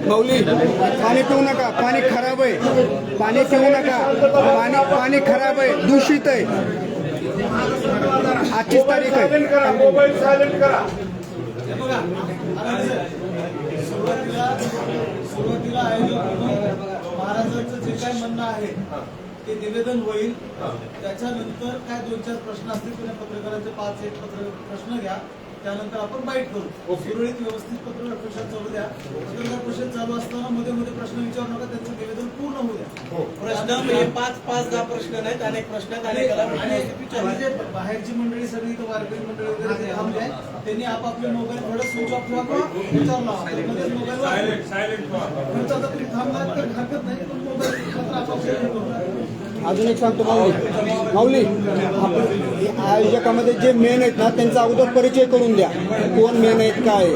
माऊली, पाणी पिऊ नका, पाणी खराब आहे, पाणी पिऊ नका, पाणी खराब आहे, दूषित आहे. आजची तारीख आहे. मोबाईल सायलेंट करा. सुरुवातीला महाराजांचं जे काय म्हणणं आहे ते निवेदन होईल. त्याच्यानंतर काय 2-4 प्रश्न असतील पुणे पत्रकारांचे 5-1 प्रश्न घ्या. त्यानंतर आपण बाईट करू. सुरळीत व्यवस्थित पत्रकार परिषद चालू द्या. पत्रकार परिषद चालू असताना मध्ये मध्ये प्रश्न विचारू नका. त्यांचं निवेदन पूर्ण होऊ द्या. प्रश्न म्हणजे 5-10 प्रश्न नाहीत, अनेक प्रश्न आणि जे बाहेरची मंडळी सगळी तर वारकरी मंडळी वगैरे थांबले त्यांनी आपापले मोबाईल थोडं स्विच ऑफ किंवा विचारला मोबाईल थांबला तर हरकत नाही, पण मोबाईल आपापले. अजून एक सांगतो माऊली, आयोजकामध्ये जे मेन आहेत ना त्यांचा अगोदर परिचय करून द्या. कोण मेन आहेत, काय,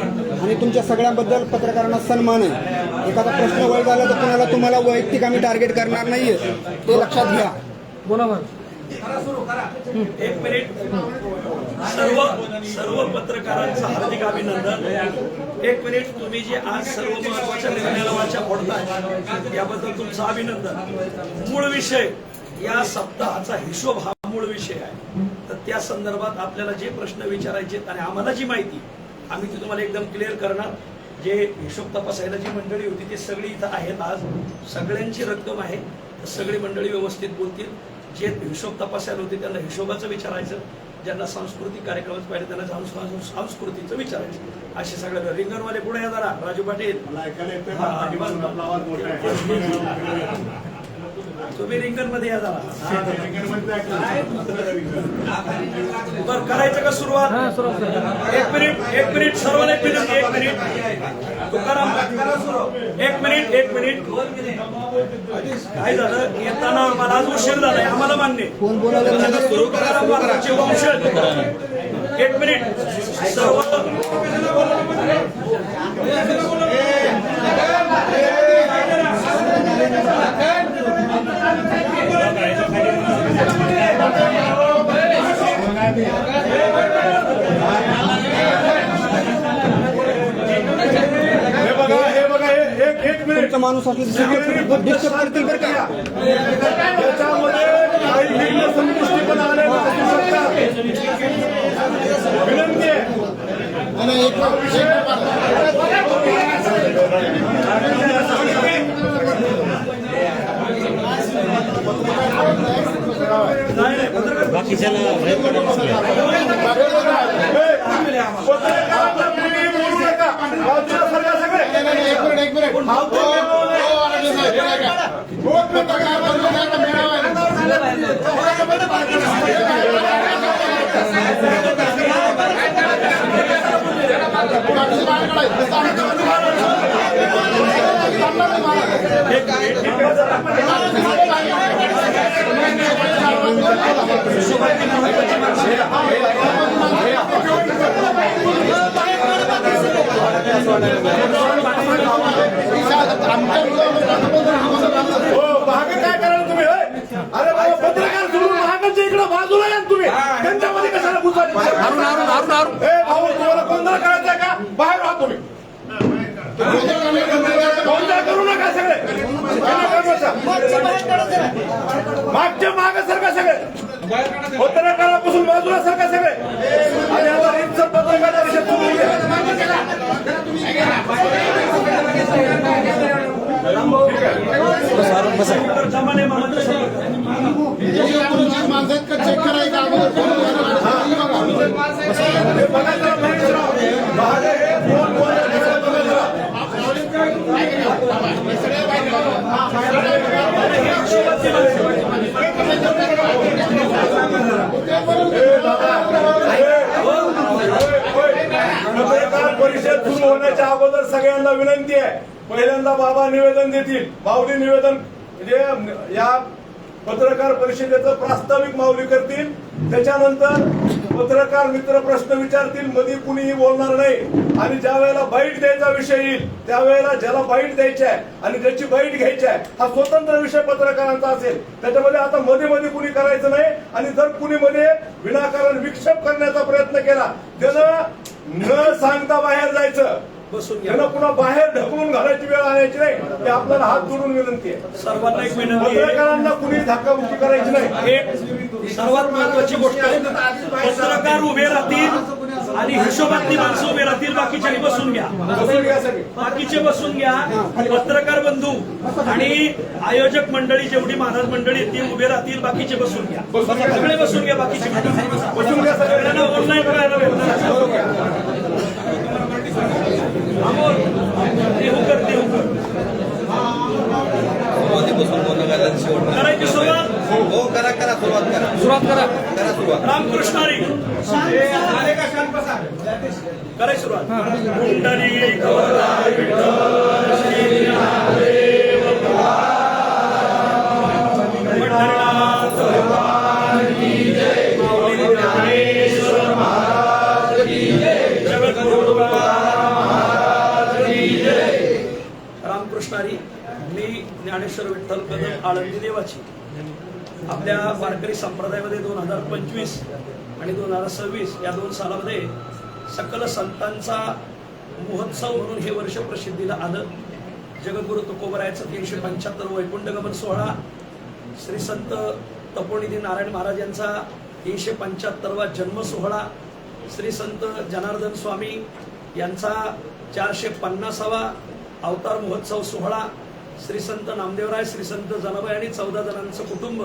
आणि तुमच्या सगळ्यांबद्दल पत्रकारांना सन्मान आहे. एखादा प्रश्न वय झाला तर तुम्हाला वैयक्तिक आम्ही टार्गेट करणार नाहीये, ते लक्षात घ्या. बरोबर. 1 मिनिट. सर्व पत्रकारांचं हार्दिक अभिनंदन. 1 मिनिट. तुम्ही जे आज सर्व महत्वाच्या निर्णयाला वाचा फोडताय याबद्दल तुमचं अभिनंदन. मूळ विषय या सप्ताहाचा हिशोब हा मूळ विषय आहे. तर त्या संदर्भात आपल्याला जे प्रश्न विचारायचे आणि आम्हाला जी माहिती आम्ही ती तुम्हाला एकदम क्लिअर करणार. जे हिशोब तपासायला जी मंडळी होती ती सगळी इथं आहेत. आज सगळ्यांची रक्कम आहे, सगळी मंडळी व्यवस्थित बोलतील. जे हिशोब तपासायला होते त्यांना हिशोबाचं विचारायचं, ज्यांना सांस्कृतिक कार्यक्रमाचं पाहिजे त्यांना सांस्कृतिकचं विचारायचं. असे सगळे रिंगणवाले पुढे या जरा. राजू पाटील तुम्ही रिंगणमध्ये या जरा. बरं, करायचं का सुरुवात? 1 मिनिट सर्वांना विनंती. 1 मिनिट तुकाराम, 1 मिनिट. काय झालं येताना मला आज उशीर झालाय, आम्हाला मान्य. तुकाराम महाराजांचे वंशज. 1 मिनिट सर्व. तुमचा माणूस असले डिस्टर्ब करतील बरं का. त्याच्यामध्ये काही संतुष्टी पण आले विनंती आहे. भाग काय कराल तुम्ही? अरे बाबा पत्रकार सोडून महागाच्या इकडे बाजूला या तुम्ही. त्यांच्यामध्ये कशाला घुसायचं? भाऊ तुम्हाला गोंधळ करायचा का? बाहेर राहा तुम्ही. गोंधळ करू नका सगळे. मागच्या माग सारखा सगळे पत्रकारापासून बाजूला सारखा सगळे. आणि आता रीतसर पत्रकार परिषद सुरू चेक करायचं पत्रकार परिषद सुरू होण्याच्या अगोदर सगळ्यांना विनंती आहे. पहिल्यांदा बाबा निवेदन देतील. माऊली निवेदन म्हणजे या पत्रकार परिषदेचं प्रास्ताविक माऊली करतील. त्याच्यानंतर पत्रकार मित्र प्रश्न विचारतील, मध्ये कुणीही बोलणार नाही. आणि ज्या वेळेला बाईट द्यायचा विषय येईल त्यावेळेला ज्याला बाईट द्यायची आहे आणि ज्याची बाईट घ्यायची आहे हा स्वतंत्र विषय पत्रकारांचा असेल. त्याच्यामध्ये आता मध्ये मध्ये कुणी करायचं नाही. आणि जर कुणी मध्ये विनाकारण विक्षेप करण्याचा प्रयत्न केला त्यानं न सांगता बाहेर जायचं. बसून घ्या. त्यांना पुन्हा बाहेर ढकलून घालायची वेळ आणायची नाही. ते आपल्याला हात जोडून विनंती आहे. सर्वांना एक विनंती आहे. पत्रकारांना कुणी धक्काबुक्की करायची नाही. एक सर्वात महत्वाची गोष्ट, पत्रकार उभे राहतील आणि हिशोबातली माणसं उभे राहतील, बाकीच्यांनी बसून घ्या. बसून घ्या सगळे. बाकीचे बसून घ्या. पत्रकार बंधू आणि आयोजक मंडळी जेवढी महाराज मंडळी ती उभे राहतील, बाकीचे बसून घ्या. सगळे बसून घ्या. बाकीचे बसून घ्या सगळे. सगळ्यांना ऑनलाईन करायला भेटणार. अमोल देऊ कर. करायची सुरुवात. हो करा सुरुवात करा. रामकृष्ण हरी. करायची सुरुवात. कुंडली गौराई विठ्ठल श्री ज्ञानदेव पंढरीनाथ भगवान की जय. माऊली ज्ञानेश्वर महाराज की जय. जगद्गुरु तुकाराम महाराज की जय. रामकृष्ण हरी. मी ज्ञानेश्वर विठ्ठल कदम आळंदी देवाची आपल्या वारकरी संप्रदायामध्ये 2025 आणि 2026 या 2 सालामध्ये सकल संतांचा महोत्सव म्हणून हे वर्ष प्रसिद्धीला आलं. जगद्गुरु तुकोबरायाचं 375 वैकुंठगमन सोहळा, श्री संत तपोनिधी नारायण महाराज यांचा 375वा जन्म सोहळा, श्री संत जनार्दन स्वामी यांचा 450वा अवतार महोत्सव सोहळा, श्री संत नामदेवराय, श्री संत जनाबाई आणि 14 जणांचं कुटुंब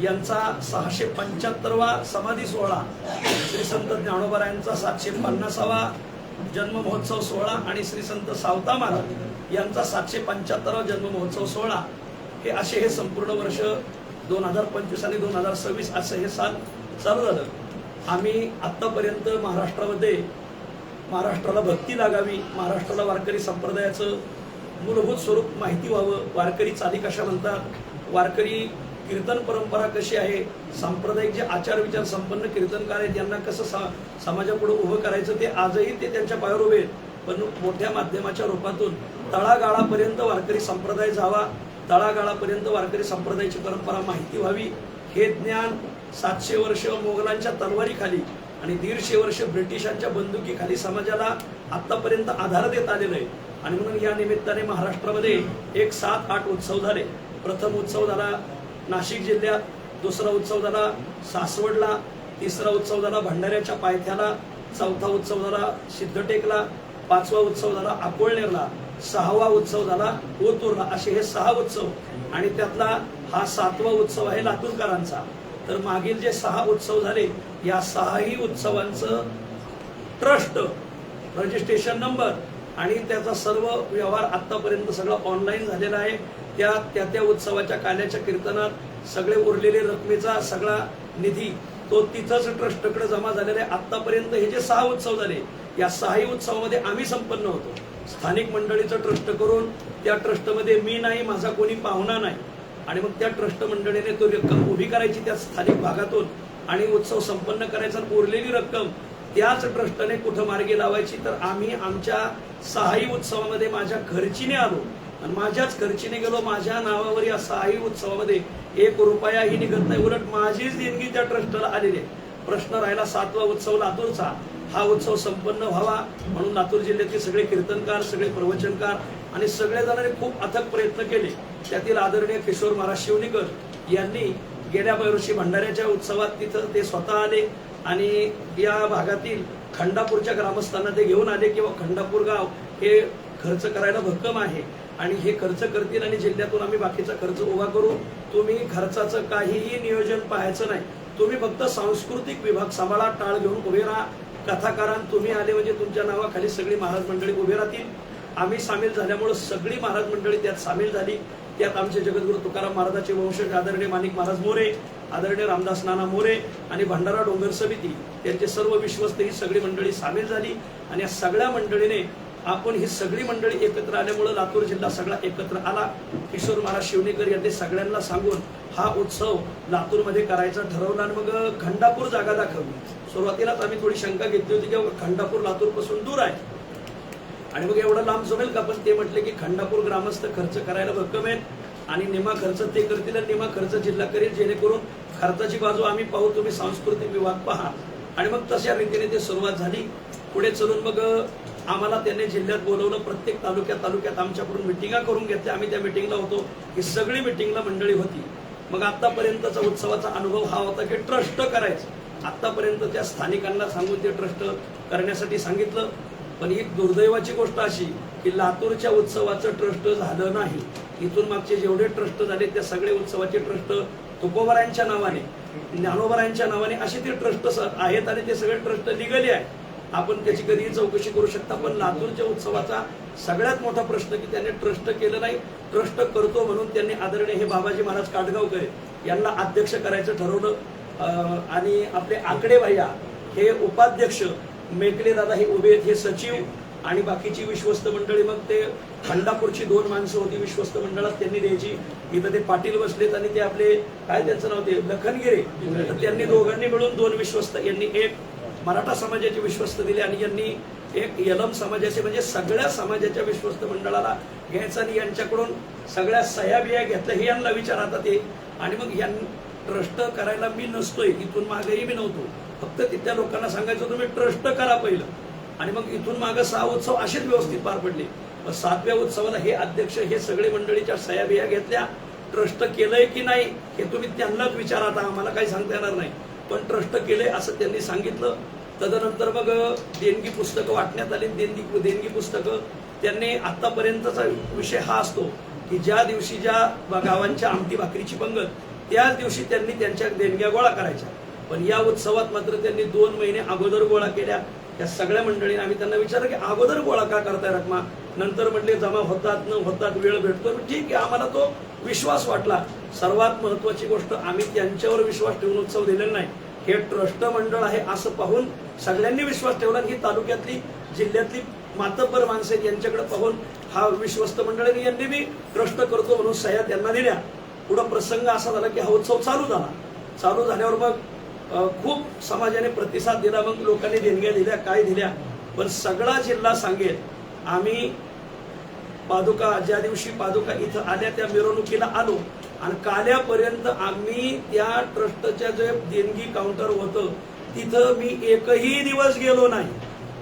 यांचा 675वा समाधी सोहळा, श्री संत ज्ञानोबारायांचा 750वा जन्म महोत्सव सोहळा आणि श्री संत सावता महाराज यांचा 775वा जन्म महोत्सव सोहळा. हे संपूर्ण वर्ष 2025 आणि 2026 असं हे साल चालू झालं. आम्ही आतापर्यंत महाराष्ट्राला भक्ती लागावी, महाराष्ट्राला वारकरी संप्रदायाचं मूलभूत स्वरूप माहिती व्हावं, वारकरी चाली कशा म्हणतात, वारकरी कीर्तन परंपरा कशी आहे, सांप्रदायिक जे आचार विचार संपन्न कीर्तनकार आहेत यांना कसं समाजापुढे उभं करायचं ते आजही ते त्यांच्या पायावर उभे आहेत. पण मोठ्या माध्यमाच्या रूपातून तळागाळापर्यंत वारकरी संप्रदाय जावा, तळागाळापर्यंत वारकरी संप्रदायाची परंपरा माहिती व्हावी. हे ज्ञान 700 वर्ष मोगलांच्या तलवारीखाली आणि 150 वर्ष ब्रिटिशांच्या बंदुकीखाली समाजाला आतापर्यंत आधार देत आलेलं आहे. आणि म्हणून या निमित्ताने महाराष्ट्रामध्ये 7-8 उत्सव झाले. प्रथम उत्सव झाला नाशिक जिल्ह्यात, दुसरा उत्सव झाला सासवडला, तिसरा उत्सव झाला भंडाऱ्याच्या पायथ्याला, चौथा उत्सव झाला सिद्धटेकला, 5वा उत्सव झाला अकोळनेरला, 6वा उत्सव झाला ओतूरला. असे हे 6 उत्सव आणि त्यातला हा 7वा उत्सव आहे लातूरकरांचा. तर मागील जे 6 उत्सव झाले या 6ही उत्सवांचं ट्रस्ट, रजिस्ट्रेशन नंबर आणि त्याचा सर्व व्यवहार आतापर्यंत सगळं ऑनलाईन झालेला आहे. त्या उत्सवाच्या काल्याच्या कीर्तनात सगळे उरलेले रकमेचा सगळा निधी तो तिथंच ट्रस्टकडे जमा झालेला आहे. आतापर्यंत हे जे 6 उत्सव झाले या 6ही उत्सवामध्ये आम्ही संपन्न होतो. स्थानिक मंडळीचं ट्रस्ट करून त्या ट्रस्टमध्ये मी नाही, माझा कोणी पाहुणा नाही आणि मग त्या ट्रस्ट मंडळीने तो रक्कम उभी करायची त्या स्थानिक भागातून आणि उत्सव संपन्न करायचा. उरलेली रक्कम त्याच ट्रस्टने कुठं मार्गी लावायची. तर आम्ही आमच्या 6ही उत्सवामध्ये माझ्या खर्चीने आलो आणि माझ्याच खर्चीने गेलो. माझ्या नावावर या 6ही उत्सवामध्ये 1 रुपयाही निघत नाही, उलट माझीच देणगी त्या ट्रस्टला आलेली आहे. प्रश्न राहिला 7वा उत्सव लातूरचा. हा उत्सव संपन्न व्हावा म्हणून लातूर जिल्ह्यातील सगळे कीर्तनकार, सगळे प्रवचनकार आणि सगळे जणांनी खूप अथक प्रयत्न केले. त्यातील आदरणीय किशोर महाराज शिवणीकर यांनी गेल्या वर्षी भंडाऱ्याच्या उत्सवात तिथं ते स्वतः आले आणि या भागातील खंडापूरच्या ग्रामस्थांना ते घेऊन आले किंवा खंडापूर गाव हे खर्च करायला भक्कम आहे आणि हे खर्च करतील आणि जिल्ह्यातून आम्ही बाकीचा खर्च उभा करू. तुम्ही खर्चाचं काहीही नियोजन पाहायचं नाही, तुम्ही फक्त सांस्कृतिक विभाग सांभाळा, टाळ घेऊन उभे राहा. कथाकारांत तुम्ही आले म्हणजे तुमच्या नावाखाली सगळी महाराज मंडळी उभे राहतील. आम्ही सामील झाल्यामुळे सगळी महाराज मंडळी त्यात सामील झाली. त्यात आमचे जगद्गुरु तुकाराम महाराजांचे वंशज आदरणीय माणिक महाराज मोरे, आदरणीय रामदास नाना मोरे आणि भंडारा डोंगर समिती यांचे सर्व विश्वस्त ही सगळी मंडळी सामील झाली आणि या सगळ्या मंडळीने आपण ही सगळी मंडळी एकत्र आल्यामुळे लातूर जिल्हा सगळा एकत्र आला. किशोर महाराज शिवनेकर यांनी सगळ्यांना सांगून हा उत्सव लातूरमध्ये करायचा ठरवला आणि मग खंडापूर जागा दाखवली. सुरुवातीलाच आम्ही थोडी शंका घेतली होती की खंडापूर लातूर पासून दूर आहे आणि मग एवढं लांब जमेल का, पण ते म्हटले की खंडापूर ग्रामस्थ खर्च करायला भक्कम आहेत आणि निमा खर्च ते करतील आणि निमा खर्च जिल्हा करेल, जेणेकरून खर्चाची बाजू आम्ही पाहू, तुम्ही सांस्कृतिक विभाग पहा. आणि मग तशा रीतीने ते सुरुवात झाली. पुढे चलून मग आम्हाला त्यांनी जिल्ह्यात बोलवलं. प्रत्येक तालुक्यात आमच्याकडून मिटिंगा करून घेतल्या. आम्ही त्या मिटिंगला होतो. ही सगळी मिटिंगला मंडळी होती. मग आतापर्यंतचा उत्सवाचा अनुभव हा होता की ट्रस्ट करायचं. आतापर्यंत त्या स्थानिकांना सांगून ते ट्रस्ट करण्यासाठी सांगितलं. पण ही दुर्दैवाची गोष्ट अशी की लातूरच्या उत्सवाचं ट्रस्ट झालं नाही. इथून मागचे जेवढे ट्रस्ट झाले त्या सगळे उत्सवाचे ट्रस्ट तुकोबारायांच्या नावाने, ज्ञानोबारायांच्या नावाने असे ते ट्रस्ट आहेत आणि ते सगळे ट्रस्ट लिगली आहे. आपण त्याची कधीही चौकशी करू शकता. पण लातूरच्या उत्सवाचा सगळ्यात मोठा प्रश्न की त्यांनी ट्रस्ट केलं नाही. ट्रस्ट करतो म्हणून त्यांनी आदरणीय हे बाबाजी महाराज काटगावकर यांना अध्यक्ष करायचं ठरवलं आणि आपले आकडे भैया हे उपाध्यक्ष, मेकले दादा हे उभे आहेत हे सचिव आणि बाकीची विश्वस्त मंडळी. मग ते खंडापूरची 2 माणसं होती विश्वस्त मंडळात त्यांनी द्यायची. इथं ते पाटील बसलेत आणि ते आपले काय त्यांचं नाव ते लखनगिरे, तर त्यांनी दोघांनी मिळून 2 विश्वस्त, यांनी एक मराठा समाजाचे विश्वस्त दिले आणि यांनी एक यलम समाजाचे, म्हणजे सगळ्या समाजाच्या विश्वस्त मंडळाला घ्यायचं आणि यांच्याकडून सगळ्या सह्या बिया घेतल्या. हे यांना विचारतात ते. आणि मग यांनी ट्रस्ट करायला मी नसतोय, इथून मागेही मी नव्हतो. फक्त तिथल्या लोकांना सांगायचं तुम्ही ट्रस्ट करा पहिलं. आणि मग इथून मागे 6 उत्सव असेच व्यवस्थित पार पडले. 7व्या उत्सवाला हे अध्यक्ष हे सगळे मंडळीच्या सह्या बिया घेतल्या. ट्रस्ट केलंय की नाही हे तुम्ही त्यांनाच विचारा, आता आम्हाला काही सांगता येणार नाही. पण ट्रस्ट केलंय असं त्यांनी सांगितलं. तदनंतर मग देणगी पुस्तकं वाटण्यात आली. देणगी पुस्तकं त्यांनी आतापर्यंतचा विषय हा असतो की ज्या दिवशी ज्या गावांच्या आमटी भाकरीची पंगत त्याच दिवशी त्यांनी त्यांच्या देणग्या गोळा करायच्या. पण या उत्सवात मात्र त्यांनी 2 महिने अगोदर गोळा केल्या. या सगळ्या मंडळीने आम्ही त्यांना विचारलं की अगोदर गोळा का करताय रकमा. नंतर म्हटले जमा होतात न होतात वेळ भेटतो. ठीक आहे, आम्हाला तो विश्वास वाटला. सर्वात महत्वाची गोष्ट आम्ही त्यांच्यावर विश्वास ठेवून उत्सव दिलेला नाही. हे ट्रस्ट मंडळ आहे असं पाहून सगळ्यांनी विश्वास ठेवला. ही तालुक्यातली जिल्ह्यातली मातब्बर माणसं आहेत यांच्याकडे पाहून हा विश्वस्त मंडळाने यांनी बी ट्रस्ट करतो म्हणून सह्या त्यांना दिल्या. पुढं प्रसंग असा झाला की हा उत्सव चालू झाला. चालू झाल्यावर मग खूप समाजाने प्रतिसाद दिला. मग लोकांनी देणग्या दिल्या, काय दिल्या. पण सगळा जिल्हा सांगेल आम्ही पादुका, ज्या दिवशी पादुका इथं आल्या त्या मिरवणुकीला आलो आणि काल्यापर्यंत आम्ही त्या ट्रस्टच्या जे देणगी काउंटर होतं तिथं मी एकही दिवस गेलो नाही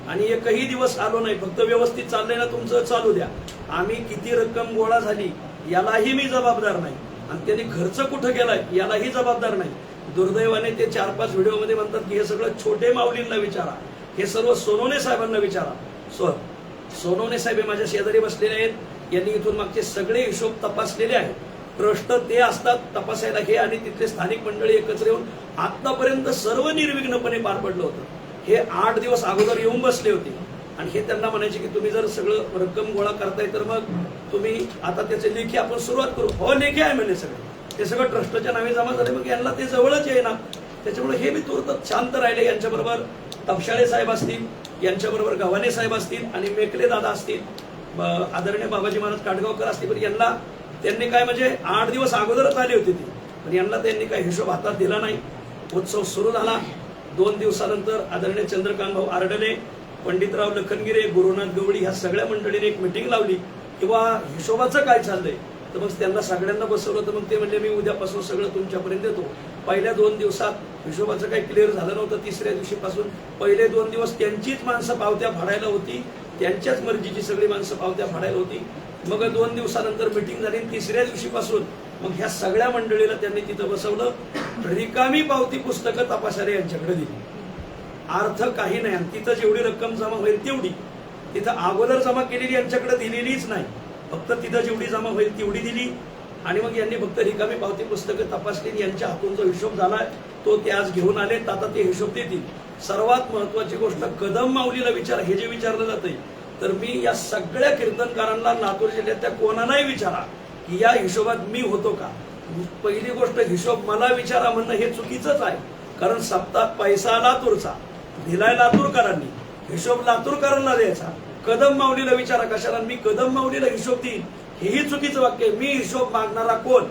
आणि एकही दिवस आलो नाही. फक्त व्यवस्थित चाललंय ना तुमचं, चालू द्या. आम्ही किती रक्कम गोळा झाली यालाही मी जबाबदार नाही आणि त्यांनी खर्च कुठं गेलाय यालाही जबाबदार नाही. दुर्दैवाने ते 4-5 व्हिडिओमध्ये म्हणतात की हे सगळं छोटे माऊलींना विचारा, हे सर्व सोनवणे साहेबांना विचारा. सोनवणे साहेब हे माझ्या शेजारी बसलेले आहेत. यांनी इथून मागचे सगळे हिशोब तपासलेले आहेत. ट्रस्ट ते असतात तपासायला हे आणि तिथले स्थानिक मंडळी एकत्र येऊन आतापर्यंत सर्व निर्विघ्नपणे पार पडलं होतं. हे 8 दिवस अगोदर येऊन बसले होते आणि हे त्यांना म्हणायचे की तुम्ही जर सगळं रक्कम गोळा करताय तर मग तुम्ही आता त्याचे लेखी आपण सुरुवात करू. हो, लेखी आहे म्हणजे सगळे ते सगळं ट्रस्टच्या नावे जमा झाले. मग यांना ते जवळच येणार. त्याच्यामुळे हे बी तुर्त शांत राहिले. यांच्याबरोबर तपशाळे साहेब असतील, यांच्याबरोबर गव्हाणे साहेब असतील आणि मेकले दादा असतील, आदरणीय बाबाजी महाराज काटगावकर असतील. पण यांना त्यांनी काय म्हणजे 8 दिवस अगोदरच आले होते ते, पण यांना त्यांनी काही हिशोब हातात दिला नाही. उत्सव सुरू झाला. 2 दिवसानंतर आदरणीय चंद्रकांत भाऊ आरडले, पंडितराव लखनगिरे, गुरुनाथ गवळी ह्या सगळ्या मंडळीने एक मिटिंग लावली किंवा हिशोबाचं काय चाललंय. तर मग त्यांना सगळ्यांना बसवलं. तर मग ते म्हणले मी उद्यापासून सगळं तुमच्यापर्यंत देतो. पहिल्या 2 दिवसात हिशोबाचं काही क्लिअर झालं नव्हतं. 3ऱ्या दिवशीपासून पहिले 2 दिवस त्यांचीच माणसं पावत्या फाडायला होती, त्यांच्याच मर्जीची सगळी माणसं पावत्या फाडायला होती. मग 2 दिवसानंतर मिटिंग झाली. 3ऱ्या दिवशीपासून मग ह्या सगळ्या मंडळीला त्यांनी तिथं बसवलं. रिकामी पावती पुस्तकं तपासायला यांच्याकडे दिली. अर्थ काही नाही. आणि तिथं जेवढी रक्कम जमा होईल तेवढी, तिथं अगोदर जमा केलेली यांच्याकडे दिलेलीच नाही. फक्त तिथं जेवढी जमा होईल तेवढी दिली. आणि मग यांनी फक्त रिकामी पावती पुस्तकं तपासली. यांच्या हातून जो हिशोब झालाय तो ते आज घेऊन आले. आता ते हिशोब देतील. सर्वात महत्वाची गोष्ट कदम माऊलीला विचारा. हे जे विचारलं जातंय तर मी या सगळ्या कीर्तनकारांना लातूर जिल्ह्यातल्या कोणालाही विचारा की या हिशोबात मी होतो का. पहिली गोष्ट हिशोब मला विचारा म्हणणं हे चुकीचंच आहे. कारण सप्ताहात पैसा लातूरचा दिलाय लातूरकरांनी, हिशोब लातूरकरांना द्यायचा. कदम माऊलीला विचारा कशाला मी कदम माऊलीला हिशोब देईन, हेही चुकीचं वाक्य आहे. मी हिशोब मागणारा कोण?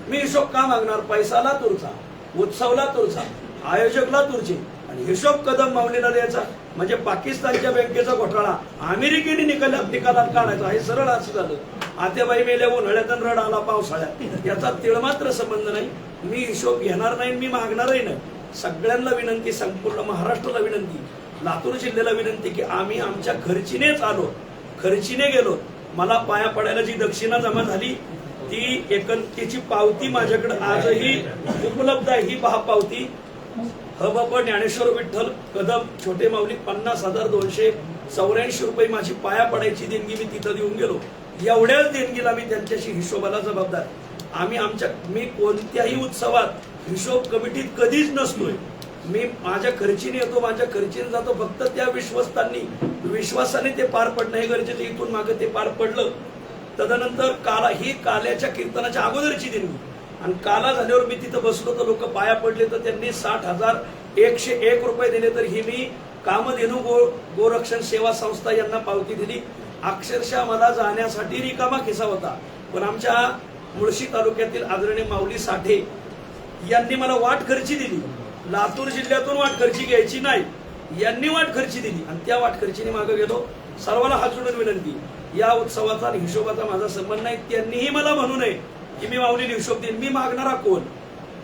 मी हिशोब का मागणार? पैसाला तुरचा, उत्सवला तुरचा, आयोजकला तुरचे, आणि हिशोब कदम माऊलीला द्यायचा म्हणजे पाकिस्तानच्या बँकेचा घोटाळा अमेरिकेने निकालात काढायचा. हे सरळ असं झालं. आत्याबाई मेल्या उन्हाळ्यात आणि रड आला पावसाळ्यात, याचा तिळमात्र संबंध नाही. मी हिशोब घेणार नाही, मी मागणारही नाही. सगळ्यांना विनंती, संपूर्ण महाराष्ट्राला विनंती, लातूर जिल्ह्याला विनंती की आम्ही आमच्या खर्चीनेच आलो, खर्चीने गेलो. मला पाया पडायला जी दक्षिणा जमा झाली त्याची पावती माझ्याकडे आजही उपलब्ध आहे. ही पहा पावती. हबप ज्ञानेश्वर विठ्ठल कदम छोटे माऊली 50,284 रुपये माझी पाया पडायची देणगी मी तिथं देऊन गेलो. एवढ्याच देणगीला मी त्यांच्याशी हिशोबाला जबाबदार. मी कोणत्याही उत्सवात हिशोब कमिटीत कधीच नसतोय. मी माझ्या खर्चीने येतो, माझ्या खर्चीने जातो. फक्त त्या विश्वासाने ते पार पडणं हे गरजेचं. इथून मागे ते पार पडलं. तदनंतर ही काल्याच्या कीर्तनाच्या अगोदरची देणगी, आणि काला झाल्यावर मी तिथं बसलो तर लोक पाया पडले तर त्यांनी 60,101 रुपये दिले. तर ही मी कामधेनू गोरक्षण सेवा संस्था यांना पावती दिली. अक्षरशः मला जाण्यासाठी रिकामा खिसा होता, पण आमच्या मुळशी तालुक्यातील आदरणीय माऊली साठे यांनी मला वाट खर्ची दिली. लातूर जिल्ह्यातून वाट खर्ची घ्यायची नाही, यांनी वाट खर्ची दिली, आणि त्या वाट खर्चीने मागे गेलो. सर्वांना हात जोडून विनंती, या उत्सवाचा आणि हिशोबाचा माझा संबंध नाही. त्यांनीही मला म्हणू नये की मी माऊलीला हिशोब देईन. मी मागणारा कोण?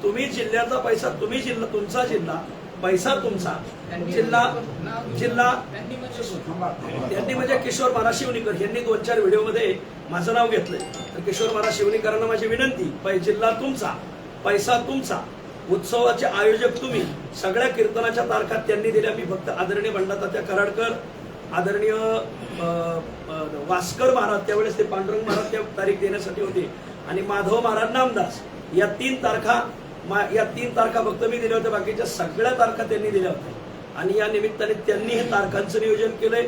तुम्ही जिल्ह्याचा पैसा, तुम्ही जिल्हा, तुमचा जिल्हा, पैसा तुमचा जिल्हा. त्यांनी म्हणजे किशोर महाराज शिवणीकर यांनी 2-4 व्हिडिओमध्ये माझं नाव घेतलंय. तर किशोर महाराज शिवणीकरांना माझी विनंती, जिल्हा तुमचा, पैसा तुमचा, उत्सवाचे आयोजक तुम्ही. सगळ्या कीर्तनाच्या तारखा त्यांनी दिल्या. मी फक्त आदरणीय बंडातात्या कराडकर, आदरणीय वास्कर महाराज, त्यावेळेस ते पांडुरंग महाराज त्या तारीख देण्यासाठी होते, आणि माधव महाराज नामदास, या 3 तारखा फक्त मी दिल्या होत्या. बाकीच्या सगळ्या तारखा त्यांनी दिल्या होत्या. आणि या निमित्ताने त्यांनी हे तारखांचं नियोजन केलंय,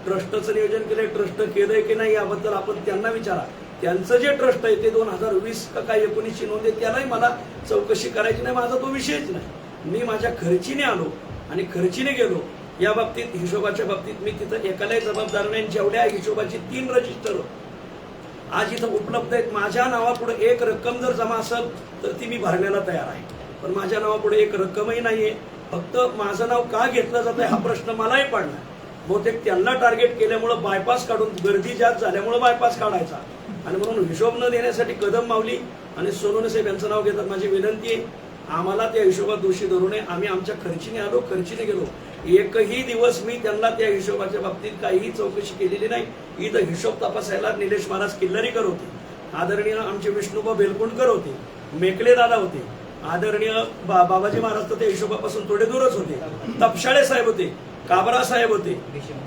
ट्रस्टचं नियोजन केलंय. ट्रस्ट केलंय की नाही याबद्दल आपण त्यांना विचारा. त्यांचं जे ट्रस्ट आहे ते 2020 का काय 19ची नोंद आहे, त्यालाही मला चौकशी करायची नाही. माझा तो विषयच नाही. मी माझ्या खर्चीने आलो आणि खर्चीने गेलो. या बाबतीत, हिशोबाच्या बाबतीत मी तिथं एकालाही जबाबदार नाही. जेवढ्या हिशोबाची 3 रजिस्टर आज इथं उपलब्ध आहेत, माझ्या नावापुढे एक रक्कम जर जमा असेल तर ती मी भरण्याला तयार आहे. पण माझ्या नावापुढे एक रक्कमही नाहीये. फक्त माझं नाव का घेतलं जातंय हा प्रश्न मलाही पडला. बहुतेक त्यांना टार्गेट केल्यामुळं बायपास काढून, गर्दी जास्त झाल्यामुळे बायपास काढायचा, आणि म्हणून हिशोब न देण्यासाठी कदम माऊली आणि सोनवणे साहेब यांचं नाव घेतात. माझी विनंती आहे, आम्हाला त्या हिशोबात दोषी धरू नये. आम्ही आमच्या खर्चीने आलो, खर्चीने गेलो. एकही दिवस मी त्यांना त्या हिशोबाच्या बाबतीत काहीही चौकशी केलेली नाही. इथं हिशोब तपासायला निलेश महाराज किल्लारीकर होते, आदरणीय आमचे विष्णुबा बेलकुंडकर होते, मेकले दादा होते, आदरणीय बाबाजी महाराज तर त्या हिशोबापासून थोडे दूरच होते, तपशाळे साहेब होते, काबरा साहेब होते,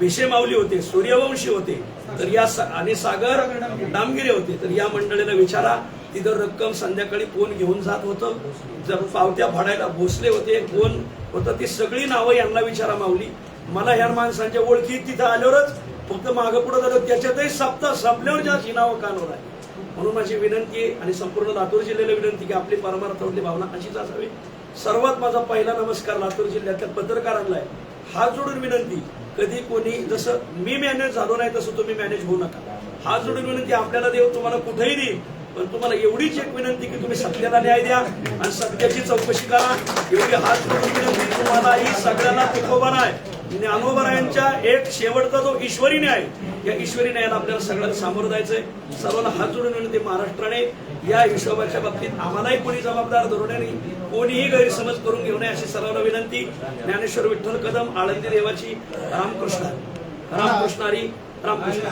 भिशे माऊली होते, सूर्यवंशी होते, तर या आणि सागर डामगिरे होते. तर या मंडळीला विचारा, तिथं रक्कम संध्याकाळी कोण घेऊन जात होतं, जर पावत्या फाडायला भोसले होते, कोण होतं, ती सगळी नावं यांना विचारा माऊली. मला ह्या माणसांच्या ओळखी तिथं आल्यावरच फक्त मागं पुढे झालं, त्याच्यातही सप्ताह संपल्यावर ज्याची नावं कानावर आहे. म्हणून माझी विनंती आहे आणि संपूर्ण लातूर जिल्ह्याला विनंती की आपली परमार्थातली भावना अशीच असावी. सर्वात माझा पहिला नमस्कार लातूर जिल्ह्यातल्या पत्रकारांना आहे. हात जोडून विनंती, कधी कोणी, जसं मी मॅनेज झालो नाही तसं तुम्ही मॅनेज होऊ नका. हात जोडून विनंती, आपल्याला देव तुम्हाला कुठेही देईल, पण तुम्हाला एवढीच एक विनंती की तुम्ही सत्याला न्याय द्या आणि सत्याची चौकशी करा. एवढी हात जोडून विनंती. तुम्हालाही सगळ्यांना तुकोबार आहे. ज्ञानोबरायांच्या एक शेवटचा जो ईश्वरी न्याय, या ईश्वरी न्यायाला आपल्याला सगळ्यांना सामोरं जायचंय. सर्वांना हात जोडून विनंती, महाराष्ट्राने या हिशोबाच्या बाबतीत आम्हालाही कोणी जबाबदार धरू नये, कोणीही गैरसमज करून घेऊ नये अशी सर्वांना विनंती. ज्ञानेश्वर विठ्ठल कदम, आळंदी देवाची, रामकृष्णारी, रामकृष्ण.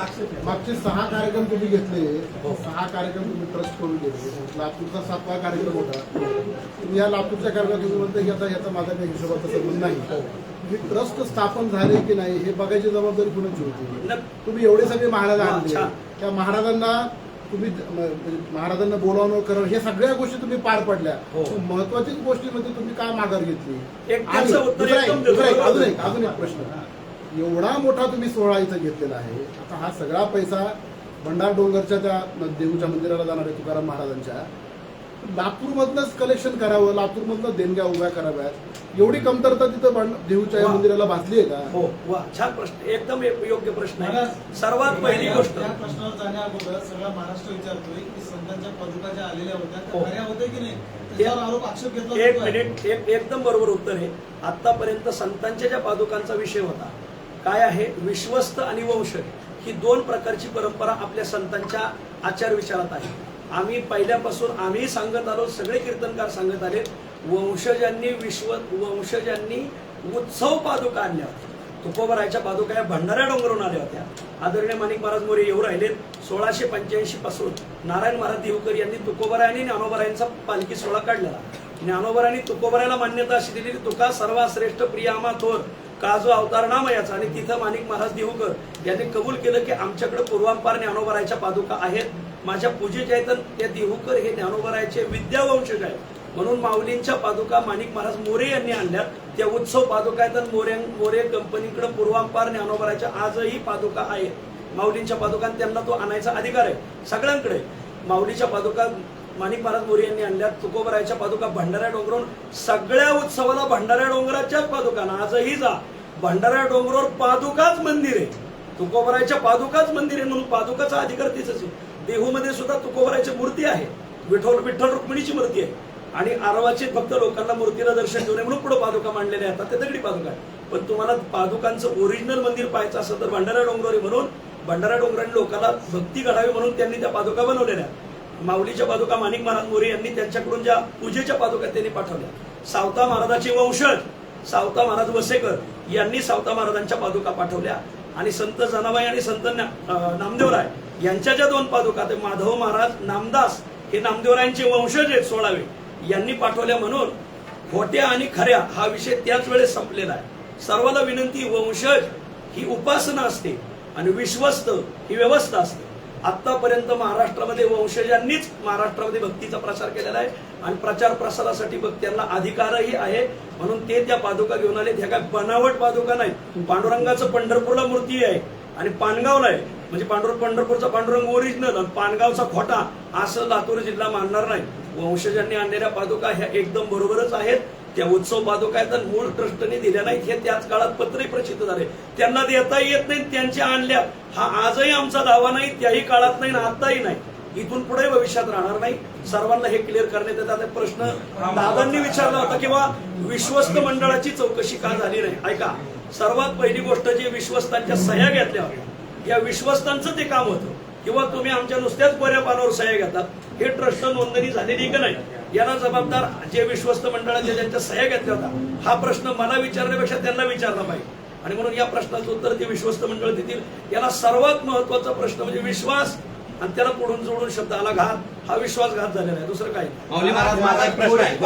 मागचे 6 कार्यक्रम तुम्ही घेतले, 6 कार्यक्रम तुम्ही ट्रस्ट करून घेतले. लातूरचा 7वा कार्यक्रम होता. तुम्ही या लातूरच्या कार्यक्रमात तुम्ही म्हणता की आता याचा माझा काही हिशोबाचा संबंध नाही. ही ट्रस्ट स्थापन झाले की नाही हे बघायची जबाबदारी कुणाची होती? तुम्ही एवढे सगळे महाराज आणले, त्या महाराजांना तुम्ही महाराजांना बोलावणं करणं, हे सगळ्या गोष्टी तुम्ही पार पडल्या. महत्वाची गोष्टीमध्ये तुम्ही काय माघार घेतली? अजून एक प्रश्न, एवढा मोठा तुम्ही सोहळा इथं घेतलेला आहे. आता हा सगळा पैसा भंडार डोंगरच्या त्या देऊच्या मंदिराला जाणार आहे, तुकाराम महाराजांच्या. लातूरमधनंच कलेक्शन करावं, लातूरमधनं देणग्या उभ्या कराव्यात, एवढी कमतरता तिथं देहूच्या या मंदिराला भासली आहे का? हो वा छान प्रश्न, एकदम योग्य प्रश्न आहे. सर्वात पहिली गोष्ट या प्रश्नावर जाण्या अगोदर सगळा महाराष्ट्र विचारतोय की संतांच्या पदुका ज्या आलेल्या होत्या त्या हो. खऱ्या होत्या की नाही, त्याच्यावर आरोप आक्षेप घेतला एक जातोय. मिनिट, एकदम बरोबर उत्तर आहे. आतापर्यंत संतांच्या ज्या पादुकांचा विषय होता काय आहे, विश्वस्त आणि वंशज ही दोन प्रकारची परंपरा आपल्या संतांच्या आचार विचारात आहे. आम्ही पहिल्यापासून आम्ही सांगत आलो, सगळे कीर्तनकार सांगत आले, वंशजांनी उत्सव पादुका आणल्या होत्या. तुकोबरायच्या पादुका या भंडाऱ्या डोंगरून आल्या होत्या. आदरणीय माणिक महाराज मोरे येऊ राहिलेत. 1685 पासून नारायण महाराज देवकर यांनी तुकोबराय आणि ज्ञानोबरायांचा पालखी सोहळा काढलेला. ज्ञानोबरायांनी तुकोबरायला मान्यता अशी दिलेली, तुका सर्वात श्रेष्ठ प्रियामा थोर काजो अवतार नाम याचा. आणि तिथं माणिक महाराज देवकर यांनी कबूल केलं की आमच्याकडे पूर्वांपार ज्ञानोबरायच्या पादुका आहेत, माझ्या पूजेच्या आहेत. त्या देहूकर हे ज्ञानोबरायचे विद्यावंशज आहेत, म्हणून माऊलींच्या पादुका माणिक महाराज मोरे यांनी आणल्या. त्या उत्सव पादुका आहेत. मोरे कंपनीकडे पूर्वांपार ज्ञानोबरायच्या आजही पादुका आहेत. माऊलींच्या पादुका त्यांना तो आणायचा अधिकार आहे सगळ्यांकडे. माऊलीच्या पादुका माणिक महाराज मोरे यांनी आणल्या. तुकोबरायच्या पादुका भंडाऱ्या डोंगरावर, सगळ्या उत्सवाला भंडाऱ्या डोंगराच्याच पादुका. आजही जा भंडाऱ्या डोंगरावर पादुकाच मंदिर आहे, तुकोबरायच्या पादुकाच मंदिर आहे, म्हणून पादुकाचा अधिकार तिथंच आहे. देहूमध्ये सुद्धा तुकोबरायची मूर्ती आहे, विठ्ठल रुक्मिणीची मूर्ती आहे. आणि आरवाचे फक्त लोकांना मूर्तीला दर्शन देऊ नये म्हणून पुढे पादुका मांडलेल्या आहेत, ते दगडी पादुका आहे. पण तुम्हाला पादुकांचं ओरिजिनल मंदिर पाहायचं असेल तर भंडारा डोंगरावर, म्हणून भंडारा डोंगराने लोकांना भक्ती घडावी म्हणून त्यांनी त्या पादुका बनवलेल्या. माऊलीच्या पादुका माणिक महाराज मोरे यांनी त्यांच्याकडून ज्या पूजेच्या पादुका त्यांनी पाठवल्या. सावता महाराजाचे वंशज सावता महाराज वसेकर यांनी सावता महाराजांच्या पादुका पाठवल्या. आणि संत जनाबाई आणि संत नामदेवराय यांच्या ज्या दोन पादुका, ते माधव महाराज नामदास हे नामदेवरायांचे वंशज आहेत 16वे, यांनी पाठवल्या. म्हणून खोट्या आणि खऱ्या हा विषय त्याच वेळेस संपलेला आहे. सर्वांना विनंती, वंशज ही उपासना असते आणि विश्वस्त ही व्यवस्था असते. आतापर्यंत महाराष्ट्रामध्ये वंशजांनीच महाराष्ट्रामध्ये भक्तीचा प्रसार केलेला आहे आणि प्रचार प्रसारासाठी भक्तांना अधिकारही आहे. म्हणून ते त्या पादुका घेऊन आले. त्या काय बनावट पादुका नाही. पांडुरंगाचं पंढरपूरला मूर्ती आहे आणि पानगावला आहे, म्हणजे पंढरपूरचा पांडुरंग ओरिजिनल आणि पानगावचा खोटा असं लातूर जिल्हा मानणार नाही. वंशजांनी आणलेल्या पादुका ह्या एकदम बरोबरच आहेत. त्या उत्सव पादुका आहेत, मूळ ट्रस्टने दिल्या नाहीत. हे त्याच काळात पत्रही प्रसिद्ध झाले, त्यांना देता येत नाही, त्यांच्या आणल्या. हा आजही आमचा दावा नाही, त्याही काळात नाही, आताही नाही, इथून पुढे भविष्यात राहणार नाही. सर्वांना हे क्लिअर करण्यात येतात. प्रश्न दादांनी विचारला होता किंवा विश्वस्त मंडळाची चौकशी का झाली नाही. ऐका, सर्वात पहिली गोष्ट जी विश्वस्तांच्या सह्या घेतल्या होत्या, या विश्वस्तांचं ते काम होतं. किंवा तुम्ही आमच्या नुसत्याच बऱ्या पानावर सह्या घेतात, हे ट्रस्ट नोंदणी झालेली का नाही, याला जबाबदार जे विश्वस्त मंडळाचे ज्यांच्या सह्या घेतल्या होत्या. हा प्रश्न मला विचारण्यापेक्षा त्यांना विचारला पाहिजे. आणि म्हणून या प्रश्नाचं उत्तर ते विश्वस्त मंडळ देतील. याला सर्वात महत्वाचा प्रश्न म्हणजे विश्वास, आणि त्याला पुढून जोडून शब्द आला घात. हा विश्वासघात झालेला आहे, दुसरं काही नाही. माऊली महाराज, माझा एक प्रश्न आहे.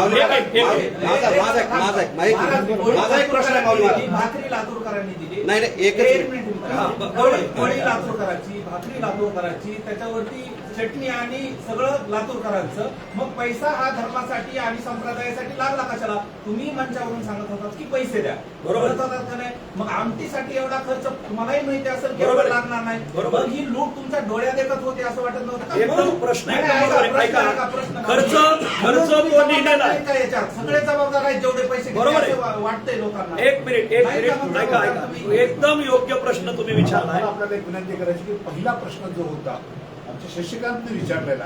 माझा एक प्रश्न आहे. माऊली महाराज, भाकरी लातूरकरांनी दिली. नाही एकच मिनिट. पोळी लातूरकरांची, भाकरी लातूरकरांची, त्याच्यावरती चटणी आणि सगळं लातूरकरांचं. मग पैसा हा धर्मासाठी आणि संप्रदायासाठी लागला कशाला? तुम्ही मंचावरून सांगत होतात की पैसे द्या, बरोबर होतात का नाही? मग आमटीसाठी एवढा खर्च तुम्हालाही माहिती असेल की बरोबर लागणार नाही. बरोबर. ही लूट तुमच्या डोळ्यात येत होती असं वाटत नव्हतं का? एकदम प्रश्न नाही, एकदम नाही, बरोबर आहे. प्रश्न ऐका, ऐका, प्रश्न खर्च म्हणून तो तुम्ही जबाबदार लिहिलेला आहे. नाही का याच्यात? सगळे जबाबदार आहेत जेवढे पैसे घेतले बरोबर आहे. असं वाटतंय लोकांना. एक मिनिट नाही का मग ऐका जबाबदार ऐका, तुम्ही? एकदम योग्य प्रश्न तुम्ही विचारलाय. मला आपल्याला एक विनंती करायची की पहिला प्रश्न जो होता आमच्या शशिकांतने विचारलेला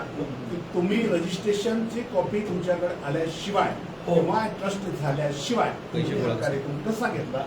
की तुम्ही रजिस्ट्रेशनची कॉपी तुमच्याकडे आल्याशिवाय हो. किंवा ट्रस्ट झाल्याशिवाय कार्यक्रम कसा घेतला,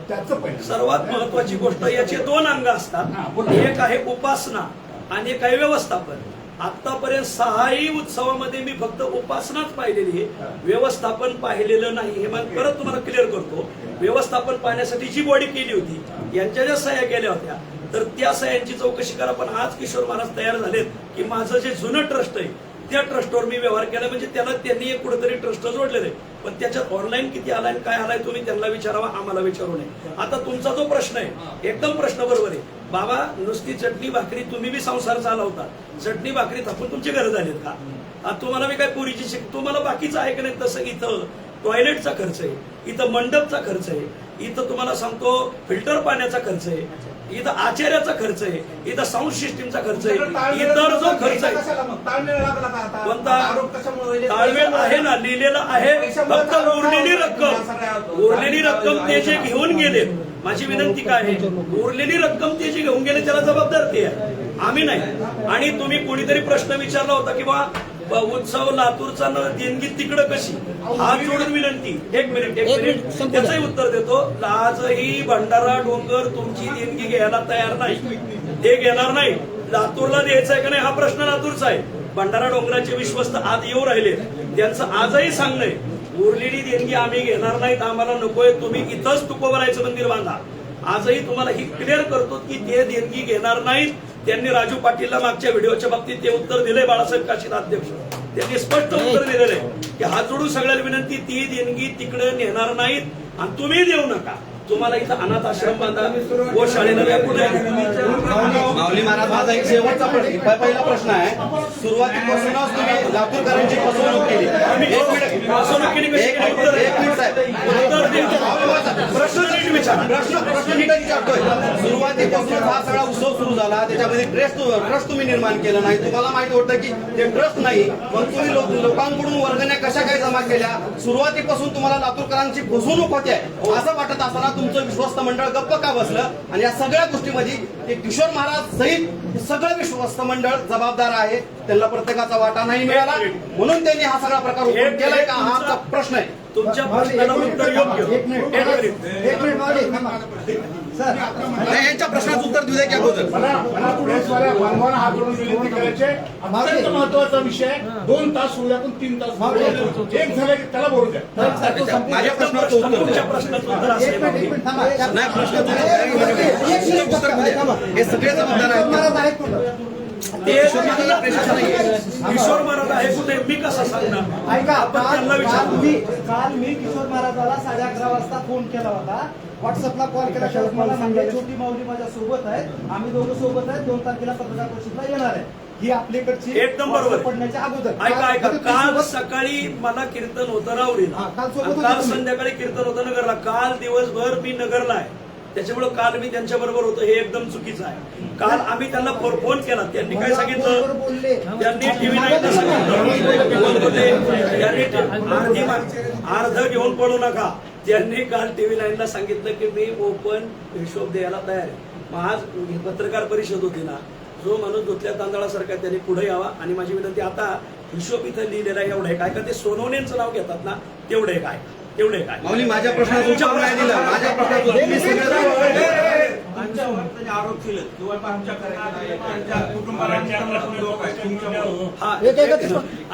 त्याचं पहिलं. सर्वात महत्वाची गोष्ट, याचे दोन अंग असतात. हा, बोला. एक आहे उपासना आणि एक आहे व्यवस्थापन. आतापर्यंत 6ही उत्सवामध्ये मी फक्त उपासनाच पाहिलेली आहे, व्यवस्थापन पाहिलेलं नाही. हे मग परत तुम्हाला क्लिअर करतो. व्यवस्थापन पाहण्यासाठी जी बॉडी केली होती, यांच्या ज्या सह्या केल्या होत्या, तर त्या सह्यांची चौकशी करा. पण आज किशोर महाराज तयार झालेत की माझं जे जुनं ट्रस्ट आहे त्या ट्रस्टवर मी व्यवहार केला, म्हणजे त्याला त्यांनी एक कुठेतरी ट्रस्ट जोडलेलं आहे. पण त्याच्यात ऑनलाईन किती आलाय काय आलाय तुम्ही त्यांना विचारावा, आम्हाला विचारू नये. आता तुमचा जो प्रश्न आहे एकदम प्रश्न बरोबर आहे. बाबा, नुसती चटणी भाकरी तुम्ही बी संसार चालवता, चटणी भाकरी थापून तुमचे घर झालेत का? तुम्हाला बी काय पुरीची तुम्हाला बाकीचं आहे का नाही? तसं इथं टॉयलेटचा खर्च आहे, इथं मंडपचा खर्च आहे, इथं तुम्हाला सांगतो फिल्टर पाण्याचा खर्च आहे, इथं आचार्याचा खर्च आहे, इथं साऊंड सिस्टीमचा खर्च आहे, ताळमेळ इतर जो खर्च कशाला आहे मग? ताळमेळ लागला का आता? कोणता? आरोप कशामुळे होईल? ताळमेळ आहे ना, लिहिलेलं आहे. फक्त उरलेली रक्कम ते जे घेऊन गेले, माझी विनंती काय आहे, उरलेली रक्कम ते जे घेऊन गेले त्याला जबाबदार ते आहे, आम्ही नाही. आणि तुम्ही कोणीतरी प्रश्न विचारला होता की बा उत्सव लातूरचा देणगी तिकडं कशी, हात जोडून विनंती. एक मिनिट त्याचंही उत्तर देतो. आजही भंडारा डोंगर तुमची देणगी घ्यायला तयार नाही, ते घेणार नाही. लातूरला द्यायचा आहे का नाही हा प्रश्न लातूरचा आहे. भंडारा डोंगराचे विश्वस्त आज येऊ राहिले, त्यांचं आजही सांगणं आहे उरलेली देणगी आम्ही घेणार नाहीत, आम्हाला नकोय, तुम्ही इथंच तुकोबरायचं मंदिर बांधा. आजही तुम्हाला ही क्लिअर करतो की ते देणगी घेणार नाहीत. त्यांनी राजू पाटीलला मागच्या व्हिडिओच्या बाबतीत ते उत्तर दिले, बाळासाहेब काशीद अध्यक्ष त्यांनी स्पष्ट उत्तर दिलेलं आहे की हात जोडून सगळ्याला विनंती, ती देणगी तिकडे नेणार नाहीत आणि तुम्ही देऊ नका. तुम्हाला इथं अनाथ आश्रम बांधा, गोशाळेला व्यापून आहे. माऊली महाराज, माझा एक शेवटचा पहिला प्रश्न आहे. सुरुवातीपासूनच तुम्ही लातूरकरांची फसवणूक केली. एक मिनिट, फसवणुकीने कशी केली? उत्तर एक मिनिट साहेब. उत्तर द्या. प्रश्न नीट विचारा. प्रश्न नीट विचारतोय. सुरुवातीपासूनच हा सगळा उत्सव सुरू झाला, त्याच्यामध्ये ट्रस्ट तुम्ही निर्माण केलं नाही. तुम्हाला माहिती होतं की ते ट्रस्ट नाही, मग तुम्ही लोकांकडून वर्गण्या कशा काय जमा केल्या. सुरुवातीपासून तुम्हाला लातूरकरांची फसवणूक होते असं वाटत असताना तुमचं विश्वस्त मंडळ गप्प का बसलं. आणि या सगळ्या गोष्टीमध्ये ते किशोर महाराज सहित सगळं विश्वस्त मंडळ जबाबदार आहे. त्यांना प्रत्येकाचा वाटा नाही मिळाला, म्हणून त्यांनी हा सगळा प्रकार उघड केलाय का, हा आमचा प्रश्न आहे. तुमच्या प्रश्नाला उत्तर योग्य. एक मिनिट माऊली, थांबा. सर नाही, यांच्या प्रश्नाचं उत्तर देऊ द्या की अगोदर. मला प्रेसवाल्या बांधवांना हात जोडून विनंती करायचे. अत्यंत महत्वाचा विषय. 2 तास सोडल्यातून 3 तास एक झालं की त्याला बोलू द्या. माझ्या प्रश्नाचं उत्तर तुमच्या द्या. प्रश्नाचं उत्तर असेल. नाही, प्रश्नाचं उत्तर देऊ द्या. हे सगळे जबाबदार आहेत. महाराज आहेत कुठं? ते किशोर महाराज आहे कुठे, मी कसा सांगणार? ऐका, आपण त्यांना विचारू. काल मी किशोर महाराजाला 11:30 वाजता फोन केला होता. व्हॉट्सअपला कॉल केला, त्यावेळेस मला सांगितलं छोटी माऊली माझ्या सोबत आहेत, आम्ही दोघं सोबत आहेत, 2 तारखेला पत्रकार परिषदेला येणार आहे. ही आपल्याकडची एकदम बरोबर. पडण्याच्या अगोदर ऐका काल सकाळी मला कीर्तन होतं राहुरीला, हा, काल सोबत आणि होते काल तुम्ही. संध्याकाळी कीर्तन होतं नगरला. काल दिवसभर मी नगरला आहे, त्याच्यामुळे काल मी त्यांच्या बरोबर होतो. हे एकदम चुकीचं आहे. काल आम्ही त्यांना फोन केला, त्यांनी काय सांगितलं, बोलले त्यांनी टीव्ही नाईनला सांगितलं, त्यांनी अर्ध घेऊन पडू नका. त्यांनी काल टीव्ही नाईनला सांगितलं की मी ओपन हिशोब द्यायला तयार आहे. मग आज पत्रकार परिषद होती ना, जो माणूस धुतल्या तांदळासारखा त्यांनी पुढे यावा. आणि माझी विनंती, आता हिशोब इथं लिहिलेला आहे एवढं आहे काय, का ते सोनवणेंचं नाव घेतात ना, तेवढे काय तेवढे काय. माऊली, माझ्या प्रश्नाचं उत्तर नाही दिलं. माझ्या प्रश्नाचं उत्तर मी सगळं आमच्यावर आरोप केले किंवा आमच्या कुटुंबाला हा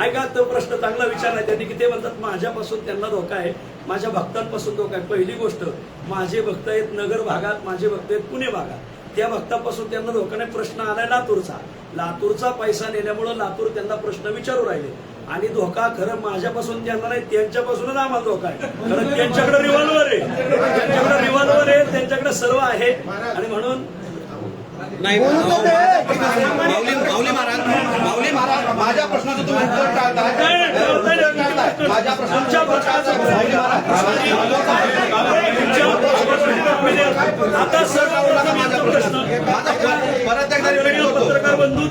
ऐका, तो प्रश्न चांगला विचारला त्यांनी की ते म्हणतात माझ्यापासून त्यांना धोका आहे, माझ्या भक्तांपासून धोका आहे. पहिली गोष्ट, माझे भक्त आहेत नगर भागात, माझे भक्त आहेत पुणे भागात. त्या भक्तापासून त्यांना धोका नाही. प्रश्न आलाय लातूरचा पैसा नेल्यामुळं लातूर त्यांना प्रश्न विचारू राहिले. आणि धोका खरं माझ्यापासून त्यांना नाही, त्यांच्यापासूनच आम्हाला धोका आहे. खरं त्यांच्याकडे रिव्हॉल्वर आहे, त्यांच्याकडे सर्व आहे. आणि म्हणून नाही. माऊली महाराज, माझ्या प्रश्नाचं तुम्ही उत्तर टाळताय. माझ्या प्रश्नाचं उत्तर टाळताय. आता सर्व प्रश्न परत एकदा रिपीट करतो. पत्रकार बंधू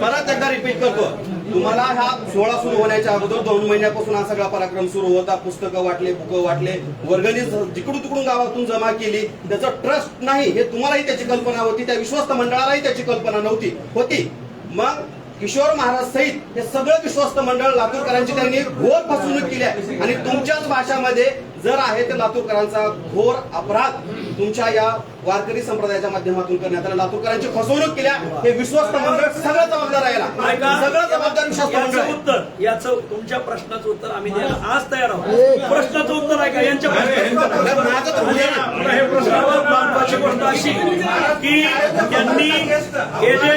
परत एकदा रिपीट करतो. तुम्हाला हा सोहळा सुरू होण्याच्या अगोदर 2 महिन्यापासून हा सगळा पराक्रम सुरू होता. पुस्तकं वाटले, बुकं वाटले, वर्गणी जिकडून तिकडून गावातून जमा केली. त्याचं ट्रस्ट नाही हे तुम्हालाही त्याची कल्पना होती, त्या विश्वस्त मंडळालाही त्याची कल्पना होती. मग किशोर महाराज सहित हे सगळं विश्वस्त मंडळ लातूरकरांची त्यांनी घोर फसवणूक केली आहे. आणि तुमच्याच भाषामध्ये जर आहे तर लातूरकरांचा घोर अपराध तुमच्या या वारकरी संप्रदायाच्या माध्यमातून करण्यात आला. लातूरकरांची फसवणूक केल्या, हे विश्वस्त मंडळ सगळं जबाबदार आहे. सगळं जबाबदार विश्वस्त मंडळ आहे. उत्तर याचं तुमच्या प्रश्नाचं उत्तर आम्ही द्यायला आज तयार आहोत. प्रश्नाचं उत्तर आहे का यांच्या सर्वात महत्वाची गोष्ट अशी की त्यांनी हे जे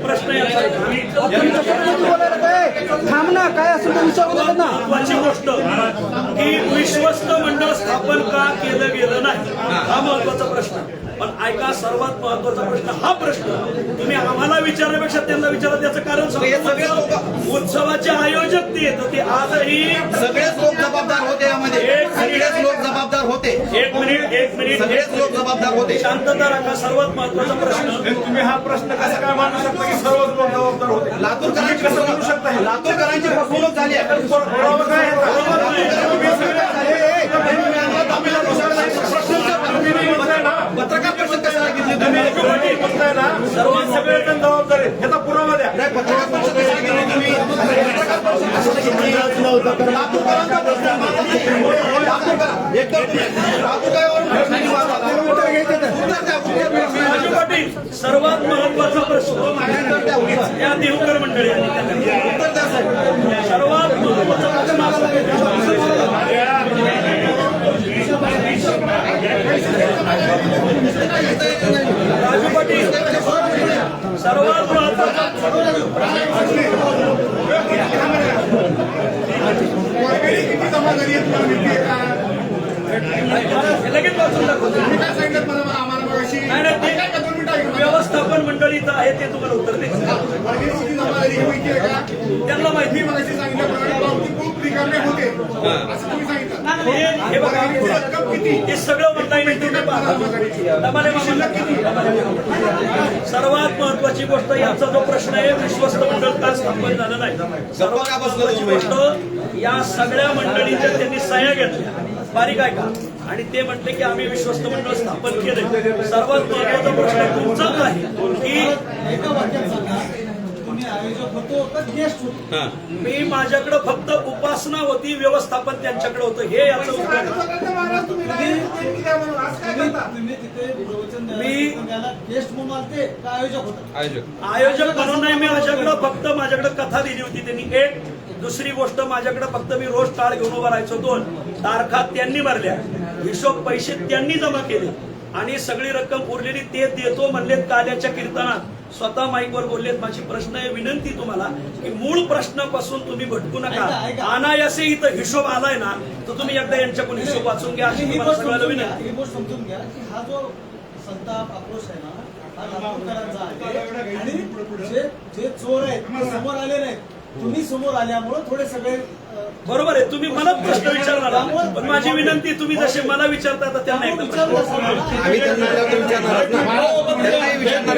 प्रश्न थांब ना, काय असं विचारू ना. महत्वाची गोष्ट की विश्वस्त मंडळ स्थापन का केलं गेलं नाही, हा महत्वाचा प्रश्न. पण ऐका, सर्वात महत्वाचा प्रश्न हा प्रश्न तुम्ही आम्हाला विचारण्यापेक्षा त्यांना विचारा. त्याचं कारण सांगतो. उत्सवाचे आयोजक ते तर ते आजही सगळेच लोक जबाबदार होते यामध्ये. सगळेच लोक जबाबदार होते. एक मिनिट सगळेच लोक जबाबदार होते. शांतता राखा. सर्वात महत्वाचा प्रश्न, तुम्ही हा प्रश्न कसा काय मांडू शकता की सर्वच लोक जबाबदार होते? लातूरकरांची कसं म्हणू शकता हे? लातूरकरांची फसवणूक झाली आहे. पुरावा काय आहे? पत्रकार परिषद कशाला घेतली तुम्ही? म्हणताय ना, सर्वात सगळेजण जबाबदार आहेत. ह्याचा पुरावा द्या. नाही, पत्रकार परिषद कशाला घेतली तुम्ही? पत्रकार परिषद कशाला घेतली? लातूरकरांचा प्रश्न आहे. लातूरकर एकतर तुम्ही लातूरकरांवर उत्तर द्या, उत्तर द्या. राजू पाटील, सर्वात महत्वाचा प्रश्न या देवकर मंडळी आणि त्यांना उत्तर द्या साहेब. सर्वात महत्वाचा प्रश्न असा राजू पाटील, सर्वात महत्वाचा लगेच वाचून दाखवतो. नाही, ते व्यवस्थापन मंडळीचं आहे ते तुम्हाला उत्तर देईल. त्यांना माहिती हे बघा, हे सगळं ऑनलाईन आहे. तुम्ही पहा. दमाले मामाला किती? सर्वात महत्वाची गोष्ट याचा जो प्रश्न आहे, विश्वस्त मंडळ का स्थापन झालं नाही. सर्वात महत्वाची गोष्ट, या सगळ्या मंडळींच्या त्यांनी सह्या घेतल्या. बारीक आहे का? आणि ते म्हटले की आम्ही विश्वस्त मंडळ स्थापन केले. सर्वात महत्वाचा प्रश्न तुमचाच आहे की एका वाक्यात सांगा, तुम्ही आयोजक होतो का गेस्ट होतो? मी माझ्याकडे फक्त उपासना होती, व्यवस्थापन त्यांच्याकडे होतं. हे याचं उत्तर आहे. तुम्ही तिथे प्रवचन मी- द्यायला गेस्ट म्हणून आलते का आयोजक होता? आयोजक म्हणून नाही, मी माझ्याकडे कथा दिली होती त्यांनी. एक दुसरी गोष्ट, माझ्याकडे फक्त मी रोज टाळ घेऊन उभा राहायचो. 2 तारखा त्यांनी भरल्या, हिशोब पैसे त्यांनी जमा केले आणि सगळी रक्कम उरलेली ते देतो म्हणलेत. काल्याच्या कीर्तनात स्वतः माईकवर बोललेत. माझी प्रश्न आहे, विनंती तुम्हाला की मूळ प्रश्नापासून तुम्ही भटकू नका. अनायासे इथं हिशोब आलाय ना, तर तुम्ही एकदा यांच्याकडून हिशोब वाचून घ्या अशी ही तुम्हाला गोष्ट सगळ्याला समजून घ्या, विनंती. ही गोष्ट समजून घ्या की हा जो संताप आक्रोश आहे ना, हा लातूरकरांचा आहे. आणि जे चोर आहेत ते समोर आले नाहीत. तुम्ही समोर आल्यामुळे थोडे सगळे बरोबर आहे. तुम्ही मला प्रश्न विचारणार आहात. पण माझी विनंती, तुम्ही जसे मला विचारता तर त्यांना एकदा प्रश्न विचारा. आम्ही त्यांना आल्यावर विचारणार ना. त्यांनाही विचारणार.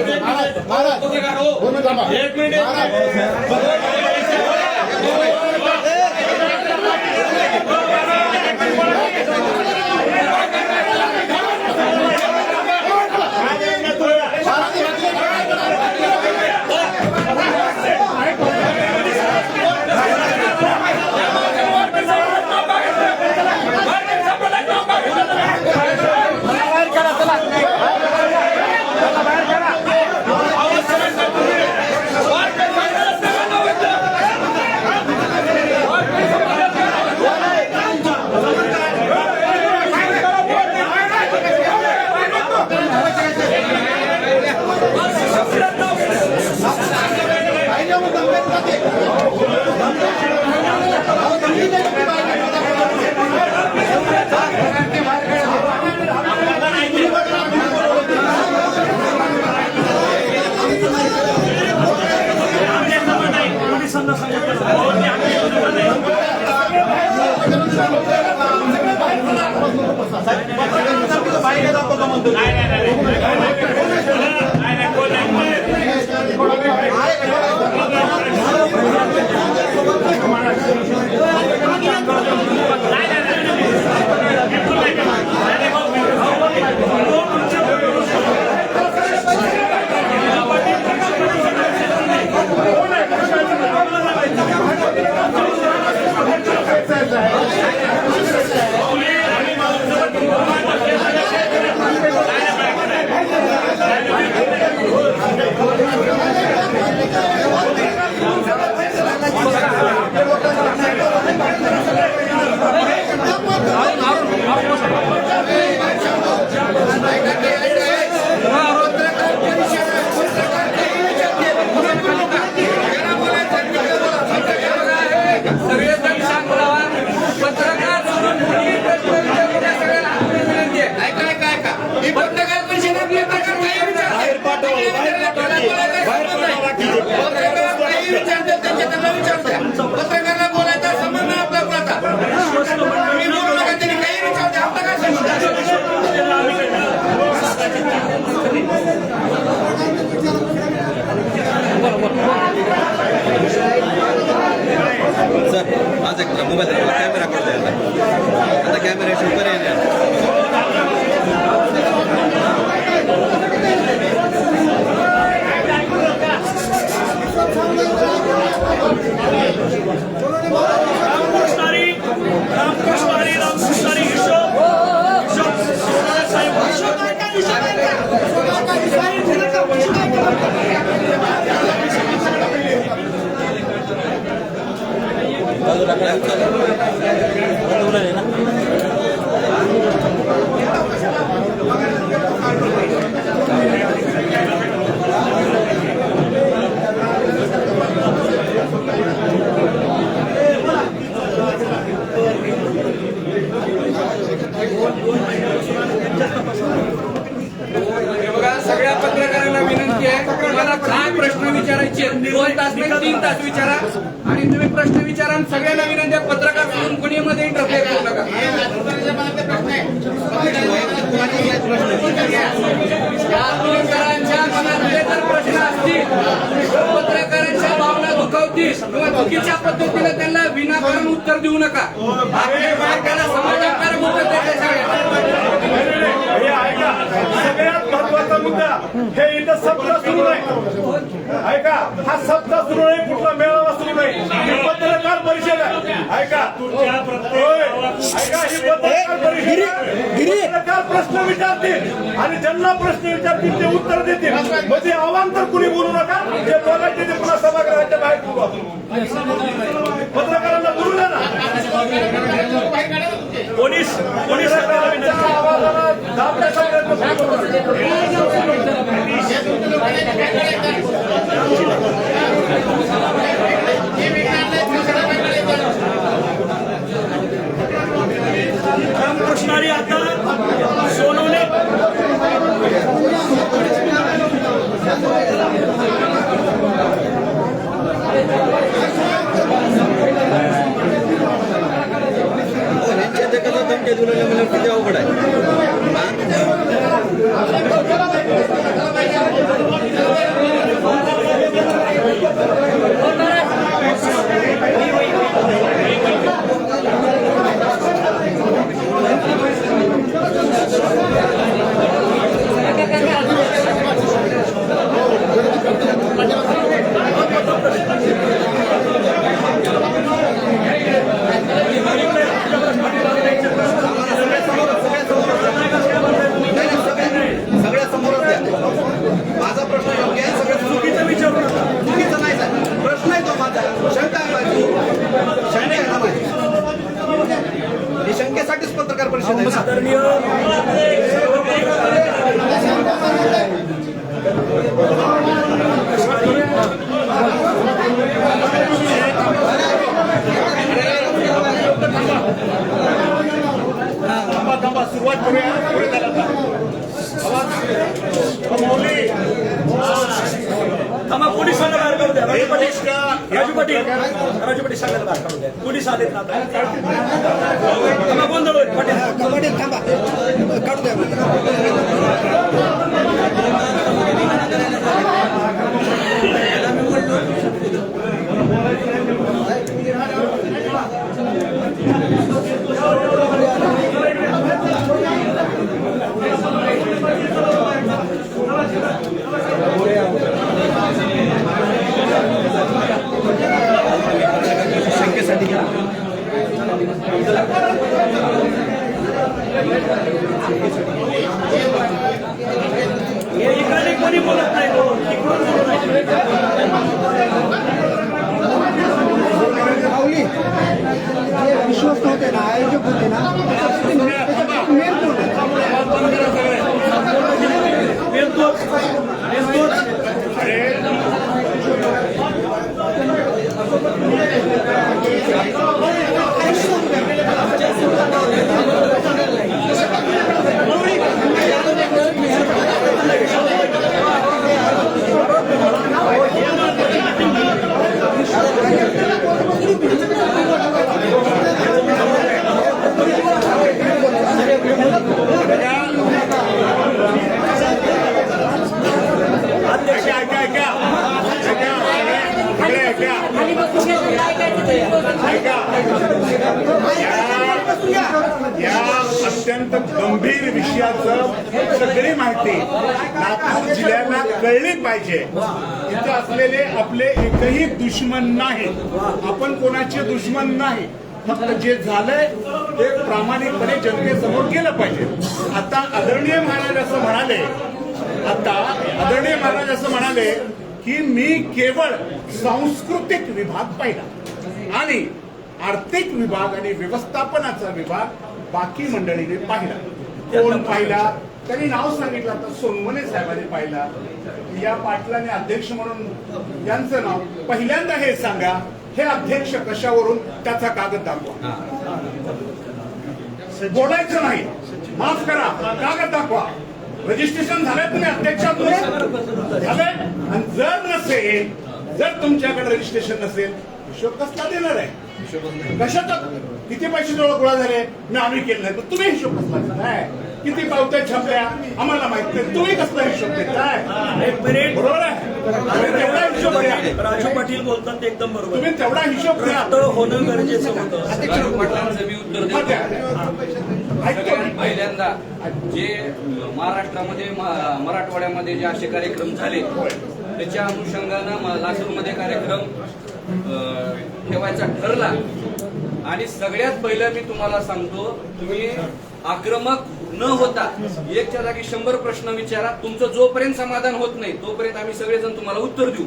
पोलिसांना पत्रकार परिषदेत मोबाईल कॅमेरा करता आता कॅमेरा शंकर आहे रामकृष्ण हरी हिशोब सगळ्या पत्रकारांना विनंती आहे तुम्हाला काय प्रश्न विचारायचे 2 तास नाही 3 तास विचारा आणि तुम्ही प्रश्न विचारा आणि सगळ्यांना विनंती आहे पत्रकार म्हणून कोणी मध्ये इंटरफेअर करू नका पत्रकारांच्या मनातले जर प्रश्न असतील पत्रकारांच्या भावना दुखवतील किंवा चुकीच्या पद्धतीने त्यांना विनाकारण उत्तर देऊ नका त्याला समाजाकार उत्तर हे ऐका सगळ्यात महत्वाचा मुद्दा हे इथं सप्ताह सुरू नाही ऐका हा सप्ताह सुरू नाही कुठला मेळावा सुरू नाही ही पत्रकार परिषद आहे ऐका होय. ऐका ही पत्रकार परिषद आहे. पत्रकार प्रश्न विचारतील आणि ज्यांना प्रश्न विचारतील ते उत्तर देतील म्हणजे अवांतर कुणी बोलू नका जे बोलायचे ते पुन्हा सभागृहाच्या बाहेर बोलू आपण पत्रकारांना बोलू द्या ना पोलीस आवाजाला दाबण्याचा प्रयत्न रामकृष्ण हरी आता सोनवणे धमकी दिलेले मला किती अवघड आहे शंकेसाठीच पत्रकार परिषद सुरुवात करूया पुढे थांबा पोलिसांना बाहेर करू द्या राजू पाटील सांगायला बाहेर काढून द्या पोलीस आलेत ना थांबा गोंधळ होईल पाटील थांबा काढू द्या इकडे कोणी बोलत नाही माऊली जे विश्वस्त होते ना आयोजक होते ना मेन ऐका ऐकून घ्या. या अत्यंत गंभीर विषयाचं सगळी माहिती नागपूर जिल्ह्याला कळली पाहिजे. इथं असलेले आपले एकही दुश्मन नाही, आपण कोणाचे दुश्मन नाही. फक्त जे झालंय ते प्रामाणिकपणे जनतेसमोर गेलं पाहिजे. आता आदरणीय महाराज असं म्हणाले की मी केवळ सांस्कृतिक विभाग पाहिला आणि आर्थिक विभाग आणि व्यवस्थापनाचा विभाग बाकी मंडळीने पाहिला. कोण पाहिला? त्यांनी नाव सांगितलं. आता सोनवणे साहेबांनी पाहिला. या पाटलाने अध्यक्ष म्हणून यांचं नाव पहिल्यांदा हे सांगा, हे अध्यक्ष कशावरून, त्याचा कागद दाखवा. बोलायचं नाही, माफ करा, कागद दाखवा. रजिस्ट्रेशन झालंय तुम्ही अध्यक्षातून झालंय. आणि जर तुमच्याकडे रजिस्ट्रेशन नसेल, हिशोब कसला देणार आहे? कशाचा किती पैसे जवळ गोळा झाले मी आम्ही केलं नाही, तर तुम्ही हिशोब कसला देताय? किती पावत्या छापल्या आम्हाला माहित नाही, तुम्ही कसला हिशोब देताय? बरोबर आहे, तेवढा हिशोब द्या. राजू पाटील बोलतात ते एकदम बरोबर. तुम्ही तेवढा हिशोब द्या. भ्रष्ट होणं गरजेचं होतं. राजू पाटलांचं मी उत्तर देतो. पहिल्यांदा जे महाराष्ट्रामध्ये मराठवाड्यामध्ये जे असे कार्यक्रम झाले त्याच्या अनुषंगानं लातूरमध्ये कार्यक्रम ठेवायचा ठरला. आणि सगळ्यात पहिलं मी तुम्हाला सांगतो, तुम्ही आक्रमक न होता एकच्या जागी 100 प्रश्न विचारा. तुमचं जोपर्यंत समाधान होत नाही तोपर्यंत आम्ही सगळेजण तुम्हाला उत्तर देऊ.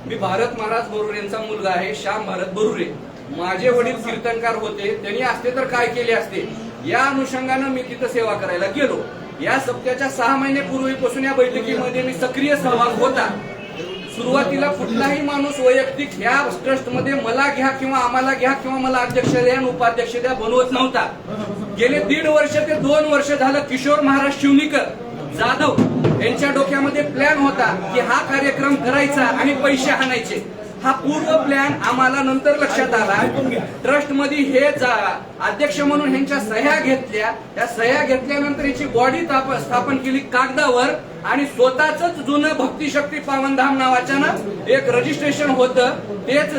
मी भारत महाराज बरुरे यांचा मुलगा आहे, श्याम भारत बरुरे. माझे वडील कीर्तनकार होते, त्यांनी असते तर काय केले असते. या अनुषंगानं मी तिथं सेवा करायला गेलो. या सप्त्याच्या 6 महिन्यापूर्वीपासून या बैठकीमध्ये मी सक्रिय सहभाग होता. सुरुवातीला कुठलाही माणूस वैयक्तिक ह्या ट्रस्टमध्ये मला घ्या किंवा आम्हाला घ्या किंवा मला अध्यक्ष द्या आणि उपाध्यक्ष द्या बनवत नव्हता. गेले 1.5 वर्ष ते 2 वर्ष झालं किशोर महाराज शिवनीकर जाधव यांच्या डोक्यामध्ये प्लॅन होता की हा कार्यक्रम करायचा आणि पैसे आणायचे. हा पूर्व प्लॅन आम्हाला नंतर लक्षात आला. ट्रस्ट मध्ये हे अध्यक्ष म्हणून ह्यांच्या सह्या घेतल्या. त्या सह्या घेतल्यानंतर याची बॉडी स्थापन केली कागदावर आणि स्वतःच जुनं भक्तिशक्ती पावनधाम नावाचं एक रजिस्ट्रेशन होतं, तेच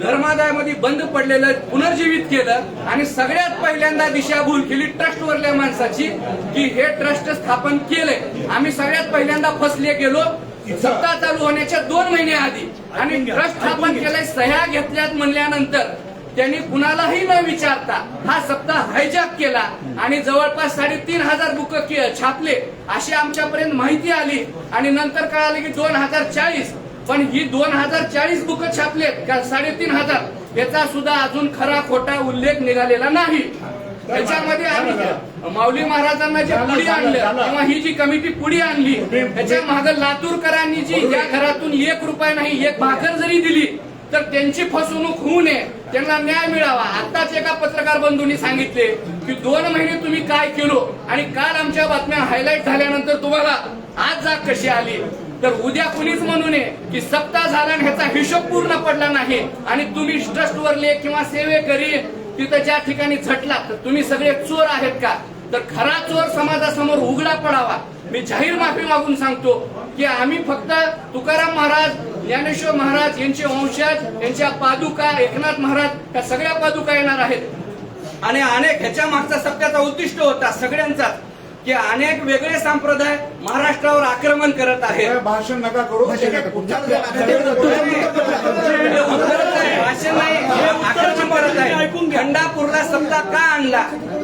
धर्मादायामध्ये बंद पडलेलं पुनर्जीवित केलं आणि सगळ्यात पहिल्यांदा दिशाभूल केली ट्रस्टवरल्या माणसाची की हे ट्रस्ट स्थापन केलंय. आम्ही सगळ्यात पहिल्यांदा फसले गेलो सत्ता चालू होण्याच्या 2 महिने आधी. आणि ट्रस्ट स्थापन केलंय, सह्या घेतल्यात म्हणल्यानंतर त्यांनी कुणालाही न विचारता हा सप्ताह हायजॅक केला आणि जवळपास 3,500 बुक छापले अशी आमच्यापर्यंत माहिती आली. आणि नंतर कळालं की 2040, पण ही 2040 बुक छापलेत का 3,500 याचा सुद्धा अजून खरा खोटा उल्लेख निघालेला नाही. त्याच्यामध्ये आम्ही माऊली महाराजांना जे पुढे आणलं किंवा ही जी कमिटी पुढे आणली त्याच्या मागे लातूरकरांनी जी या घरातून 1 रुपया नाही 1 भाकर जरी दिली तर त्यांची फसवणूक होऊ नये, त्यांना न्याय मिळावा. आताच एका पत्रकार बंधूंनी सांगितले की 2 महिने तुम्ही काय केलो आणि काल आमच्या बातम्या हायलाईट झाल्यानंतर तुम्हाला आज जाग कशी आली. तर उद्या कुणीच म्हणू नये की सप्ताह झाला आणि ह्याचा हिशोब पूर्ण पडला नाही आणि तुम्ही ट्रस्टवरले किंवा सेवेकरी तिथं ज्या ठिकाणी झटला तर तुम्ही सगळे चोर आहेत का? तर खरा चोर समाजासमोर उघडा पडावा. मी जाहीर माफी मागून सांगतो की आम्ही फक्त तुकाराम महाराज, ज्ञानेश्वर महाराज यांचे वंशज, यांच्या पादुका, एकनाथ महाराज या सगळ्या पादुका येणार आहेत. आणि अनेक ह्याच्या मागचा सप्त्याचा उद्दिष्ट होता सगळ्यांचाच की अनेक वेगळे संप्रदाय महाराष्ट्रावर आक्रमण करत आहेत. भाषण नका करू. भाषण नाही, आक्रमण करत आहे. खंडापूरला सप्ताह का आणला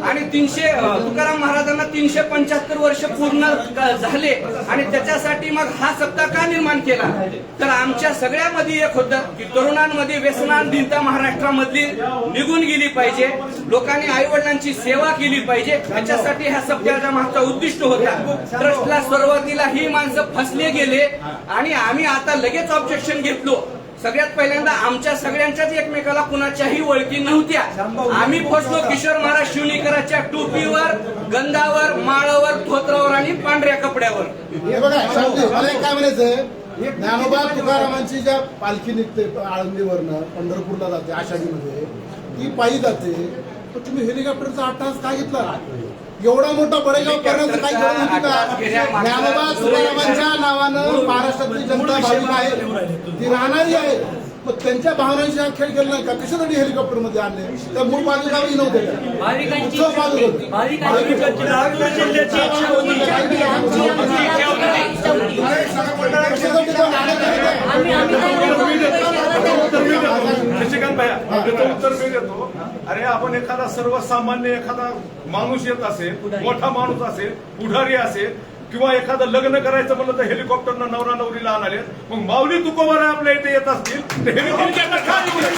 आणि तुकाराम महाराजांना 375 वर्ष पूर्ण झाले आणि त्याच्यासाठी मग हा सप्ताह का निर्माण केला. तर आमच्या सगळ्यामध्ये एक होतं की तरुणांमध्ये व्यसनाधीनता महाराष्ट्रामधली निघून गेली पाहिजे, लोकांनी आई वडिलांची सेवा केली पाहिजे, ह्याच्यासाठी ह्या सप्ताहाचा मागचा उद्दिष्ट होता. ट्रस्टला सुरुवातीला ही माणसं फसले गेले आणि आम्ही आता लगेच ऑब्जेक्शन घेतलो. सगळ्यात पहिल्यांदा आमच्या सगळ्यांच्याच एकमेकाला कुणाच्याही ओळखी नव्हत्या. आम्ही फसलो किशोर महाराज शिवनीकरांच्या टोपीवर, गंधावर, माळावर, धोत्रावर आणि पांढऱ्या कपड्यावर. हे बघा शामजी, मला एक काय म्हणायचं, ज्ञानोबा तुकारामांची ज्या पालखी निघते आळंदीवरनं पंढरपूरला जाते आषाढीमध्ये, ती पायी जाते, तर तुम्ही हेलिकॉप्टरचा 8 तास काय घेतला? एवढा मोठा बडेगाव करण्याचं काही गरज होती का? ज्ञानोबा तुकारामांच्या नावानं महाराष्ट्रातली जनता भाविक आहे, ती राहणारी आहे. मग त्यांच्या भावनांशी हा खेळ केला नाही का? कशासाठी हेलिकॉप्टर मध्ये आणले? त्या मूळ माझ्या गावी नव्हते का? भाविकांची उत्सव पाहत होते. भाविकांची लातूर जिल्ह्याची इच्छा होती. कशासाठी तो नाटक शशिकांत भैया त्याचं उत्तर मी देतो. अरे आपण एखादा सर्वसामान्य एखादा माणूस येत असेल, मोठा माणूस असेल, पुढारी असेल किंवा एखादं लग्न करायचं म्हणलं तर हेलिकॉप्टरनं नवरा नवरीला आणाले. मग माऊली तुकोबारा आपल्या इथे येत असतील तर हेलिकॉप्टरनं काय येऊ नये?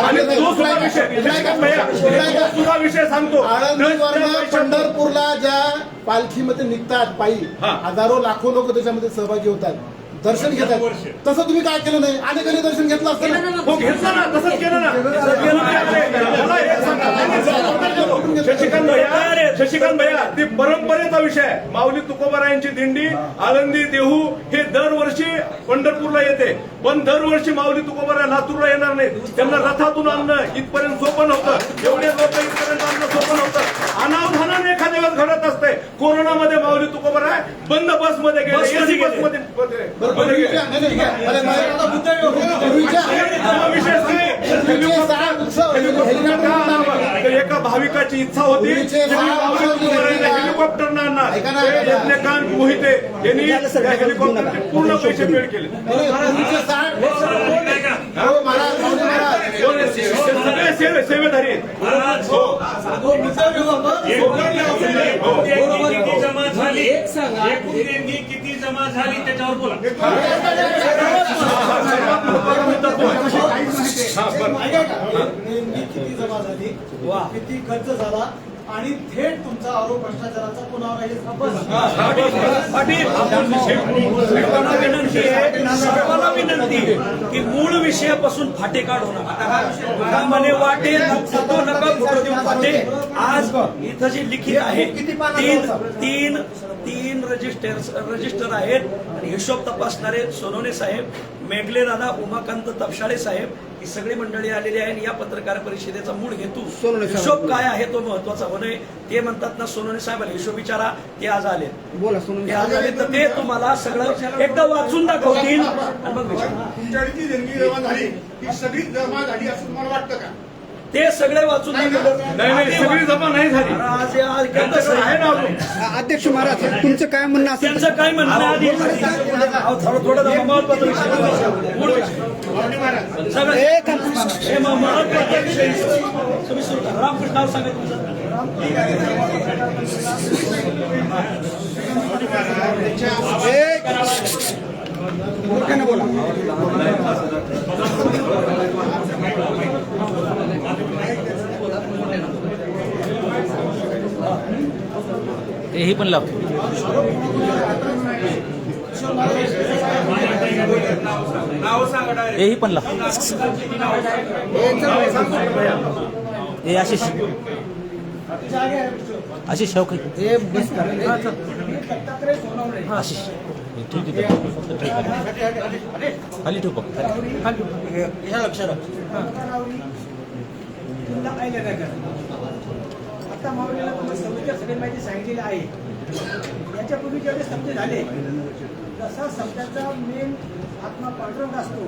आणि तो सुद्धा विषय शशिकांत भैया तो सुद्धा विषय सांगतो. आळंदीवरनं पंढरपूरला ज्या पालखीमध्ये निघतात पायी, हा. हजारो लाखो लोक त्याच्यामध्ये सहभागी होतात, दर्शन घेतात. तसं तुम्ही काय केलं नाही? अनेकांनी दर्शन घेतलं असतं ना. हो घेतलं ना, तसंच केलं ना. मला एक सांगा, शशिकांत भैया ती परंपरेचा विषय आहे. माऊली तुकोबारायांची दिंडी आळंदी देहू हे दरवर्षी पंढरपूरला येते, पण दरवर्षी माऊली तुकोबारा लातूरला येणार नाही. त्यांना रथातून आणणं इथपर्यंत सोपं नव्हतं. एवढे लोक इथपर्यंत आणणं सोपं नव्हतं. अनावधानाने एखाद्या वेळेस घडत असते. कोरोनामध्ये माऊली तुकोबारा बंद बसमध्ये गेले, एसी बसमध्ये पूर्वीच्या एका भाविकाची इच्छा होती हेलिकॉप्टर आणणार. यज्ञकांत मोहिते यांनी हेलिकॉप्टरचे पूर्ण पैसे पेड केले. सगळे सेवेधारी जमा झाली, एकूण देणगी किती जमा झाली त्याच्यावर बोला. नेमकी किती जमा झाली, किती खर्च झाला आणि थेट तुमचा आरोप भ्रष्टाचाराचा पुन्हा विनंती की मूळ विषयापासून फाटे काढू नका. म्हणे वाटेल फोटो नका, फोटो देऊन फाटे. आज इथं जे लिखित आहे तीन रजिस्टर आहेत आणि हिशोब तपासणारे सोनवणे साहेब, मेघले दादा, उमाकांत तपशाळे साहेब ही सगळी मंडळी आलेली आहे. आणि या पत्रकार परिषदेचा मूळ हेतू हिशोब काय आहे तो महत्वाचा होणे. ते म्हणतात ना सोनवणे साहेबांना हिशोब विचारा, ते आज आले. बोला ते आज आले तर ते तुम्हाला सगळं एकदा वाचून दाखवतील आणि मग विचारा. तुमच्याकडे देणगी जमा झाली ती सगळी जमा झाली असं तुम्हाला वाटतं का? ते सगळे वाचून नाही, सगळी जमा नाही झाली. आहे ना अजून. अध्यक्ष महाराज तुमचं काय म्हणणं असेल? त्यांचं काय म्हणणं आहे थोडं महत्वाचा विषय सगळं हे महत्वाचा विषय तुम्ही सुरू करा. रामकृष्ण नाव सांगा तुमचं. मोठ्यानं बोला. हेही पण लावतो. हेही पण लावतो. हे आशिष आशिष शेव आशिष ठीक आहे. खाली ठेव फक्त. आता मावळीला समजा सगळी माहिती सांगितलेली आहे. याच्यापूर्वी जेवढे समजे झाले, जसा शब्दाचा मेन आत्मा पांढरंग असतो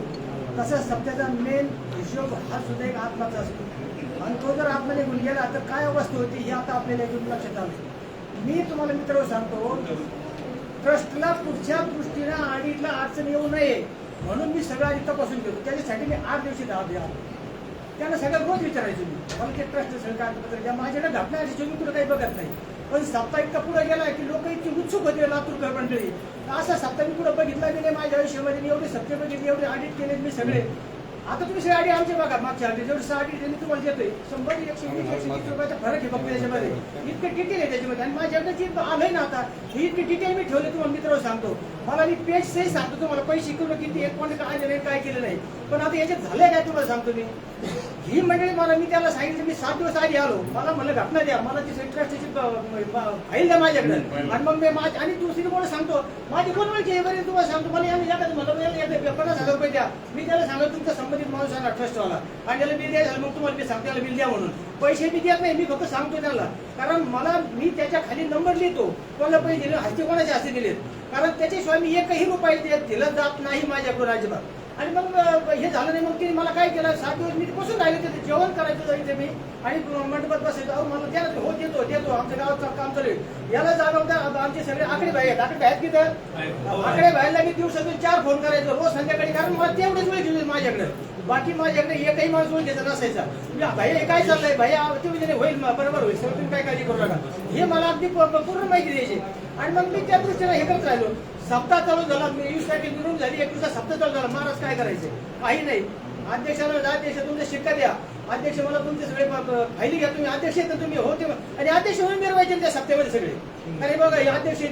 तसा शब्दाचा मेन हिशोब हा सुद्धा एक आत्माचा असतो. आणि तो जर आत्मा निघून गेला तर काय अवस्था होती हे आता आपल्याला एकदम लक्षात आलं. मी तुम्हाला मित्र सांगतो, ट्रस्टला पुढच्या दृष्टीनं आडीतला अडचण येऊ नये म्हणून मी सगळं आधी तपासून घेतो. त्याच्यासाठी मी 8 दिवशी द्या. त्यांना सगळं रोज विचारायचं मी, मला ते ट्रस्ट सरकारपत्र द्या. माझ्याकडे घटनाची मी कुठं काही बघत नाही. पण सप्ताह इतका पुढे गेला की लोक इतकी उत्सुक होते लातूरकर मंडळी. असा सप्ताह मी पुढे बघितला गेले माझ्या आयुष्यामध्ये. मी एवढे सत्य बघितले, एवढे ऑडिट केले मी सगळे. आता तुम्ही सगळे ऑडिट आमचे बघा, मागच्या ऑडिट जेवढे 6 ऑडिट मी तुम्हाला देतोय. 100, 120, 130 रुपयाचा फरक आहे फक्त त्याच्यामध्ये. इतके डिटेल आहे त्याच्यामध्ये. आणि माझ्याकडे जे आलंय ना आता ही इतकी डिटेल मी ठेवले तुम्हाला मित्र सांगतो. मला मी पेज सही सांगतो तुम्हाला, पैसे किंवा किती 1 पॉईंट काय दिले काय केलं नाही. पण आता याच्यात झालंय काय तुम्हाला सांगतो मी. ही मंडळी मला, मी त्याला सांगितलं, मी 7 दिवस आधी आलो, मला म्हणलं घटना द्या, मला ती ट्रस्टची फाईल द्या माझ्याकडे. आणि मग मी आणि दुसरी कोण सांगतो माझी कोण माहिती बरे तुम्हाला सांगतो. मला यामध्ये म्हणलं 50,000 रुपये द्या. मी त्याला सांगतो तुमचा संबंधित माणूस आहे ना ट्रस्टवाला, आणि त्याला बिल द्या. मग तुम्हाला मी सांगतो त्याला बिल द्या म्हणून. पैसे मी देत नाही, मी फक्त सांगतो त्याला. कारण मला, मी त्याच्या खाली नंबर लिहितो, कोणाला पैसे दिले, हस्ते कोणाचे हस्ते दिलेत. कारण त्याच्याशिवाय मी एकही रुपये दिलं जात नाही माझ्याकडून अजिबात. आणि मग हे झालं नाही, मग तिने मला काय केलं, 7 दिवस मी बसून राहिले तिथे, जेवण करायचं जायचं मी आणि मंडपात बसायचं. अहो मला द्या, हो देतो आमच्या गावात काम चालू आहे. याला जागा आमचे सगळे आकडे भाई आहेत की तर आकडे भाईला मी दिवसातून 4 फोन करायचो रोज संध्याकाळी, कारण मला तेवढेच वेळ घेऊन माझ्याकडे, बाकी माझ्याकडे एकही माणूस वेळ द्यायचा नसायचा. भाई हे काय चाललंय भाई, ते होईल बरोबर होईल, सगळं तुम्ही काय काळजी करू नका, हे मला अगदी पूर्ण माहिती द्यायची. आणि मग मी त्या दृष्टीने हे करत राहिलो. सप्ताह चालू झाला, मी 21 निवडून झाली, 21 सप्ताह चालू झाला. महाराज काय करायचे, काही नाही. अध्यक्षाला अध्यक्ष तुमचा शिक्का द्या, अध्यक्ष मला तुमचे सगळे फायली घ्या, तुम्ही अध्यक्ष येतात तुम्ही होते, आणि अध्यक्ष म्हणून मिरवायचे त्या सप्त्यामध्ये सगळे. अरे बघा हे अध्यक्ष हे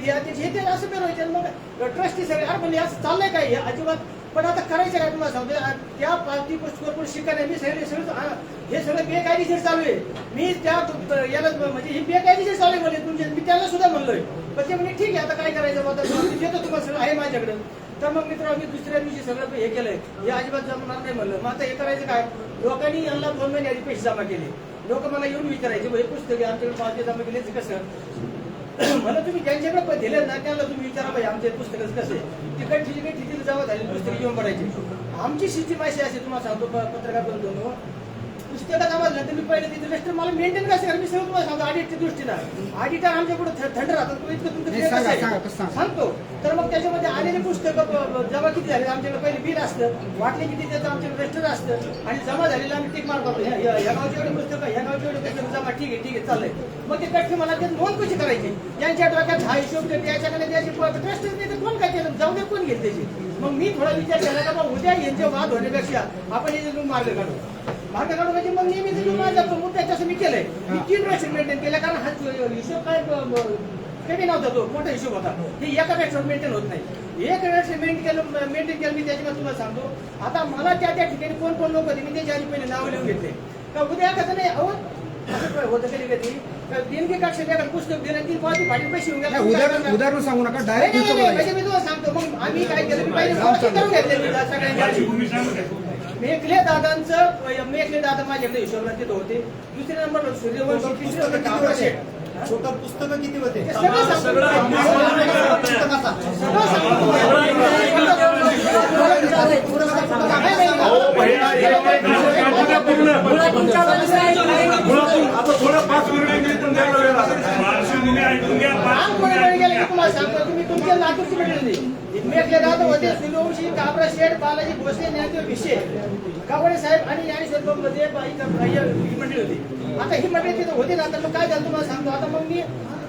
ते असं मिरवायचे. मग ट्रस्टी सगळे अरे म्हणजे असं चाललंय काय हे अजिबात. पण आता करायचं काय तुम्हाला सांगतो, त्या पार्टी पुस्तकावर शिक्का नाही, मी सगळे हे सगळं बेकायदेशीर चालू आहे. मी त्या याला म्हणजे ही बेकायदेशीर चालू आहे म्हणजे तुमचे, मी त्याला सुद्धा म्हणलोय. पण ते म्हणजे ठीक आहे आता काय करायचं, आता देतो तुम्हाला सगळं आहे माझ्याकडे. तर मग मित्र मी दुसऱ्या दिवशी सगळं हे केलंय, हे अजिबात जमणार नाही म्हणलं. मग आता हे करायचं काय, लोकांनी यांना 2 महिने आधी पैसे जमा केले. लोक मला येऊन विचारायचे हे पुस्तक आमच्याकडे पावते जमा केले कसं. मला तुम्ही ज्यांच्याकडे दिले ना त्यांना तुम्ही विचारा पाहिजे आमचे पुस्तक कसं आहे. तिकडची तिथे जमा झाली पुस्तक घेऊन पडायची. आमची सिस्टीम अशी असे तुम्हाला सांगतो पत्रकार बनतो पुस्तकात आवाज नाही तर मी पहिले तिथे रजिस्टर मला मेंटेन कसं करा, मी सगळं तुम्हाला सांगतो ऑडिटच्या दृष्टीनं. ऑडिटर आमच्या पुढे थंड राहतात, तुमचं सांगतो. तर मग त्याच्यामध्ये आलेले पुस्तकं जमा किती झाले आमच्याकडे पहिले बिल असतं, वाटले किती त्याचं आमच्याकडे रजिस्टर असतं, आणि जमा झालेलं आम्ही टिक मारतो ह्या गावची एवढी पुस्तकं ह्या गावची एवढी पुस्तकं जमा, ठीक आहे चाललंय. मग ते कटकी मला ते नोंद कशी करायची, ज्यांच्या डोक्यात हा हिशोब त्याच्याकडे द्यायची ट्रस्ट नाही कोण काय केलं, जाऊ दे कोण घेत त्याची. मग मी थोडा विचार केला का उद्या यांचे वाद होण्यापेक्षा आपण याचे मार्ग काढू म्हणजे मग नेहमी माझा मुद्दा तसं मी केलंय. मी 3 वर्ष मेंटेन केलं, कारण हा हिशोब काय कमी नव्हता, तो मोठा हिशोब होता. हे एका वेळेस मेंटेन होत नाही. एक वेळेस मेंटेन केलं मी, त्याच्यामध्ये तुम्हाला सांगतो. आता मला त्या ठिकाणी कोण लोक होते मी त्याच्या आधी पहिले नाव लिहून घेतले का उद्या कसं नाही. अहो असं होतं कधी देणगी कक्षा पुस्तक दिलं 3 पावती भाडी पैसे उदाहरण सांगू नका, डायरेक्ट म्हणजे मी तुम्हाला सांगतो. मग आम्ही काय केलं, मी पहिले करून घेतले सगळ्यांची. मेघले दादा माझ्याकडे हिशोबात तिथं होते. 2ऱ्या नंबरला सूर्यवंशी, 3रे होते काबरा शेठ. टोटल पुस्तकं किती होते, तुम्ही तुमच्या लातूरची भेटली मेघले दादा होते, सूर्यवंशी, काबरा शेठ, बालाजी भोसले, ज्ञानदेव भिशे, कावडे साहेब आणि ज्ञानेश्वर मध्ये ही मंडळी होती. आता ही मंडळी तिथं होती ना, तर मग काय झालं तुम्हाला सांगतो. आता मग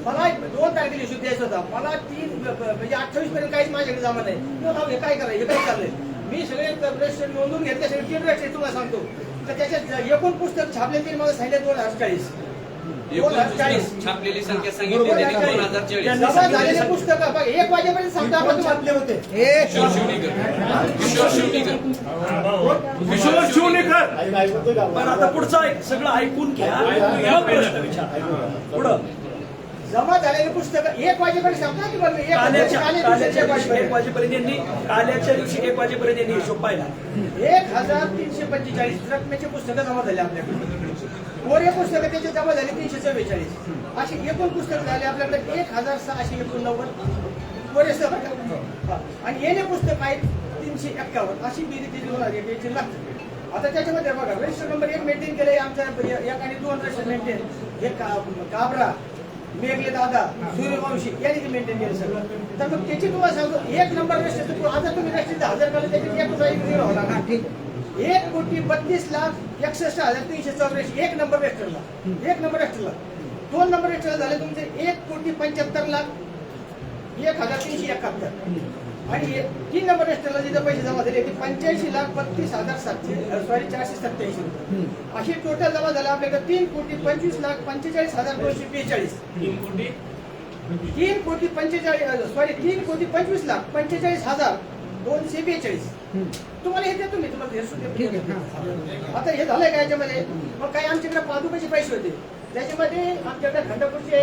मला 2 तारखेला हिशोब द्यायचा होता, मला 3 म्हणजे 28 पर्यंत काहीच माझ्याकडे जमा नाही. हे काय करायचं, हे काय चाललंय. मी सगळे रजिस्टर नोंदून घेतले, सगळे 3 रजिस्टर तुम्हाला सांगतो. तर त्याच्यात एकूण पुस्तक छापले तरी मला सांगितलं 2040 छापलेली संख्या सांगितली त्यांनी 2040. जमा झालेले पुस्तकं 1 वाजेपर्यंत सांगता आपण छापले होते. किशोर शिवणेकर. पण आता पुढचं सगळं ऐकून घ्या, मग प्रश्न विचारा. पुढं जमा झालेले पुस्तकं 1 वाजेपर्यंत सांगता की बरं, 1 वाजेपर्यंत यांनी काल्याच्या दिवशी 1 वाजेपर्यंत यांनी हिशोब पाहिला. 1345 रकमेचे पुस्तकं जमा झाले आपल्याकडे. कोरे पुस्तकं त्याचे जमा झाले 344. अशी एकूण पुस्तकं झाले आपल्याकडे 1689 कोरे सगळं. आणि येणे पुस्तक आहेत 351. अशी बेरीज त्याची लागते. आता त्याच्यामध्ये बघा रजिस्टर नंबर 1 मेंटेन केलंय आमच्या एकाने 2 रजिस्टर मेंटेन. हे काबरा, मेघले दादा, सूर्यवंशी यांनी ते मेंटेन केलं सगळं. तर मग त्याची तुम्हाला सांगतो 1 नंबर रजिस्टर आता तुम्ही रजिस्टर 1000 केलं त्याच्यात 1 होला ना. 1,32,61,384 1 नंबर रजिस्टरला. 1 नंबर रजिस्टरला 2 नंबर रजिस्टर झाले तुमचे 1,75,01,371. आणि 3 नंबर रजिस्टरला जिथे पैसे जमा झाले ते 85,32,487. अशी टोटल जमा झाले आपल्याकडे 3,25,45,242. 3,25,45,242. तुम्हाला हे देतो मी, तुम्हाला आता हे झालंय का याच्यामध्ये. मग काही आमच्याकडे पादुकाचे पैसे होते, त्याच्यामध्ये आमच्याकडे खंडपूरचे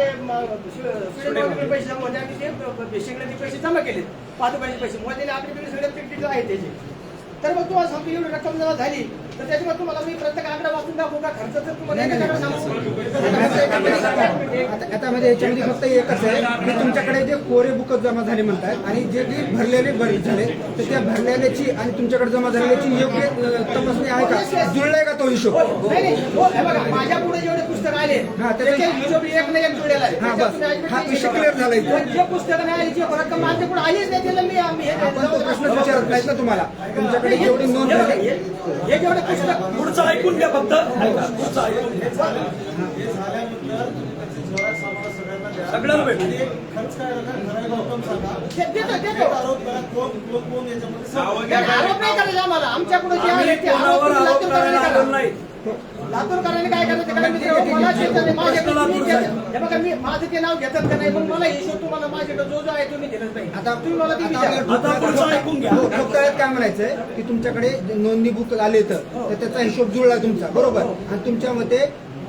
पैसे जमा होते. आम्ही ते भिशेकडे पैसे जमा केले, पादुकाचे पैसे मोदीने आपल्याकडे सगळे प्रिंटेड आहेत त्याचे. तर मग तुम्हाला सांगतो एवढी रक्कम जमा झाली तर त्याच्यामुळे तुम्हाला मी प्रत्येक आकडा वाचून दाखवू का खर्चाचं तुम्हाला एक आकडा सांगू. आता म्हणजे याच्यामध्ये फक्त एकच आहे की तुमच्याकडे जे कोरे बुक जमा झाले म्हणतात आणि जे की भरलेले झाले तर त्या भरलेल्याची आणि तुमच्याकडे जमा झालेल्याची योग्य तपासणी आहे का, जुळलाय का तो हिशोब? नाही नाही हो, हे बघा माझ्या पुढे जेवढे पुस्तक आले हा, त्याचे- त्याचे हिशोब एक ना एक जुळलेला आहे. हा, बस. त्याच्यात तुम्ही हा विषय क्लिअर झाला इथे. पण जे पुस्तक नाही आली जी रक्कम माझ्या पुढे आलीच नाही त्याला मी आपण तो प्रश्न विचारत नाहीत ना तुम्हाला. तुमच्याकडे जेवढी नोंद झाली हे जेवढे पुस्तक पुढचं ऐकून घ्या फक्त ऐका, पुढचं ऐकून घ्या. हे झाल्यानंतर त्याची झेरॉक्स आम्हाला सगळ्यांना द्या. सगळ्यांना भेटेल. आणि खर्च काय आला ठराविक रक्कम सांगा. देतो. त्याच्यावर आरोप करा कोण याच्यामध्ये सहभागी त्याला आहे. आरोप नाही करायचा आम्हाला आमच्याकडे जे आम्ही आहे ते आरोप कोणावर तुम्ही आरोप करायला आलो लातूरकरांनी नाही. लातूरकरांनी काय करायचं कारण मित्र हो, मला शेतात आहे, माझ्याकडे तुम्ही हे बघा मी माझं ते नाव घेतात का नाही मग मला हिशोब तुम्हाला माझ्याकडे जो जो आहे तुम्ही दिलंच नाही. आता तुम्ही मला ते विचारा. आता पुढचं ऐकून घ्या. ठोकताळ्यात काय म्हणायचंय की तुमच्याकडे जे नोंदणी बुक आले तर त्याचा हिशोब जुळला तुमचा, बरोबर, आणि तुमच्या मते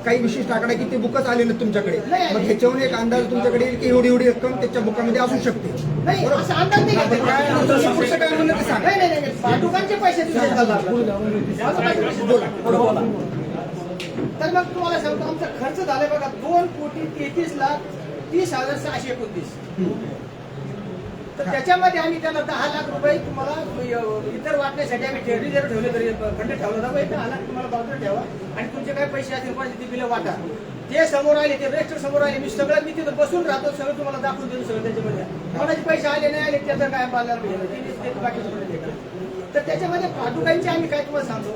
काही विशिष्ट आकडा की ते बुकच आले ना तुमच्याकडे, नाही. मग ह्याच्यावरून एक अंदाज तुमच्याकडे येईल की एवढी रक्कम त्याच्या बुकामध्ये असू शकते. नाही असं अंदाज नाही आपण काय घेतला. तुमचं पुढचं काय म्हणणं ते सांगा. नाही नाही नाही पादुकांचे पैसे दिले बोला. तर मग तुम्हाला सांगतो आमचा खर्च झालाय बघा 2,33,30,629. तर त्याच्यामध्ये आम्ही त्याला 10 लाख रुपये तुम्हाला इतर वाटण्यासाठी आम्ही रिझर्व ठेवले तरी खंड ठेवला होता 10 लाख तुम्हाला बाजूला ठेवा आणि तुमचे काय पैसे असतील कोणाचे ते बिलं वाटा. ते समोर आले ते रजिस्टर समोर आले मी सगळं मी तिथं बसून राहतो सगळं तुम्हाला दाखवून देतो सगळं त्याच्यामध्ये कोणाचे पैसे आले नाही आले त्याचं काय बाजार बाकी. तर त्याच्यामध्ये पादुकांचे आम्ही काय तुम्हाला सांगतो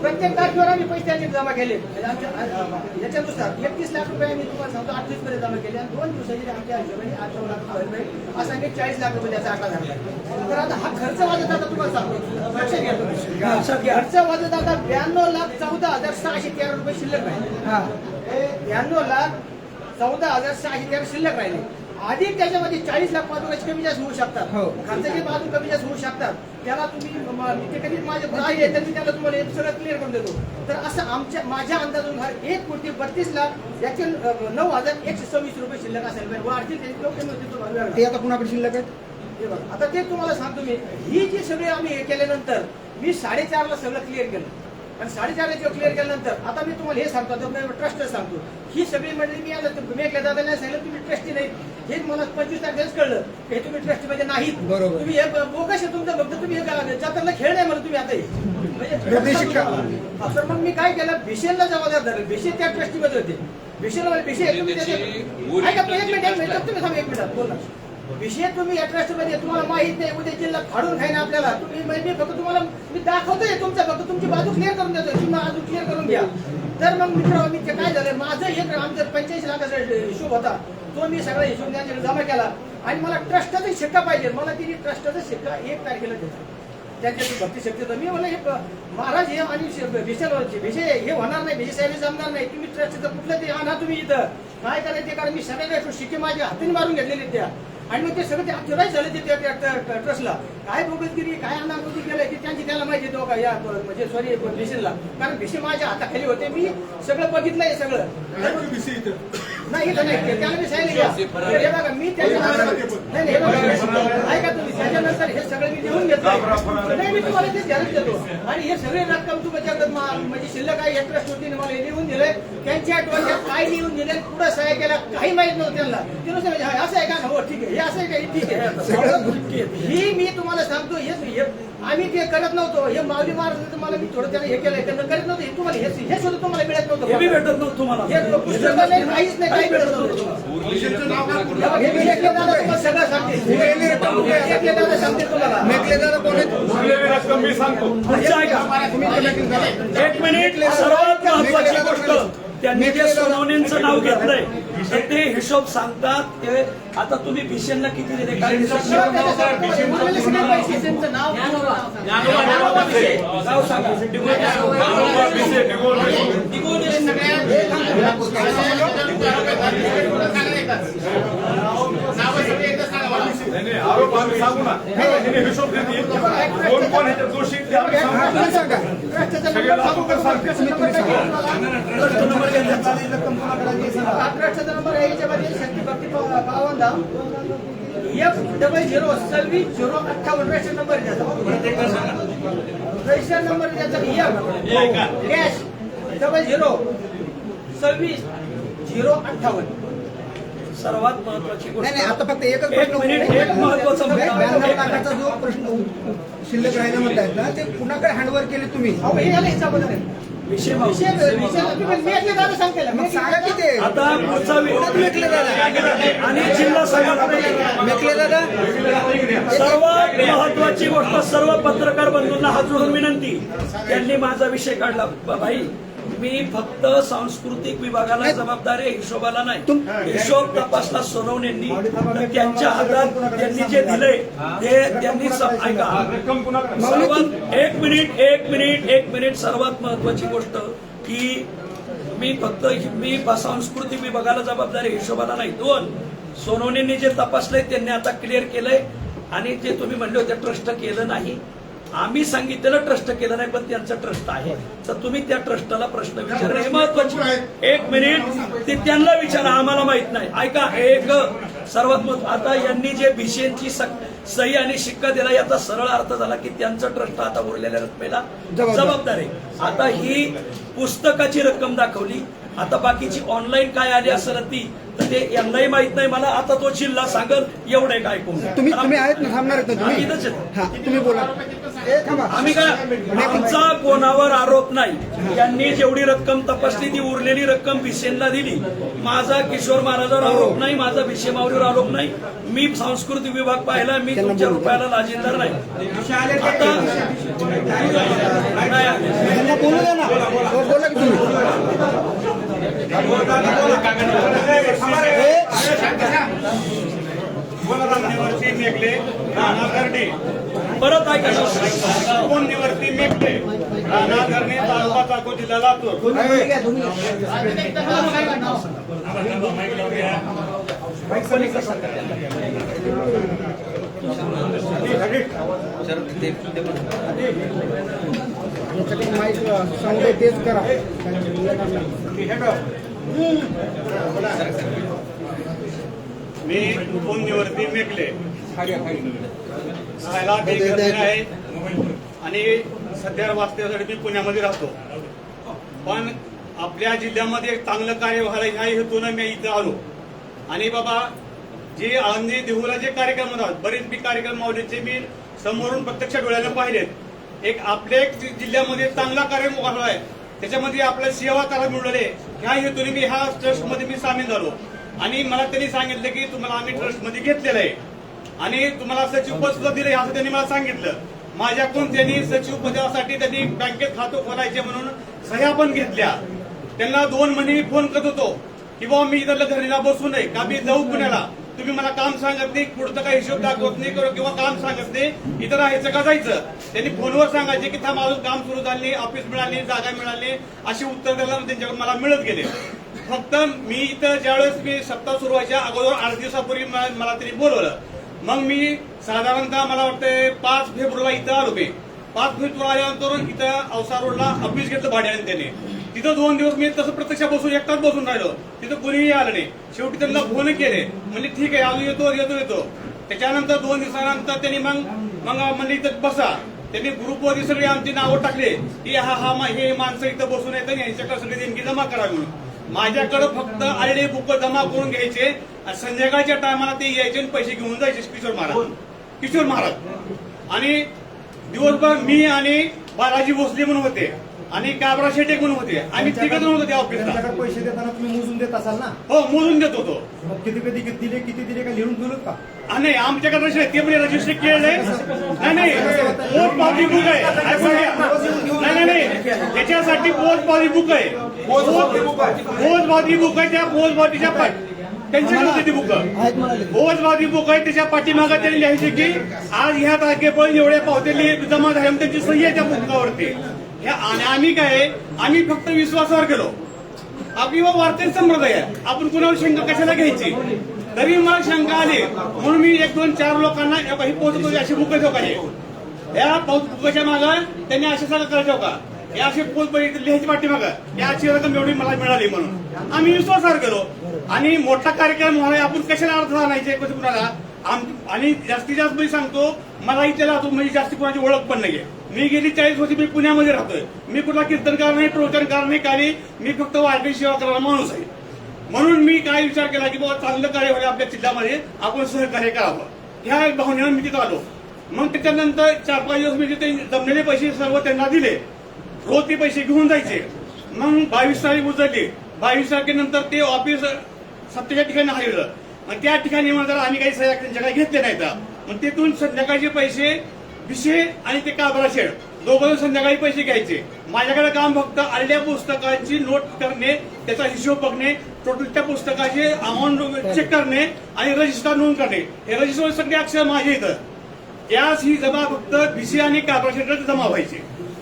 प्रत्येक तारखेवर आम्ही पैसे त्यांनी जमा केले याच्यानुसार 31 लाख रुपये आम्ही तुम्हाला सांगतो 38 मध्ये जमा केले आणि 2 दिवसाचे आमच्या हिशोबाने 8 लाख रुपये असा आम्ही 40 लाख रुपये त्याचा आकडा झाला. तर आता हा खर्च वाजत आता तुम्हाला सांगतो लक्षात घ्या तुम्ही. खर्च वाजत आता 92,14,613 रुपये शिल्लक राहिले. 92,14,613 शिल्लक राहिले. आधी त्याच्यामध्ये 40 लाख पादुकाची कमी जास्त होऊ शकतात. हो. खर्चाचे बाजू कमी जास्त होऊ शकतात. त्याला तुम्ही ते कधी माझे आहे तर मी त्याला तुम्हाला हे सगळं क्लिअर करून देतो. तर असं माझ्या अंदाजानुसार 1,32,00,000 याचे 9,126 रुपये शिल्लक असेल पाहिजे. वाढतील त्याची लोक कमी होतील ते आता कुणाकडे शिल्लक आहेत? हे बघा आता ते तुम्हाला सांगतो मी ही जी सगळी आम्ही हे केल्यानंतर मी 4.5 सगळं क्लिअर केलं आणि 4.5 क्लिअर केल्यानंतर आता मी तुम्हाला हे सांगतो ट्रस्ट सांगतो ही सगळी मंडळी मी याला मेकल्या दादाला सांगितलं तुम्ही ट्रस्टी नाही. हे मला 25 तारखेलाच कळलं हे तुम्ही ट्रस्टी मध्ये नाहीत. बरोबर. तुम्ही हे बोगस आहे तुमचं फक्त तुम्ही हे जाताना खेळ नाही मला तुम्ही आता निर्देशिका. तर मग मी काय केलं भिशेलला जबाबदार धरलं. भिशे त्या ट्रस्टी मध्ये होते. भिशेला भिशे तुम्ही ऐका तुम्ही बोला विषय तुम्ही या ट्रस्टमध्ये तुम्हाला माहित नाही उद्या जिल्हा फाडून खाईन आपल्याला तुम्ही मी फक्त तुम्हाला मी दाखवतोय तुमचं फक्त तुमची बाजू क्लिअर करून देतोय तुम्ही बाजू क्लिअर करून घ्या. तर मग मित्र मी ते काय झालं माझं एक आमचं 85 लाखाचा हिशोब होता तो मी सगळा हिशोब त्यांच्याकडे जमा केला आणि मला ट्रस्टाचा शिक्का पाहिजे. मला तिने ट्रस्टाचा शिक्का 1 तारखेला देतो त्यांच्याची भक्ती शक्ती तर मी म्हणलं हे महाराज हे आणि विषय हे होणार नाही विषय साहेब जमणार नाही तुम्ही ट्रस्टचं कुठलं ते आणा तुम्ही इथं काय करायचं ते कारण मी सगळ्या शिक्के माझ्या हाताने मारून घेतलेले त्या आणि मग ते सगळं ते अक्युराईज झालं ते ट्रस्टला काय बोगसगिरी काय अनागोदी केलं की त्यांची त्याला माहिती येतो का या म्हणजे सॉरी भिशीला कारण भिशी माझ्या हाताखाली होते मी सगळं बघितलं हे सगळं नाही इथं नाही त्याला मी सांगितलं हे बघा मी नाही ऐका तुम्ही त्याच्यानंतर हे सगळं मी लिहून घेतलं नाही मी तुम्हाला ते ध्यान देतो आणि हे सगळे रक्कम तुमच्याकडे म्हणजे शिल्लक आहे या ट्रस्ट होती मला हे लिहून दिलंय त्यांच्या डोक्यात काय लिहून दिले पुढे सहाय्य केला काही माहित नव्हतं त्यांना ते नुसतं असं आहे का हो ठीक आहे हे असं आहे का ठीक आहे ही मी तुम्हाला सांगतो हे आम्ही ते करत नव्हतो हे माऊली महाराज मला मी थोडं त्याला हे केलंय त्यांना करत नव्हतं हे तुम्हाला हे सुद्धा तुम्हाला मिळत नव्हतं हे बी भेटत नव्हतं तुम्हाला हे पुस्तक नाही काहीच नाही काही भेटत नव्हतं हे मी लेखले दादा तुम्हाला सगळं सांगते तुम्हाला मेकले दादा कोण आहेत? उरलेली रक्कम मी सांगतो. पुढचं ऐका. 1 मिनिट सर्वात महत्वाची गोष्ट त्यांनी जे सोनवणेंचं नाव घेतलंय तर ते हिशोब सांगतात ते आता तुम्ही भिशेंना किती दिले काय नाव सांगा नाही, आरोप आम्ही सांगू ना हिने हिशोब देतील कोण कोण ह्याच्यात दोषी ते आम्ही सांगू. सगळे लातूरकर सांगतील. नंबर आहे याच्यामध्ये शक्ती भक्ती पावंदा F00 सर्व्हिस 058 रजिस्टर नंबर आहे त्याचा. रजिस्टर नंबर आहे त्याचा F डॅश 00 सर्व्हिस 058. सर्वात महत्वाची गोष्ट नाही आता फक्त एकच एक मिनिट, एक महत्वाचा मुद्दा. 92 लाखाचा जो प्रश्न शिल्लक राहिला म्हणतायत ना ते कुणाकडे हँडओव्हर केले तुम्ही? अहो, हे झालं हिचा बदल आहे. विषय मी एकटे दादा सांगते मग सांगा की ते आता पुढचा मेकले दादा आणि जिल्हा संघटना मेकले दादा सर्वात महत्वाची गोष्ट सर्व पत्रकार बंधूंना हात जोडून विनंती. त्यांनी माझा विषय काढला. भाई मी फक्त सांस्कृतिक विभागाला जबाबदार आहे, हिशोबाला नाही. हिशोब तपासला सोनवणेंनी, तर त्यांच्या हातात त्यांनी जे दिलंय ते त्यांनी ऐका. सर्वात एक मिनिट सर्वात महत्वाची गोष्ट की मी सांस्कृतिक विभागाला जबाबदार आहे, हिशोबाला नाही. 2 सोनवणेंनी जे तपासलंय त्यांनी आता क्लिअर केलंय. आणि जे तुम्ही म्हणले होते ट्रस्ट केलं नाही, आम्ही सांगितलेलं ट्रस्ट केलं नाही, पण त्यांचं ट्रस्ट आहे. तर तुम्ही त्या ट्रस्टला प्रश्न विचारा, हे महत्वाचे. एक मिनिट, ते त्यांना विचारा, आम्हाला माहित नाही. ऐका, एक सर्वात आता यांनी जे भिशेंची सही आणि शिक्का दिला याचा सरळ अर्थ झाला की त्यांचं ट्रस्ट आता उरलेल्या रकमेला जबाबदार आहे. आता ही पुस्तकाची रक्कम दाखवली, आता बाकीची ऑनलाईन काय आली असेल ती तर ते यांनाही माहित नाही. मला आता तो जिल्हा सांगल एवढं काय ऐकून. तुम्ही आहेत ना, थांबणार आहेत ना आम्ही तुम्ही? इथंच आहेत. हा तुम्ही बोला. थांबा. आम्ही काय, आमचा कोणावर आरोप नाही. यांनी जेवढी रक्कम तपासली ती उरलेली रक्कम भिसेंना दिली. माझा किशोर महाराजांवर आरोप नाही, माझा भिसे माऊलीवर आरोप नाही. मी सांस्कृतिक विभाग पाहिला, मी तुमच्या रुपयाला लाजिंदार नाही. आता त्यांना बोलू द्या ना. बोला की तुम्ही परत ऐका. निवृत्ती मेघले राणा धरणे तालुका चाकूर जिल्हा लातूर. माहिती सांगते तेच करा. मी निवृत्ती मेघले राहायला आहे आणि सध्या वास्तव्यासाठी मी पुण्यामध्ये राहतो. पण आपल्या जिल्ह्यामध्ये एक चांगलं कार्य व्हायला ह्या हेतून मी इथं आलो. आणि बाबा जे आळंदी देहूला जे कार्यक्रम होतात, बरेच मी कार्यक्रम मावलेचे मी समोरून प्रत्यक्ष डोळ्यानं पाहिलेत. एक आपल्या जिल्ह्यामध्ये चांगला कार्यक्रम व्हायला आहे, त्याच्यामध्ये आपल्याला सेवा करायला मिळाले. ह्या हेतूने मी ह्या ट्रस्टमध्ये मी सामील झालो. आणि मला त्यांनी सांगितलं की तुम्हाला आम्ही ट्रस्टमध्ये घेतलेलं आहे आणि तुम्हाला सचिव पद सुद्धा दिले असं त्यांनी मला सांगितलं. माझ्याकडून त्यांनी सचिव पदासाठी त्यांनी बँकेत खातं खोलायचे म्हणून सह्या पण घेतल्या. त्यांना 2 महिने मी फोन करत होतो की बाबा मी इथं धरणीला बसू नये का, मी जाऊ पुण्याला, तुम्ही मला काम सांगत नाही, पुढचं काही हिशोब दाखवत नाही किंवा काम सांगत नाही, इथं राहायचं का जायचं. त्यांनी फोनवर सांगायचे की थांब अजून काम सुरू झालं नाही, ऑफिस मिळाली, जागा मिळाली, अशी उत्तर द्यायला त्यांच्याकडे मला मिळत गेले. फक्त मी इथं ज्यावेळेस मी सप्ताह सुरू व्हायच्या अगोदर 8 दिवसापूर्वी मला त्यांनी बोलवलं. मग मी साधारणतः मला वाटतं 5 फेब्रुवारीला इथं आलो. मी 5 फेब्रुवारी आल्यानंतर इथं औसा रोडला ऑफिस घेतलं भाड्याने त्याने. तिथं 2 दिवस मी तसं प्रत्यक्ष बसून एकटाच बसून राहिलो. तिथं कोणीही आलं नाही. शेवटी त्यांना फोन केले, म्हणजे ठीक आहे अजून येतो. त्याच्यानंतर 2 दिवसानंतर त्यांनी मग म्हणजे इथं बसा. त्यांनी ग्रुपवरती सगळे आमची नावं टाकले की हे माणसं इथं बसून येतात, यांच्याकडे सगळी देणगी जमा करावी म्हणून. माझ्याकडे फक्त आलेले बुक जमा करून घ्यायचे आणि संध्याकाळच्या टायमाला ते यायचे आणि पैसे घेऊन जायचे. किशोर महाराज आणि दिवसभर मी आणि बालाजी भोसले म्हणून होते आणि काबरा शेटे म्हणून होते. आम्ही तिघच होतो त्या ऑफिसला. पैसे देताना तुम्ही मोजून देत असाल ना? हो, मोजून देत होतो. किती दिले का लिहून ठेवलं का? नाही, आमच्याकडे ते पण रजिस्टर केलंय. नाही पोस्ट पावती बुक आहे. नाही त्याच्यासाठी पोस्ट पावती बुक आहे. पोस्ट पावती बुक आहे. त्या पोस्ट पावतीच्या त्यांच्याकडे बुक पोस्ट पावती बुक आहे. त्याच्या पाठीमागे त्यांनी लिहायचे की आज ह्या तारखेपर्यंत एवढ्या पावत्या जमा झाल्या, त्यांची सही आहे त्या पुस्तकावरती. आम्ही आम्ही फक्त विश्वासावर गेलो. आपली वार्तेत संप्रदाय आहे, आपण कुणावर शंका कशाला घ्यायची. तरी मला शंका आली म्हणून मी 1, 2, 4 लोकांना ही पोस्ट अशी बुक ठेवकाली. या बुकाच्या मागं त्यांनी असे सगळं करायचं का, हे असे पोस्ट लिहायची पाठीमागं याची रक्कम एवढी मला मिळाली म्हणून आम्ही विश्वासावर गेलो. आणि मोठा कार्यक्रम व्हावा, आपण कशाला अर्थ आणायचे कुणाला. आणि जास्तीत जास्त मी सांगतो, मला इथे राहतो म्हणजे जास्त कोणाची ओळख पण नाहीये. मी गेली 40 वर्ष मी पुण्यामध्ये राहतोय. मी कुठला कीर्तनकार नाही, प्रवचनकार नाही, काही मी फक्त वारकरी सेवा करणारा माणूस आहे. म्हणून मी काय विचार केला की बाबा चांगलं कार्य व्हायला आपल्या जिल्ह्यामध्ये आपण सहकार्य करावं, ह्या भावनेनं मी तिथं आलो. मग त्याच्यानंतर 4-5 दिवस मी तिथे जमलेले पैसे सर्व त्यांना दिले. रोज ते पैसे घेऊन जायचे. मग 22 तारीख उचलली. 22 तारखेनंतर ते ऑफिस सत्तेच्या ठिकाणी हलवलं. मग त्या ठिकाणी म्हणतात आम्ही काही सह्या त्यांच्या काही घेतले नाहीत. मग तिथून संध्याकाळचे पैसे विषय आणि ते काबरा शेड दोघं संध्याकाळी पैसे घ्यायचे. माझ्याकडे काम फक्त आलेल्या पुस्तकाची नोट करणे, त्याचा हिशोब बघणे, टोटल त्या पुस्तकाचे अमाऊंट चेक करणे आणि रजिस्टर नोंद करणे. हे रजिस्टर सगळे अक्षर माझे इथं. त्यास ही जमा फक्त बीसी आणि काबरा शेड जमा व्हायचे.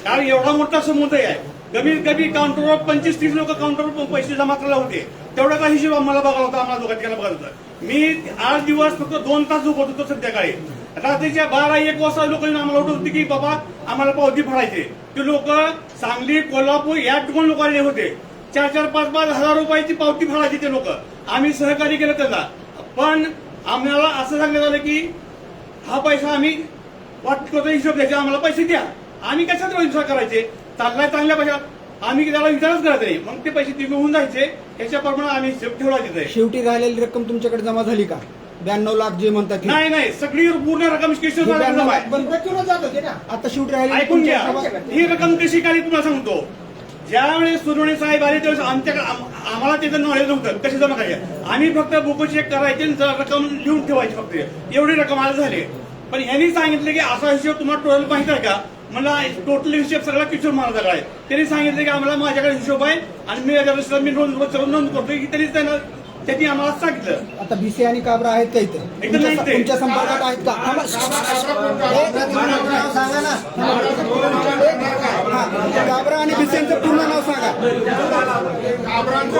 कारण एवढा मोठा समुदाय आहे. कमीत कमी काउंटरवर 25-30 लोक काउंटरवर पैसे जमा करायला होते. तेवढा का हिशोब आम्हाला बघायला होता, आम्हाला दोघांना बघायला होता. मी 8 दिवस फक्त 2 तास झोपत होतो. संध्याकाळी रात्रीच्या 12-1 वाजता लोक आम्हाला उठत होते की बाबा आम्हाला पावती फाडायचे. ते लोक सांगली, कोल्हापूर या ठिकाणी लोक आले होते. 4-4, 5-5 हजार रुपयाची पावती फाडायची ते लोक. आम्ही सहकार्य केलं त्यांना. पण आम्हाला असं सांगण्यात आलं की हा पैसा आम्ही वाटतो हिशोब द्यायचा, आम्हाला पैसे द्या. आम्ही कशात विचार करायचे, चांगल्या पैशात आम्ही त्याला विचारच करत नाही. मग ते पैसे तिथे होऊन जायचे. त्याच्याप्रमाणे आम्ही हिशोब ठेवला तिथे. शेवटी राहिलेली रक्कम तुमच्याकडे जमा झाली का? 92 लाख जे म्हणतात ते. नाही, सगळी पूर्ण रक्कम किशोर महाराज जमा आहे. आता शेवटी राहिली ऐकून घ्या, ही रक्कम कशी काढली तुम्हाला सांगतो. ज्यावेळेस सुरवणे साहेब आले त्यावेळेस आमच्याकडे आम्हाला त्याचं नॉलेज नव्हतं कशी जमा करायचे. आम्ही फक्त बुक चेक करायचे आणि रक्कम लिहून ठेवायची फक्त, एवढी रक्कम आज झाली. पण यांनी सांगितलं की असा हिशोब तुम्हाला टोटल माहित आहे का? मला टोटल हिशोब सगळा किशोर महाराजाकडे आहे. त्यांनी सांगितलं की आम्हाला माझ्याकडे हिशोब आहे आणि मी याच्या मी नोंद करतो की त्यांनी आम्हाला सांगितलं. आता बीसी आणि काबरा आहेत का इथे? तुमच्या संपर्कात आहेत का? सांगा ना. काबरा आणि बीसीचं पूर्ण नाव सांगा. काबरा आणि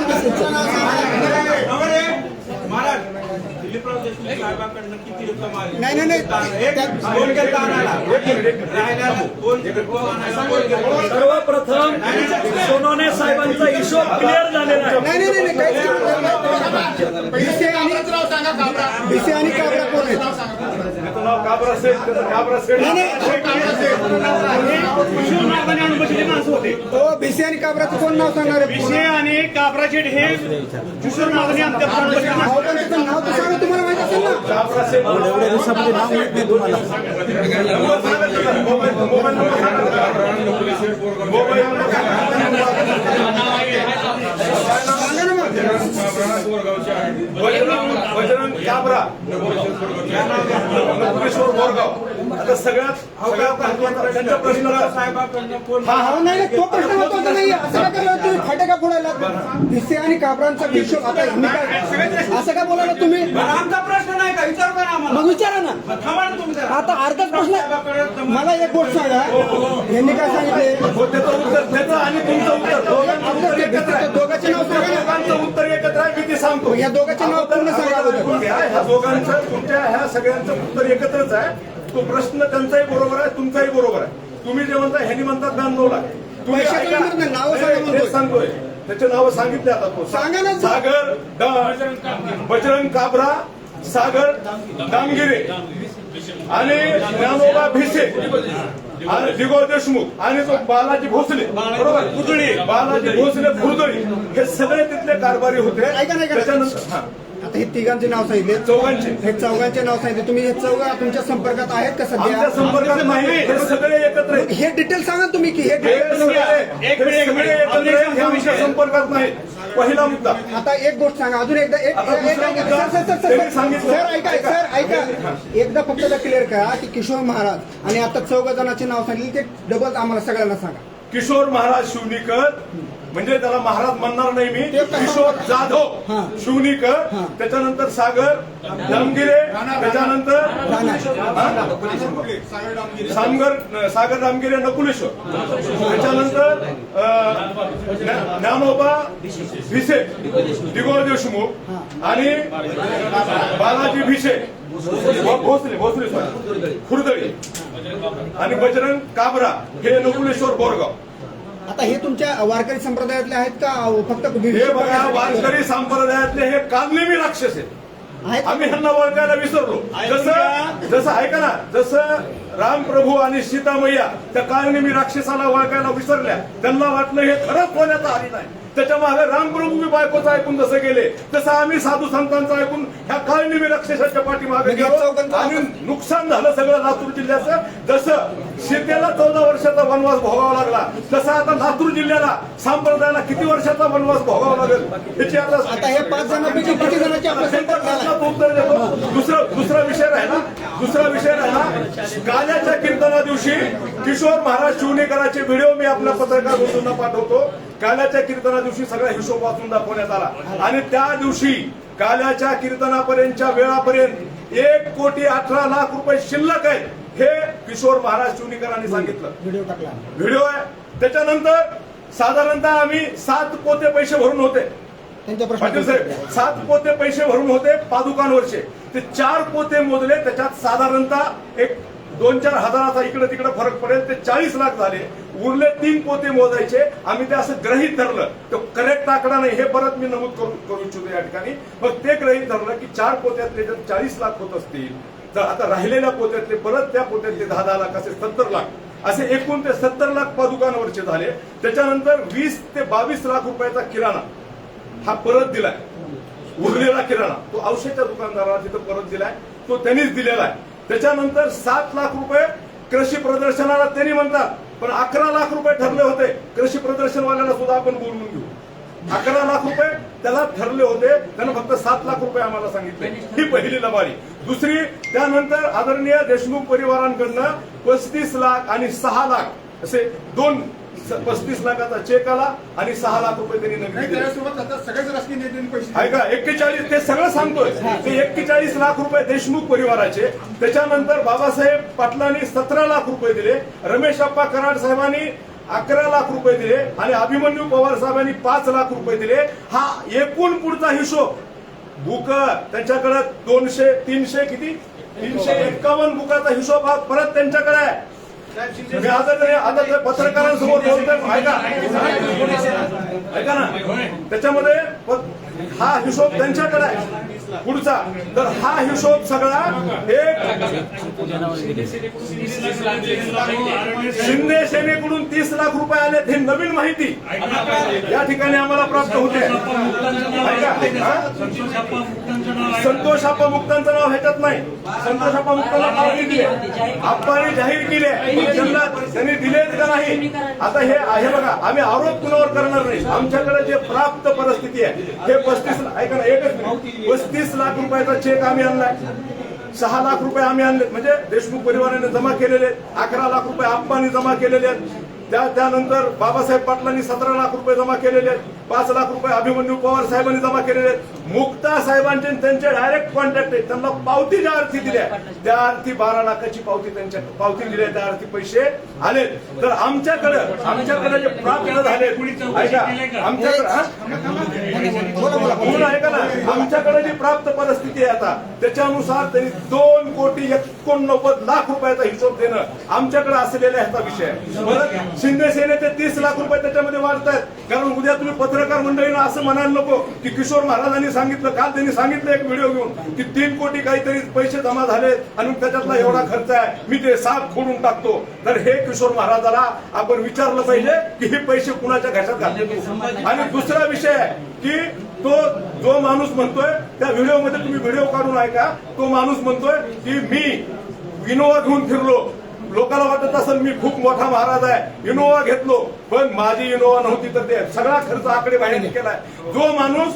बीसीचं नाव सांगा. नाही सर्वप्रथम सोनवणे साहेबांचा हिशोब क्लिअर झालेला आहे. नाही बीसी आणि काबरा कोण आहेत? नाव काबरा सेठ, काबरा सेठ. हो, बीसी आणि काबराचं कोण नाव सांगणार आहे? विषय आणि काबरा शेठ हे किशोर महाराजांनी आमच्या नाव तर सांगा, तुम्हाला माहिती असेल ना. काबरा सेठ एवढ्या दिवसामध्ये नाव माहित नाही तुम्हाला. बजरंग काबरा, नकुलेश्वर बोरगाव. आता सगळ्यात त्यांचा प्रश्न हा नाही, तो प्रश्न महत्वाचा नाही. असं काय करायला तुम्ही फाटे का फोडायला? बीसी आणि काबरांचा हिशोब आता मी काय असं काय बोलायला तुम्ही? आमचा प्रश्न नाही का? विचार करा आम्हाला. मग विचारा ना. आता अर्धाच प्रश्न. मला एक गोष्ट सांगा, यांनी काय सांगितले? त्याचं उत्तर त्याचं आणि तुमचं उत्तर दोघांचे नाव सांगा ना. दोघांचं उत्तर एकत्र आहे. मी ते सांगतो. या दोघांचे नाव पूर्ण सांगा अगोदर. ह्या दोघांचं तुमच्या ह्या सगळ्यांचं उत्तर एकत्रच आहे. तो प्रश्न त्यांचाही बरोबर आहे, तुमचाही बरोबर आहे. तुम्ही जे म्हणता ह्यांनी म्हणतात 92 लाख. तुम्ही पैशाचं म्हणत नाही, नावं सांगा म्हणतोय. तेच सांगतोय. त्याचे नावं सांगितले आता तो. सांगा ना. सागर बजरंग काबरा, सागर दामगिरे आणि ज्ञानोबा भिसे आणि दिगो देशमुख आणि तो बालाजी भोसले, बरोबर, खुर्दळी, बालाजी भोसले खुर्दळी, हे सगळे तिथले कारभारी होते. ऐका नाही. त्याच्यानंतर आता हे तिघांचे नाव सांगितले, चौघांचे. हे चौघांचे नाव सांगितले. तुम्ही हे चौघा तुमच्या संपर्कात आहेत का आमच्या सध्या? संपर्कात नाही. हे सगळे एकत्र आहेत. हे डिटेल सांगा तुम्ही की हे हे सगळे एकत्र आहेत. हे आमच्या संपर्कात नाही. पहिला मुद्दा. आता एक गोष्ट सांगा अजून एकदा. सर ऐका एकदा फक्त क्लिअर करा की किशोर महाराज आणि आता 4 जणांचे नाव सांगितले ते डबल आम्हाला सगळ्यांना सांगा. किशोर महाराज शिवनीकर, म्हणजे त्याला महाराज म्हणणार नाही मी. किशोर जाधव शिवनीकर, त्याच्यानंतर सागर दामगिरे, त्याच्यानंतर सागर दामगिरे नकुलेश्वर, त्याच्यानंतर ज्ञानोबा भिसे, दिगो देशमुख आणि बालाजी भिसे भोसले खुर्दळी आणि बजरंग काबरा हे नकुलेश्वर बोरगाव. आता हे तुमच्या वारकरी संप्रदायातले आहेत का फक्त हे बघा, वारकरी संप्रदायातले हे कालनेमी राक्षस आहेत. आहेत. आम्ही ह्यांना ओळखायला विसरलो. जसं ऐका ना, जसं रामप्रभू आणि सीतामय्या त्या काळनिमी राक्षसाला ओळखायला विसरल्या, त्यांना वाटलं हे खरंच होण्याचं हरी नाही. त्याच्या मागे रामप्रभू बी बायकोचं ऐकून जसं गेले, तसं आम्ही साधू संतांचं ऐकून ह्या काळनिमी राक्षसाच्या पाठीमागे गेलो आणि नुकसान झालं सगळं लातूर जिल्ह्याचं. जसं सीतेला 14 वर्षाचा वनवास भोगावा लागला, तसं आता लातूर जिल्ह्याला संप्रदायाला किती वर्षाचा वनवास भोगावा लागेल याची आता हे 5 जणांपैकी किती जणांची आपला संपर्क झाला? उत्तर देतो. दुसरा विषय राहिला गाण्याच्या कीर्तना दिवशी किशोर महाराज शिवणेकरांचे व्हिडिओ मी आपल्या पत्रकार बंधूंना पाठवतो. काल्याच्या कीर्तना दिवशी सगळा हिशोब वाचून दाखवण्यात आला आणि त्या दिवशी काल्याच्या कीर्तनापर्यंतच्या वेळापर्यंत 1,18,00,000 रुपये शिल्लक आहेत, हे किशोर महाराज शिवणेकरांनी सांगितलं. व्हिडिओ आहे. त्याच्यानंतर साधारणतः आम्ही 7 पोते पैसे भरून होते. पाटील साहेब 7 पोते पैसे भरून होते पादुकांवरचे. ते 4 पोते मोजले, त्याच्यात साधारणतः एक 2-4 हजाराचा इकडे तिकडे फरक पडेल, ते 40 लाख झाले. उरले 3 पोते मोजायचे. आम्ही ते असं गृहीत धरलं, तो करेक्ट आकडा नाही हे परत मी नमूद करू इच्छितो या ठिकाणी. मग ते गृहीत धरलं की 4 पोत्यातले जर 40 लाख होत असतील, तर आता राहिलेल्या पोत्यातले परत त्या पोत्यातले 10-10 लाख असे 70 लाख असे एकूण ते 70 लाख पादुकांवरचे झाले. त्याच्यानंतर 20 ते 22 लाख रुपयाचा किराणा हा परत दिलाय. उरलेला किराणा तो औषधाच्या दुकानदाराला तिथं परत दिलाय, तो त्यांनीच दिलेला आहे. त्याच्यानंतर 7 लाख रुपये कृषी प्रदर्शनाला त्यांनी म्हणतात, पण 11 लाख रुपये ठरले होते. कृषी प्रदर्शनवाल्याला सुद्धा आपण बोलवून घेऊ. 11 लाख रुपये त्याला ठरले होते, त्यानं फक्त 7 लाख रुपये आम्हाला सांगितले. ही पहिली लबाडी. दुसरी, त्यानंतर आदरणीय देशमुख परिवारांकडनं 35 लाख आणि 6 लाख असे 35 लाखाचा चेक आला आणि 6 लाख रुपये त्यांनी नगदी दिले. सगळ्याच राजकीय नेत्यांनी पैसे ऐका, 41 ते सगळं सांगतोय. ते 41 लाख रुपये देशमुख परिवाराचे. त्याच्यानंतर बाबासाहेब पाटलांनी 17 लाख रुपये दिले. रमेश अप्पा कराड साहेबांनी 11 लाख रुपये दिले आणि अभिमन्यू पवार साहेबांनी 5 लाख रुपये दिले. हा एकूण पुढचा हिशोब बुक त्यांच्याकडे 351 बुकाचा हिशोब हा परत त्यांच्याकडे आहे. मी आता पत्रकारांसमोर बोलतोय. ऐका ना, त्याच्यामध्ये हा हिशोब त्यांच्याकडे आहे पुढचा. तर हा हिशोब सगळा शिंदे सेनेकडून 30 लाख रुपये आले. हे नवीन माहिती या ठिकाणी आम्हाला प्राप्त होते. संतोष आप्पा मुक्तांचं नाव ह्याच्यात नाही. संतोष आप्पा मुक्तांना पावती दिली, आप्पांनी जाहीर केले, त्यांनी दिले का नाही. आता हे बघा, आम्ही आरोप कुणावर करणार नाही. आमच्याकडे जे प्राप्त परिस्थिती आहे हे 35 लाख रुपयाचा चेक आम्ही आणलाय. 6 लाख रुपये आम्ही आणले, म्हणजे देशमुख परिवाराने जमा केलेले. 11 लाख रुपये आप्पांनी जमा केलेले आहेत. त्यानंतर बाबासाहेब पाटलांनी 17 लाख रुपये जमा केलेले आहेत. 5 लाख रुपये अभिमन्यू पवार साहेबांनी जमा केलेले आहेत. मुक्ता साहेबांचे त्यांचे डायरेक्ट कॉन्टॅक्ट आहेत. त्यांना पावती ज्या अर्थी दिल्या त्या अर्थी 12 लाखाची पावती पावती दिली, त्या अर्थी पैसे आले. तर आमच्याकडे जे प्राप्त झाले, ऐका आमच्याकडे जी प्राप्त परिस्थिती आहे आता त्याच्यानुसार त्यांनी 2,89,00,000 रुपयाचा हिशोब देणं आमच्याकडे असलेला ह्याचा विषय आहे. परत शिंदे सेनेचे 30 लाख रुपये त्याच्यामध्ये वाढतायत. कारण उद्या तुम्ही पत्रकार मंडळींना असं म्हणायला नको की किशोर महाराजांनी सांगितलं. काल त्यांनी सांगितलं एक व्हिडिओ घेऊन की 3 कोटी काहीतरी पैसे जमा झाले आणि त्याच्यातला एवढा खर्च आहे, मी ते साफ खोडून टाकतो. तर हे किशोर महाराजाला आपण विचारलं पाहिजे की हे पैसे कुणाच्या घशात घातले. आणि दुसरा विषय आहे की तो जो माणूस म्हणतोय त्या व्हिडिओमध्ये तुम्ही व्हिडिओ काढून ऐका. तो माणूस म्हणतोय की मी इनोवा घेऊन फिरलो. लोकांना वाटत असेल मी खूप मोठा महाराज आहे, इनोवा घेतलो, पण माझी इनोवा नव्हती. तर ते सगळा खर्च आकडे बाहेर केलाय. जो माणूस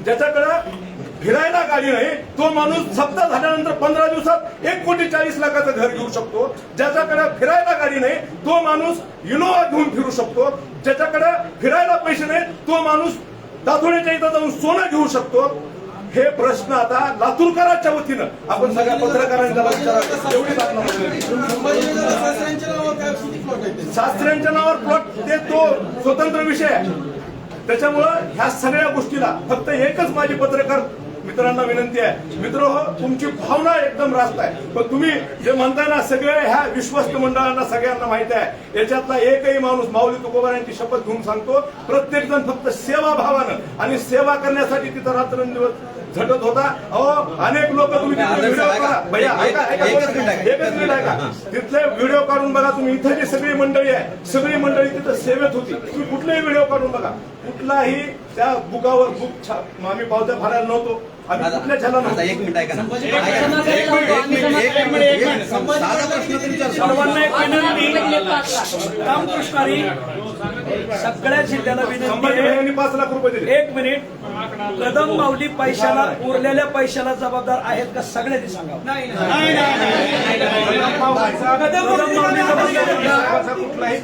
ज्याच्याकडे फिरायला गाडी नाही तो माणूस सप्ताह झाल्यानंतर 15 दिवसात 1,40,00,000 घर घेऊ शकतो. ज्याच्याकडे फिरायला गाडी नाही तो माणूस इनोवा घेऊन फिरू शकतो. ज्याच्याकडे फिरायला पैसे नाही तो माणूस दातोड्याच्या इथं जाऊन सोनं घेऊ शकतो. हे प्रश्न आता लातूरकरांच्या वतीनं आपण सगळ्या पत्रकारांना विचारावे. एवढी शास्त्र्यांच्या नावावर प्लॉट ते तो स्वतंत्र विषय आहे. त्याच्यामुळं ह्या सगळ्या गोष्टीला फक्त एकच माझी पत्रकार मित्रांना विनंती आहे. मित्र, तुमची भावना एकदम रास्त आहे, पण तुम्ही जे म्हणताय ना सगळ्या ह्या विश्वस्त मंडळांना सगळ्यांना माहिती आहे. याच्यातला एकही माणूस माऊली तुकोबारांची शपथ घेऊन सांगतो, प्रत्येक जण फक्त सेवाभावानं आणि सेवा करण्यासाठी तिथं रात्रंदिवस झटत होता. अहो अनेक लोक तुम्ही तिथले व्हिडिओ करा भैया, ऐका ऐका एकच मिनिट ऐका. तिथले व्हिडिओ काढून बघा तुम्ही. इथे जी सगळी मंडळी आहे, सगळी मंडळी तिथं सेवेत होती. तुम्ही कुठलेही व्हिडिओ काढून बघा, कुठलाही त्या बुकावर बुक आम्ही पावत्या फाडायला नव्हतो. आम्ही कुठल्या छाला आता नव्हतो. एक मिनिट ऐका ना. एक मिनिट साधा प्रश्न तुमचा सर्वांना एक विनंती, रामकृष्णारी सगळ्या जिल्ह्याला विनंती संभाजी आहे. भाईंनी 5 लाख रुपये दिले. एक मिनिट, कदम माऊली पैशाला, उरलेल्या पैशाला जबाबदार आहेत का सगळ्यांनी सांगा. कदम माऊली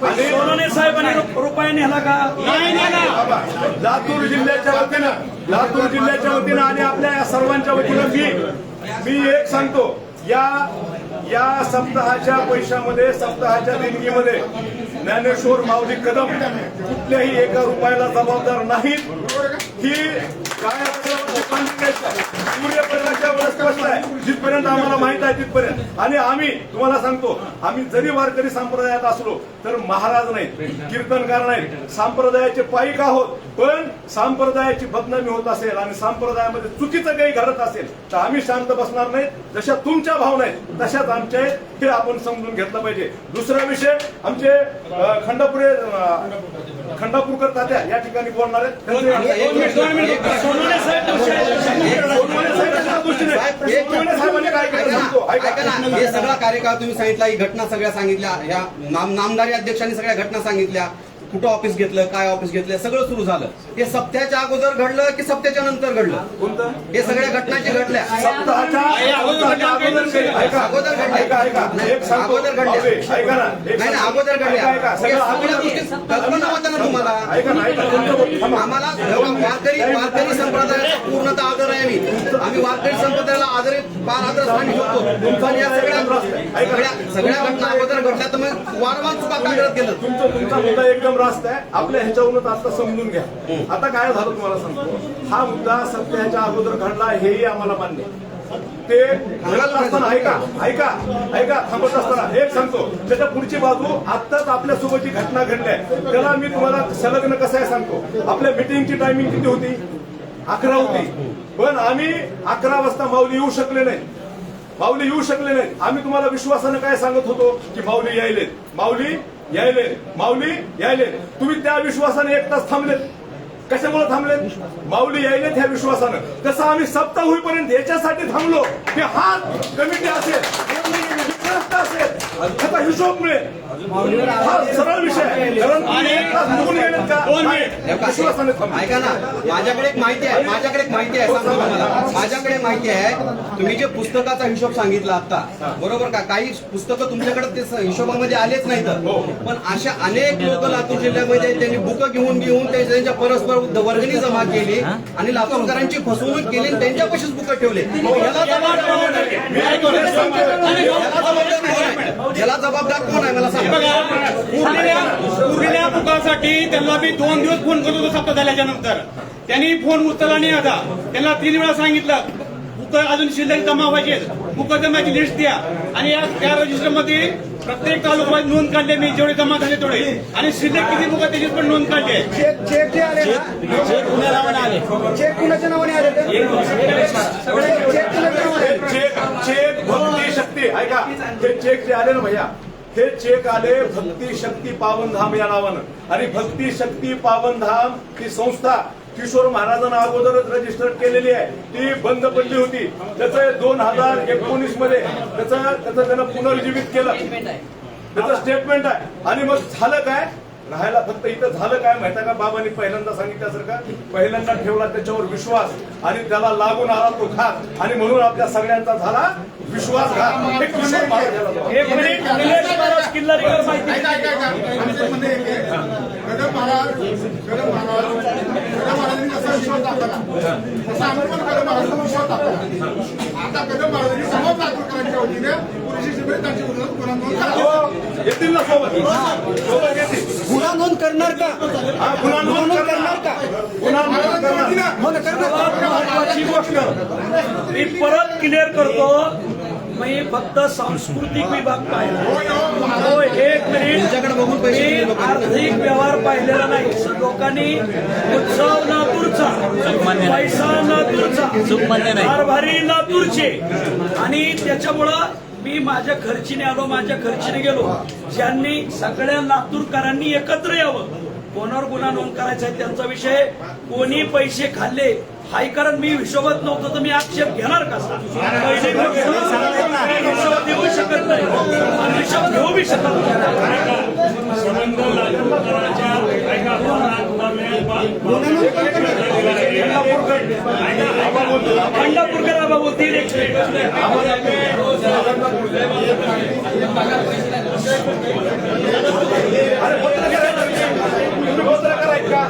आणि सोनवणे साहेबांनी रुपये नेला का? बाबा, लातूर जिल्ह्याच्या वतीनं आणि आपल्या या सर्वांच्या वतीनं मी एक सांगतो, या सप्ताहाच्या पैशामध्ये, सप्ताहाच्या देणगीमध्ये ज्ञानेश्वर माऊली कदम कुठल्याही एका रुपयाला जबाबदार नाहीत. ही काय सूर्यप्रकाशाच्या वर स्पष्ट आहे, जिथपर्यंत आम्हाला माहित आहे तिथपर्यंत. आणि आम्ही तुम्हाला सांगतो, आम्ही जरी वारकरी संप्रदायात असलो तर महाराज नाहीत, कीर्तनकार नाहीत, संप्रदायाचे पाईक आहोत. पण संप्रदायाची बदनामी होत असेल आणि संप्रदायामध्ये चुकीचं काही घडत असेल तर आम्ही शांत बसणार नाही. जशा तुमच्या भावना आहेत तशाच आमच्या आहेत, हे आपण समजून घेतलं पाहिजे. दुसरा विषय, आमचे खंडापूरकर तात्या या ठिकाणी बोलणार आहेत. सोनवणे साहेबांनी काय केलं सांगतो, ऐका ऐका. ना, हे सगळा कार्यकाळ तुम्ही सांगितला, ही घटना सगळ्या सांगितल्या, या नामदारी अध्यक्षांनी सगळ्या घटना सांगितल्या, कुठं ऑफिस घेतलं, काय ऑफिस घेतलं, सगळं सुरू झालं. हे सप्त्याच्या अगोदर घडलं की सप्त्याच्या नंतर घडलं? कोणतं? हे सगळ्या घटनाची घडल्या सप्ताहाच्या अगोदर ऐका ना, नाही ना, अगोदर घडल्या. ऐका, हे सगळ्या गोष्टी कल्पना होत्या ना तुम्हाला? ऐका ना, ऐका. आम्हाला वारकरी संप्रदायाचा पूर्णतः आदर आहे. आम्ही वारकरी संप्रदायाला आदर स्थान ठेवतो. पण या सगळ्या घटना अगोदर घडल्या तर मग वारंवार चुका का करत गेलं? तुमचा मुद्दा एकदम रास्त आहे. आपल्या ह्याच्यावरून आता समजून घ्या. आता काय झालं तुम्हाला सांगतो, हा मुद्दा सप्ताहाच्या अगोदर घडला हेही आम्हाला मान्य आहे. ते घडत असताना ऐका थांबत असताना एक सांगतो, त्याच्या पुढची बाजू आत्ताच आपल्या सोबत जी घटना घडली आहे त्याला मी तुम्हाला संलग्न कसं आहे सांगतो. आपल्या मिटिंगची टायमिंग किती होती? 11 होती. पण आम्ही 11 वाजता माऊली येऊ शकले नाही. आम्ही तुम्हाला विश्वासानं काय सांगत होतो की माऊली यायले. तुम्ही त्या विश्वासाने 1 तास थांबलेत. कशामुळे थांबलेत? माऊली यायलेत ह्या विश्वासानं. तसं आम्ही सप्ताह होईपर्यंत याच्यासाठी थांबलो की हा कमिटी असेल, त्याचा हिशोब मिळेल. हा सरळ विषय आहे. कारण तुम्ही 1 तास निघून गेलेत का? विश्वासाने थांबलो. ऐका ना, माझ्याकडे एक माहिती आहे सांगतो तुम्हाला. माझ्याकडे माहिती आहे, तुम्ही जे पुस्तकाचा हिशोब सांगितला आता, बरोबर का? काही पुस्तकं तुमच्याकडे ते हिशोबामध्ये आलेच नाहीत. पण अशा अनेक लोक लातूर जिल्ह्यामध्ये त्यांनी बुकं घेऊन त्यांच्या परस्पर वर्गणी जमा केली आणि लातूरकरांची फसवणूक केली आणि त्यांच्या पैसेच बुकं ठेवले. याला जबाबदार कोण आहे मला सांगा. उरलेल्या बुकासाठी त्यांना मी 2 दिवस फोन करत होतो सप्ताह झाल्याच्या नंतर. त्यांनी फोन उचलला नाही होता. त्यांना 3 वेळा सांगितलं बुक अजून शिल्लक जमा व्हायचे, बुक जमाची लिस्ट द्या. आणि त्या रजिस्टरमध्ये प्रत्येक तालुक्यात नोंद काढली मी, जेवढे जमा झाले तेवढे, आणि शिल्लक किती बुक त्याची पण नोंद काढली. चेक जे आले ना, चेक कुणाच्या नावाने आले? चेक कुणाच्या नावाने आले? चेक भक्ती शक्ती, ऐका, हे चेक जे आले ना भैया, हे चेक आले भक्ती शक्ती पावनधाम या नावानं. आणि भक्ती शक्ती पावनधाम ही संस्था किशोर महाराजांना अगोदरच रजिस्टर केलेली आहे. ती बंद पडली होती. त्याचं 2019 मध्ये त्याचं त्यानं पुनर्जीवित केलं. त्याचं स्टेटमेंट आहे. आणि मग झालं काय? राहायला फक्त इथं झालं काय माहिती का? बाबांनी पहिल्यांदा सांगितल्यासारखं पहिल्यांदा ठेवला त्याच्यावर विश्वास आणि त्याला लागून आला तो घात. आणि म्हणून आपल्या सगळ्यांचा झाला विश्वासघात. एक किशोर महाराजांना. एक मिनिट, निलेश महाराज किल्लारीवर माहिती. कदम महाराजांनी जसा विश्वास दाखवला तसा आम्ही पण कदम महाराजांचा विश्वास दाखवला. आता कदम महाराजांनी समोर लातूरकरांच्या वतीने पोलीस शिबिर त्यांच्या विरोधात गुन्हा नोंद करा. येतील ना सोबत येतील. गुन्हा नोंद करणार का? गुन्हा नोंद करणार का? महत्वाची गोष्ट मी परत क्लिअर करतो. मी फक्त सांस्कृतिक विभाग पाहिला हो, एक तुमच्याकडे बघून पैसे दिले मिनिट लोकांनी. आर्थिक व्यवहार पाहिलेला नाही लोकांनी उत्सव लातूरचा पैसा लातूरचा कारभारी लातूरचे आणि त्याच्यामुळं मी माझ्या खर्चीने आलो माझ्या खर्चीने गेलो ज्यांनी सगळ्या लातूरकरांनी एकत्र यावं कोणावर गुन्हा नोंद करायचा आहे त्यांचा विषय कोणी पैसे खाल्ले हाय कारण मी हिशोबात नव्हतं तर मी आक्षेप घेणार कसा पहिले हिशोब देऊ शकत नाही आणि हिशोब घेऊ बी शकत खंडापूरकर आबा बोलतील एक पत्रकार आहेत का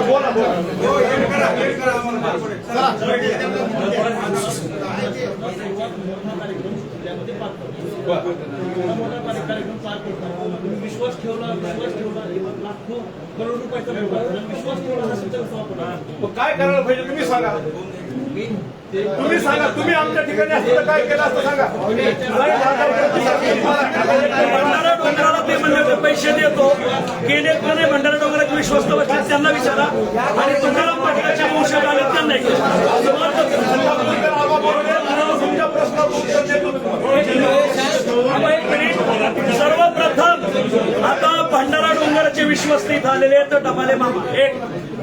बोला बोला विश्वास ठेवला लाखो करोड रुपयाचा विश्वास ठेवला मग काय करायला पाहिजे तुम्ही सांगा तुम्ही सांगा तुम्ही आमच्या ठिकाणी असतं काय केलं असतं सांगा भंडारा डोंगराला ते म्हणलं पैसे देतो गेले का नाही भंडारा डोंगरात विश्वस्त बसले त्यांना विचारा आणि तुकाराम पाटलाच्या वंशात आले त्यांना तुमच्या प्रश्नाचं उत्तर देतो एक मिनिट सर्वप्रथम आता भंडारा डोंगराचे विश्वस्त इथं आलेले आहेत डबाले मामा एक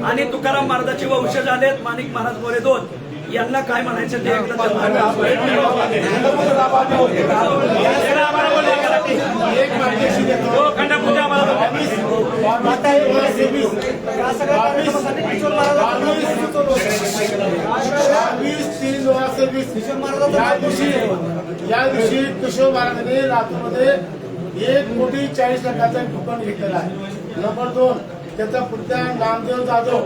आणि तुकाराम महाराजाचे वंशज आलेत माणिक महाराज गोरे दोन यांना काय म्हणायचं ते ऐकलं या दिवशी किशोर महाराजांनी लातूरमध्ये 1,40,00,000चं दुकान घेतलेलं आहे. नंबर 2 त्याचा पुढच्या नामदेव जाधव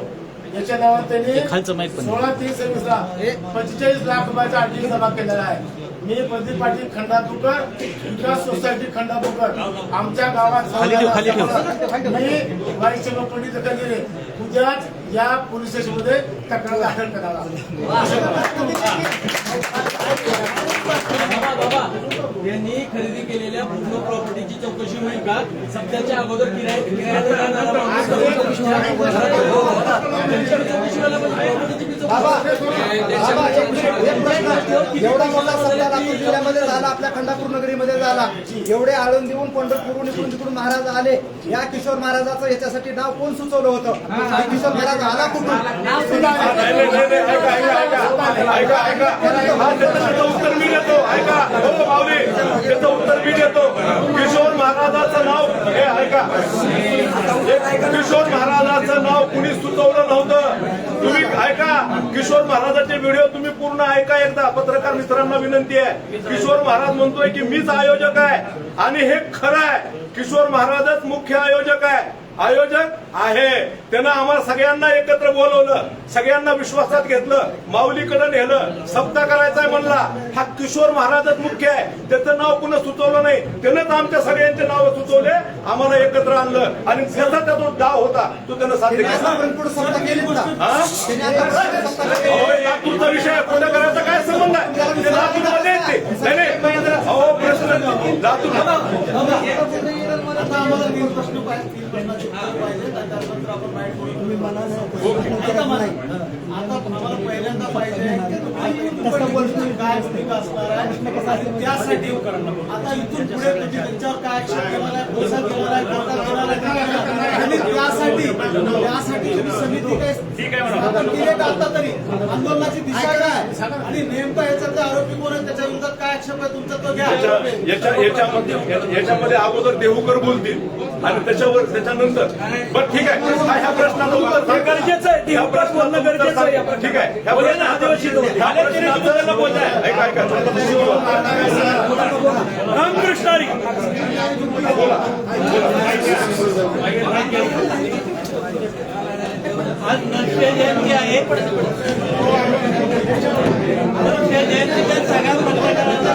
याच्या नावात त्यांनी 16/3/26 45 लाख रुपयाचा आर्थिक जमा केलेला आहे. मी प्रदीप पाटील खंडापूरकर विकास सोसायटी खंडापूरकर आमच्या गावात मी वाईच्या लोकांनी दखल दिली उद्याच या पोलीस स्टेशनमध्ये तक्रार दाखल करावा. यांनी खरेदी केलेल्या पूर्ण प्रॉपर्टीची चौकशी होईल का सध्याच्या अगोदर एवढा मोठा सप्ताह लातूर जिल्ह्यामध्ये झाला आपल्या खंडापूर नगरीमध्ये झाला एवढे आळंदीहून पंढरपूरहून इकडून तिकडून महाराज आले या किशोर महाराजाचं याच्यासाठी नाव कोण सुचवलं होतं किशोर महाराज आला कुठून त्याचं उत्तर मी देतो ऐका हो माऊली त्याचं उत्तर मी देतो किशोर महाराजाचं नाव हे ऐका किशोर महाराजाचं नाव कुणी सुचवलं नव्हतं तुम्ही ऐका किशोर महाराजाचे व्हिडिओ तुम्ही पूर्ण ऐका एकदा पत्रकार मित्रांना विनंती आहे किशोर महाराज म्हणतोय की मीच आयोजक आहे आणि हे खरं आहे किशोर महाराजच मुख्य आयोजक आहे आयोजक आहे त्यानं आम्हाला सगळ्यांना एकत्र बोलवलं सगळ्यांना विश्वासात घेतलं माऊलीकडे नेलं सप्ताह करायचा आहे म्हणला हा किशोर महाराजच मुख्य आहे त्याचं नाव कुणा सुचवलं नाही त्यानंच आमच्या सगळ्यांचे नाव सुचवले आम्हाला एकत्र आणलं आणि त्याचा तो डाव होता तो त्यानं साध्य केला लातूरचा विषय खोटा करायचा काय संबंध आहे ते लातूरमध्ये येते अहो प्रश्न लातूर आता आम्हाला 3 प्रश्न पाहिजे त्याच्यानंतर आपण बाहेर आता आम्हाला पहिल्यांदा पाहिजे काय भूमिका असणार आहे त्यासाठी आता इथून पुढे त्यांच्यावर काय ऍक्शन घेणार आहे पैसा घेणार आहे कोर्टात घेणार आहे आणि त्यासाठी समिती काय आपण केले का आता तरी आंदोलनाची दिशा काय आणि नेमका याच्यातले आरोपी कोण आहे त्याच्या विरोधात काय ऍक्शन आहे तुमचा तो घ्या याच्यामध्ये अगोदर देहूकर बोलतील आणि त्याच्यानंतर बरं ठीक आहे ह्या प्रश्नाचं उत्तर गरजेचं आहे ह्या प्रश्न बोलणं गरजेचं आहे ठीक आहे ह्या प्रश्नाचं ऐका ऐका रामकृष्णारी आज नरसिंह जयंती आहे नरसिंह जयंतीच्या सगळ्या पत्रकारांचा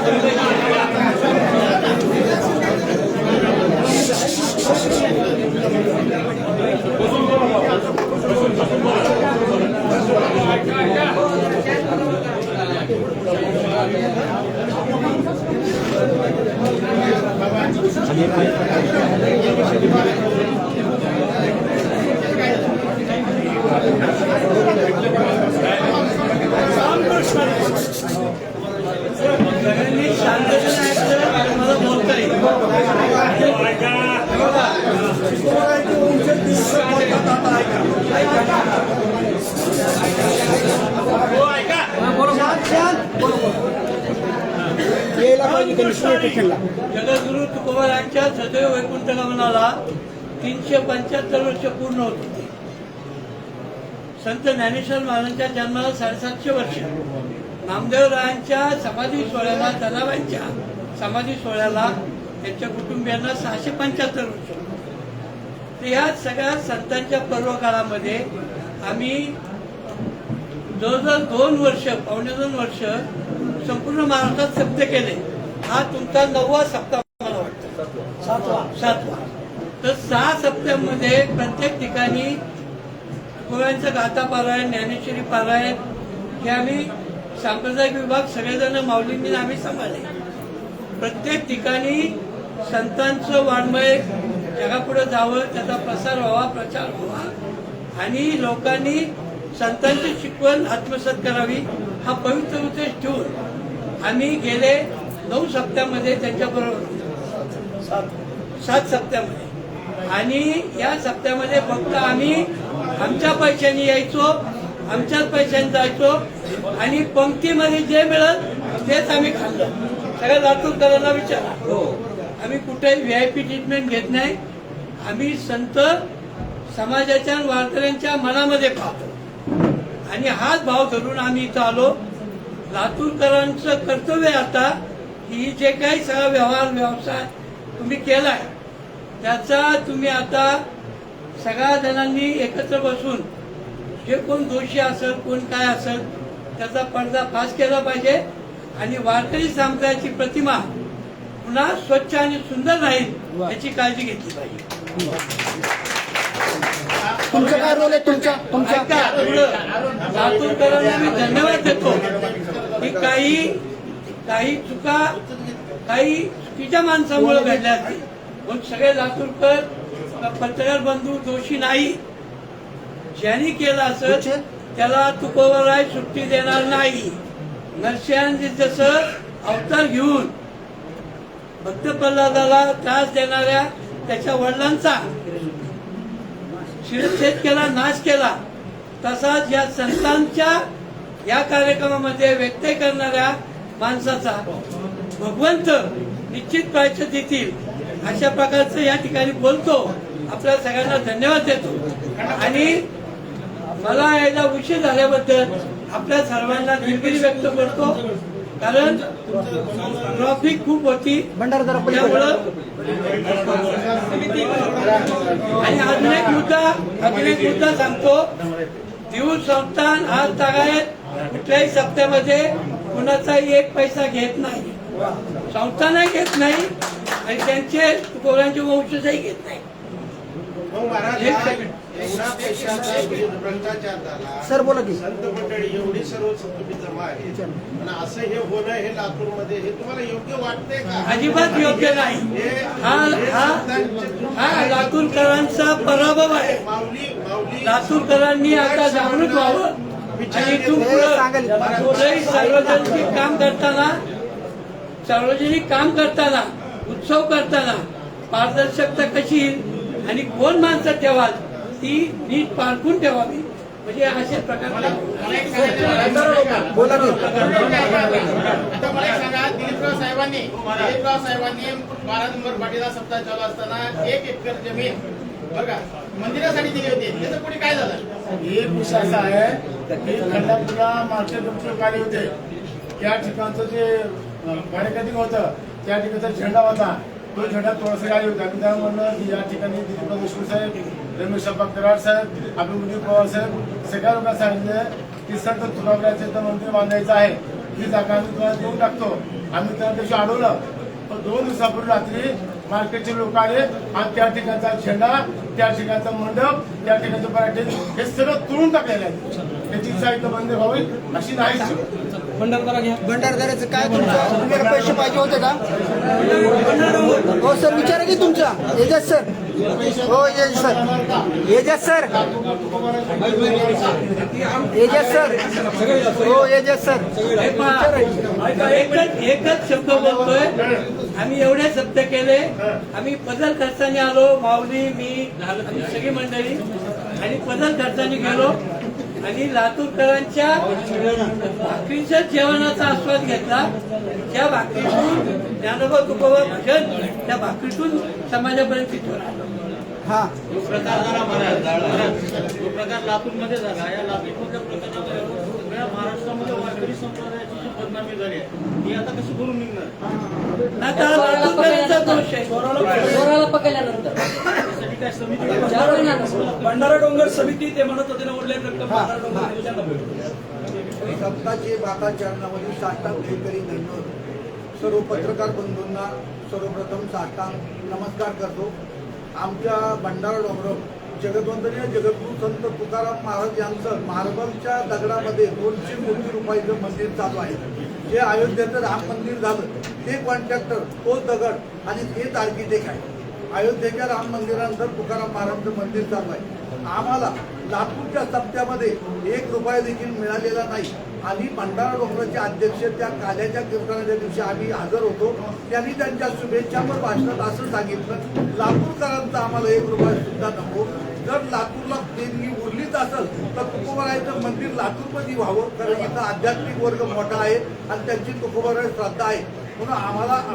तिथे निष्क्रिय स्टेशनला. जगद्गुरु तुकोबारायांच्या सदैव वैकुंठ गमनाला 375 वर्ष पूर्ण होती. संत ज्ञानेश्वर महाराजांच्या जन्माला 750 वर्ष. नामदेवरायांच्या समाधी सोहळ्याला, जनाबाईंच्या समाधी सोहळ्याला त्यांच्या कुटुंबियांना 675 वर्ष. तर या सगळ्या संतांच्या पर्व काळामध्ये आम्ही जवळजवळ 2 वर्ष, पावणे 2 वर्ष संपूर्ण महाराष्ट्रात सप्त केले. हा तुमचा 9वा सप्ताह मला वाटतं, 7वा. तर 6 सप्त्यामध्ये प्रत्येक ठिकाणी गोव्यांचं गाथा पारायण, ज्ञानेश्वरी पारायण हे आम्ही सांप्रदायिक विभाग सगळेजण माऊलींनी आम्ही सांभाळले. प्रत्येक ठिकाणी संतांचं वाङ्मय जगापुढे जावं, त्याचा प्रसार व्हावा, प्रचार व्हावा आणि लोकांनी संतांची शिकवण आत्मसात करावी हा पवित्र उद्देश ठेवून आम्ही गेले 9 सप्त्यामध्ये त्यांच्याबरोबर 7 सप्त्यामध्ये. आणि या सप्त्यामध्ये फक्त आम्ही आमच्या पैशाने यायचो, आमच्याच पैशाने जायचो आणि पंक्तीमध्ये जे मिळत तेच आम्ही खाल्लं. सगळ्या लातूरकरांना विचारा, आम्ही कुठेही VIP ट्रीटमेंट घेत नाही. आम्ही संत समाजाच्या वारकऱ्यांच्या मनामध्ये पाहतो आणि हाच भाव धरून आम्ही इथं आलो. लातूरकरांचं कर्तव्य आता की जे काही सगळा व्यवसाय तुम्ही केलाय त्याचा तुम्ही आता सगळ्या जणांनी एकत्र बसून जे कोण दोषी असेल, कोण काय असेल त्याचा पर्दाफाश केला पाहिजे आणि वारकरी संप्रदायाची प्रतिमा पुन्हा स्वच्छ आणि सुंदर राहील याची काळजी घेतली पाहिजे. तुमचा काय रोल आहे? तुमचा लातूरकरांना मी धन्यवाद देतो की काही चुका काही चुकीच्या माणसामुळे घडल्या असतील. पण सगळे लातूरकर पत्रकार बंधू दोषी नाही. ज्यांनी केलं असेल त्याला तुकोबाराय सुट्टी देणार नाही. नरसिंहांनी जसं अवतार घेऊन भक्त प्रल्हादाला त्रास देणाऱ्या त्याच्या वडिलांचा शिरच्छेद केला, नाश केला, तसाच या संतांच्या या कार्यक्रमामध्ये व्यक्त करणाऱ्या माणसाचा भगवंत निश्चित प्रायश्चित्त देतील अशा प्रकारचं या ठिकाणी बोलतो. आपल्या सगळ्यांना धन्यवाद देतो आणि मला यायला उशीर झाल्याबद्दल आपल्या सर्वांना दिलगिरी व्यक्त करतो. कारण ट्रॉफिक खूप होती त्यामुळं. आणि अजून एक मुद्दा सांगतो. देऊळ संस्थान आज तागायत कुठल्याही सप्त्यामध्ये कुणाचाही 1 पैसा घेत नाही. संस्थानही घेत नाही आणि त्यांचे गोव्यांचे वंशजही घेत नाही. एवढा पैशाचा भ्रष्टाचार झाला. सर बोला की. संत मंडळी एवढी सर्व संतुपी जमा आहे आणि असं हे होणं हे लातूरमध्ये हे तुम्हाला योग्य वाटतंय का? अजिबात योग्य नाही. हा लातूरकरांचा पराभव आहे. लातूरकरांनी आता जागृत व्हावं आणि इथून पुढे सार्वजनिक काम करताना उत्सव करताना पारदर्शकता कशी येईल आणि कोण माणसं ठेवाल ती नीट पारखून ठेवावी. म्हणजे अशा प्रकारचे बोला की. आता मला एक सांगा, दिलीपराव साहेबांनी 12 नंबर पाटीला सप्ताह चालू असताना 1 एकर जमीन बरं का मंदिरासाठी दिली होती. त्याचं पुढे काय झालं? एक विषय असा आहे की खंडापूरला मार्केट लोक आले होते. त्या ठिकाणचं जे कार्यक्रम होतं त्या ठिकाणचा झेंडा होता. तो झेंडा थोडासा गाडी होता. मी त्याला म्हणलं की या ठिकाणी दिलीपराव देशमुख साहेब, रमेश अप्पा कराड साहेब, अभिमन्यू पवार साहेब सगळ्या लोकांना सांगितलं की संत तुकोबारायांचं मंदिर बांधायचं आहे. ही जागा आम्ही तुम्हाला देऊन टाकतो. आम्ही त्या दिवशी अडवलं. पण 2 दिवसापूर्वी रात्री मार्केटचे लोक आले आणि त्या ठिकाणचा झेंडा, त्या ठिकाणचा मंडप, त्या ठिकाणचे पराठे हे सगळं तुळून टाकलेलं आहे. त्याची इच्छा इथं बंद व्हावी अशी नाही. भंडारदाराचं काय तुमचं तुम्हाला पैसे पाहिजे होते का? हो सर विचारा की तुमचा. एजाज सर. हो Ejaz sir. Ejaz sir. Ejaz sir. हो एजाज सर. एकच शब्द बोलतोय. आम्ही एवढे शब्द केले. आम्ही बदल खर्चाने आलो. माऊली, मी, आम्ही सगळी मंडळी आणि बदल खर्चाने गेलो आणि लातूरकरांच्या भाकरीच्या जेवणाचा आस्वाद घेतला. त्या भाकरीतून ज्ञानोबा तुकोबा भजन त्या भाकरीतून समाजापर्यंत तिथून आलं. हा जो प्रकार झाला जो प्रकार लातूरमध्ये झाला, या लातूरमधल्या प्रकारामुळे सगळ्या महाराष्ट्रामध्ये वारकरी संप्रदायाची जी बदनामी झाली आहे ती आता कशी भरून निघणार? आता लातूरकरांचा दोष आहे. चोराला पकडल्यानंतर त्यासाठी काय समिती भंडारा डोंगर समिती ते म्हणत होते ना उरलेली रक्कम भंडारा डोंगर नियोजनाला मिळेल. सप्ताहचे बाकाचरणामध्ये साष्टांग करी धन्यवाद. सर्व पत्रकार बंधूंना सर्वप्रथम साष्टांग नमस्कार करतो. आमच्या भंडारा डोंगर जगद्वंदनीय जगद्गुरू संत तुकाराम महाराज यांचं मार्बलच्या दगडामध्ये 200 कोटी रुपयाचं मंदिर चालू आहे. जे अयोध्येचं राम मंदिर झालं ते कॉन्ट्रॅक्टर, तो दगड आणि तेच आर्किटेक्ट आहे. अयोध्येच्या राम मंदिरानंतर तुकाराम महाराजांचं मंदिर चालू आहे. आम्हाला लातूरच्या सप्त्यामध्ये 1 रुपया देखील मिळालेला नाही. आणि भंडारा डोंगराचे अध्यक्ष त्या काल्याच्या कीर्तनाच्या दिवशी आम्ही हजर होतो. त्यांनी त्यांच्या शुभेच्छापर भाषणात असं सांगितलं, लातूरकरांचा आम्हाला 1 रुपया सुद्धा नको. जर लातूरला देणगी उरलीच असेल तर तुकोबारायचं मंदिर लातूरमध्ये व्हावं, कारण इथं आध्यात्मिक वर्ग मोठा आहे आणि त्यांची तुकोबाराय श्रद्धा आहे. म्हणून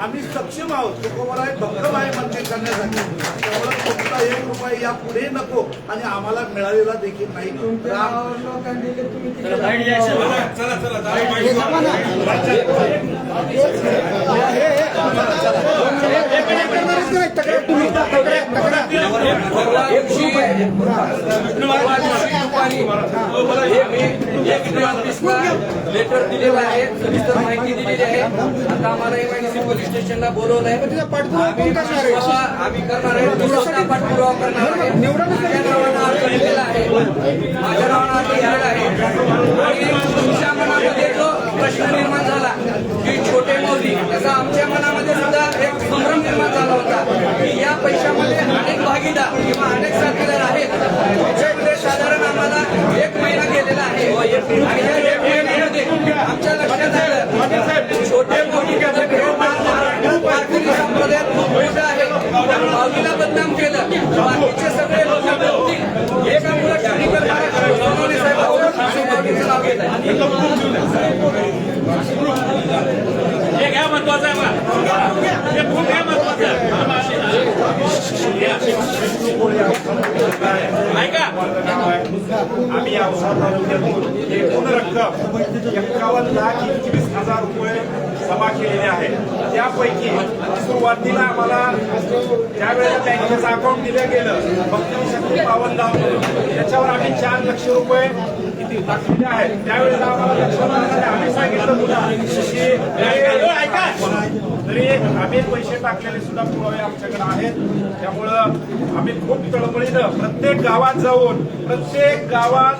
आम्ही सक्षम आहोत तुकोबाराय भक्कम आहे मंदिर करण्यासाठी. त्यामुळे तुमचा 1 रुपया या पुढे नको आणि आम्हाला मिळालेला देखील नाही. लेटर दिलेलं आहे, सविस्तर माहिती दिलेली आहे. आता आम्हाला एमआयडीसी पोलीस स्टेशनला बोलवलंय. आम्ही करणार आहे, दुसरा पाठपुरावा करणार आहे. माझ्या नावानं अर्ज दिलेला आहे, माझ्या नावानं अर्ज दिलेला आहे. आणि तुमच्या मनामध्ये जो प्रश्न निर्माण झाला की छोटे मोदी, तसा आमच्या मनामध्ये सुद्धा एक संभ्रम निर्माण झाला होता की या पैशामध्ये अनेक भागीदार किंवा अनेक साथीदार आहेत. त्याच्यामध्ये साधारण आम्हाला 1 महिना गेलेला आहे. आणि या 1 महिन्यामध्ये आमच्या लक्षात आलं छोटे मोदी वारकरी संप्रदायात खूप मोठं आहे. माऊलीला बदनाम केलं, बाकीचे सगळे लोक बोलतील. एक आम्हाला टिप्पणी करणारे सोनवणे साहेब माऊलीचं नाव घेत आहे. हे घ्या महत्वाचं आहे बघा, हे खूप घ्या महत्वाचं आहे. ऐका, आम्ही या तालुक्यातून एकूण रक्कम 51,21,000 रुपये जमा केलेले आहे. त्यापैकी सुरुवातीला आम्हाला ज्यावेळेला बँकेचं अकाउंट दिलं गेलं भक्ती 52 त्याच्यावर आम्ही 4 लक्ष रुपये टाकलेले आहेत. त्यावेळेला आम्हाला लक्षात आलं, आम्ही सांगितलं पुन्हा तरी आम्ही पैसे टाकलेले सुद्धा पुरावे आमच्याकडे आहेत. त्यामुळं आम्ही खूप तळमळीनं प्रत्येक गावात जाऊन प्रत्येक गावात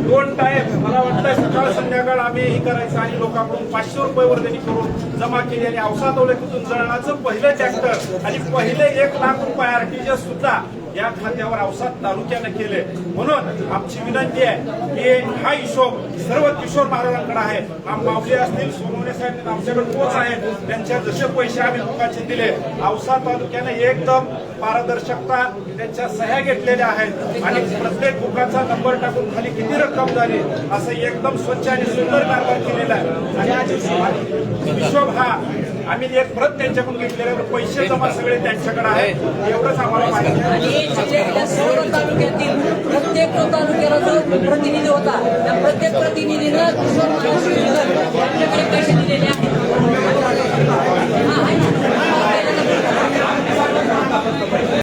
2 टाइम मला वाटतं सकाळ संध्याकाळ आम्ही हे करायचं आणि लोकांकडून 500 रुपये वर्गणी करून जमा केली. आणि औसा तालुक्यातून जळणाचं पहिलं ट्रॅक्टर आणि पहिले 1 लाख रुपये आरटीजीएस सुद्धा या खात्यावर औसा तालुक्यानं केले. म्हणून आमची विनंती आहे की हा हिशोब सर्व किशोर महाराजांकडे आहे. माऊली असतील, सोनवणे साहेब आमच्याकडे पोच आहेत. त्यांच्या जसे पैसे आम्ही लोकांचे दिले, औसा तालुक्याने एकदम पारदर्शकता त्यांच्या सह्या घेतलेल्या आहेत. आणि प्रत्येक बुकाचा नंबर टाकून खाली किती रक्कम झाली असं एकदम स्वच्छ आणि सुंदर कारभार केलेला आहे. आणि हिशोब हा आम्ही एक प्रत त्यांच्याकडून घेतलेले, पैसे जमा सगळे त्यांच्याकडे आहेत. एवढंच आम्हाला माहिती आहे. आणि जिल्ह्यातल्या सर्व तालुक्यातील प्रत्येक तालुक्याला जो प्रतिनिधी होता त्या प्रत्येक प्रतिनिधीनं किशोर महाराज यांच्याकडे पैसे दिलेले आहेत.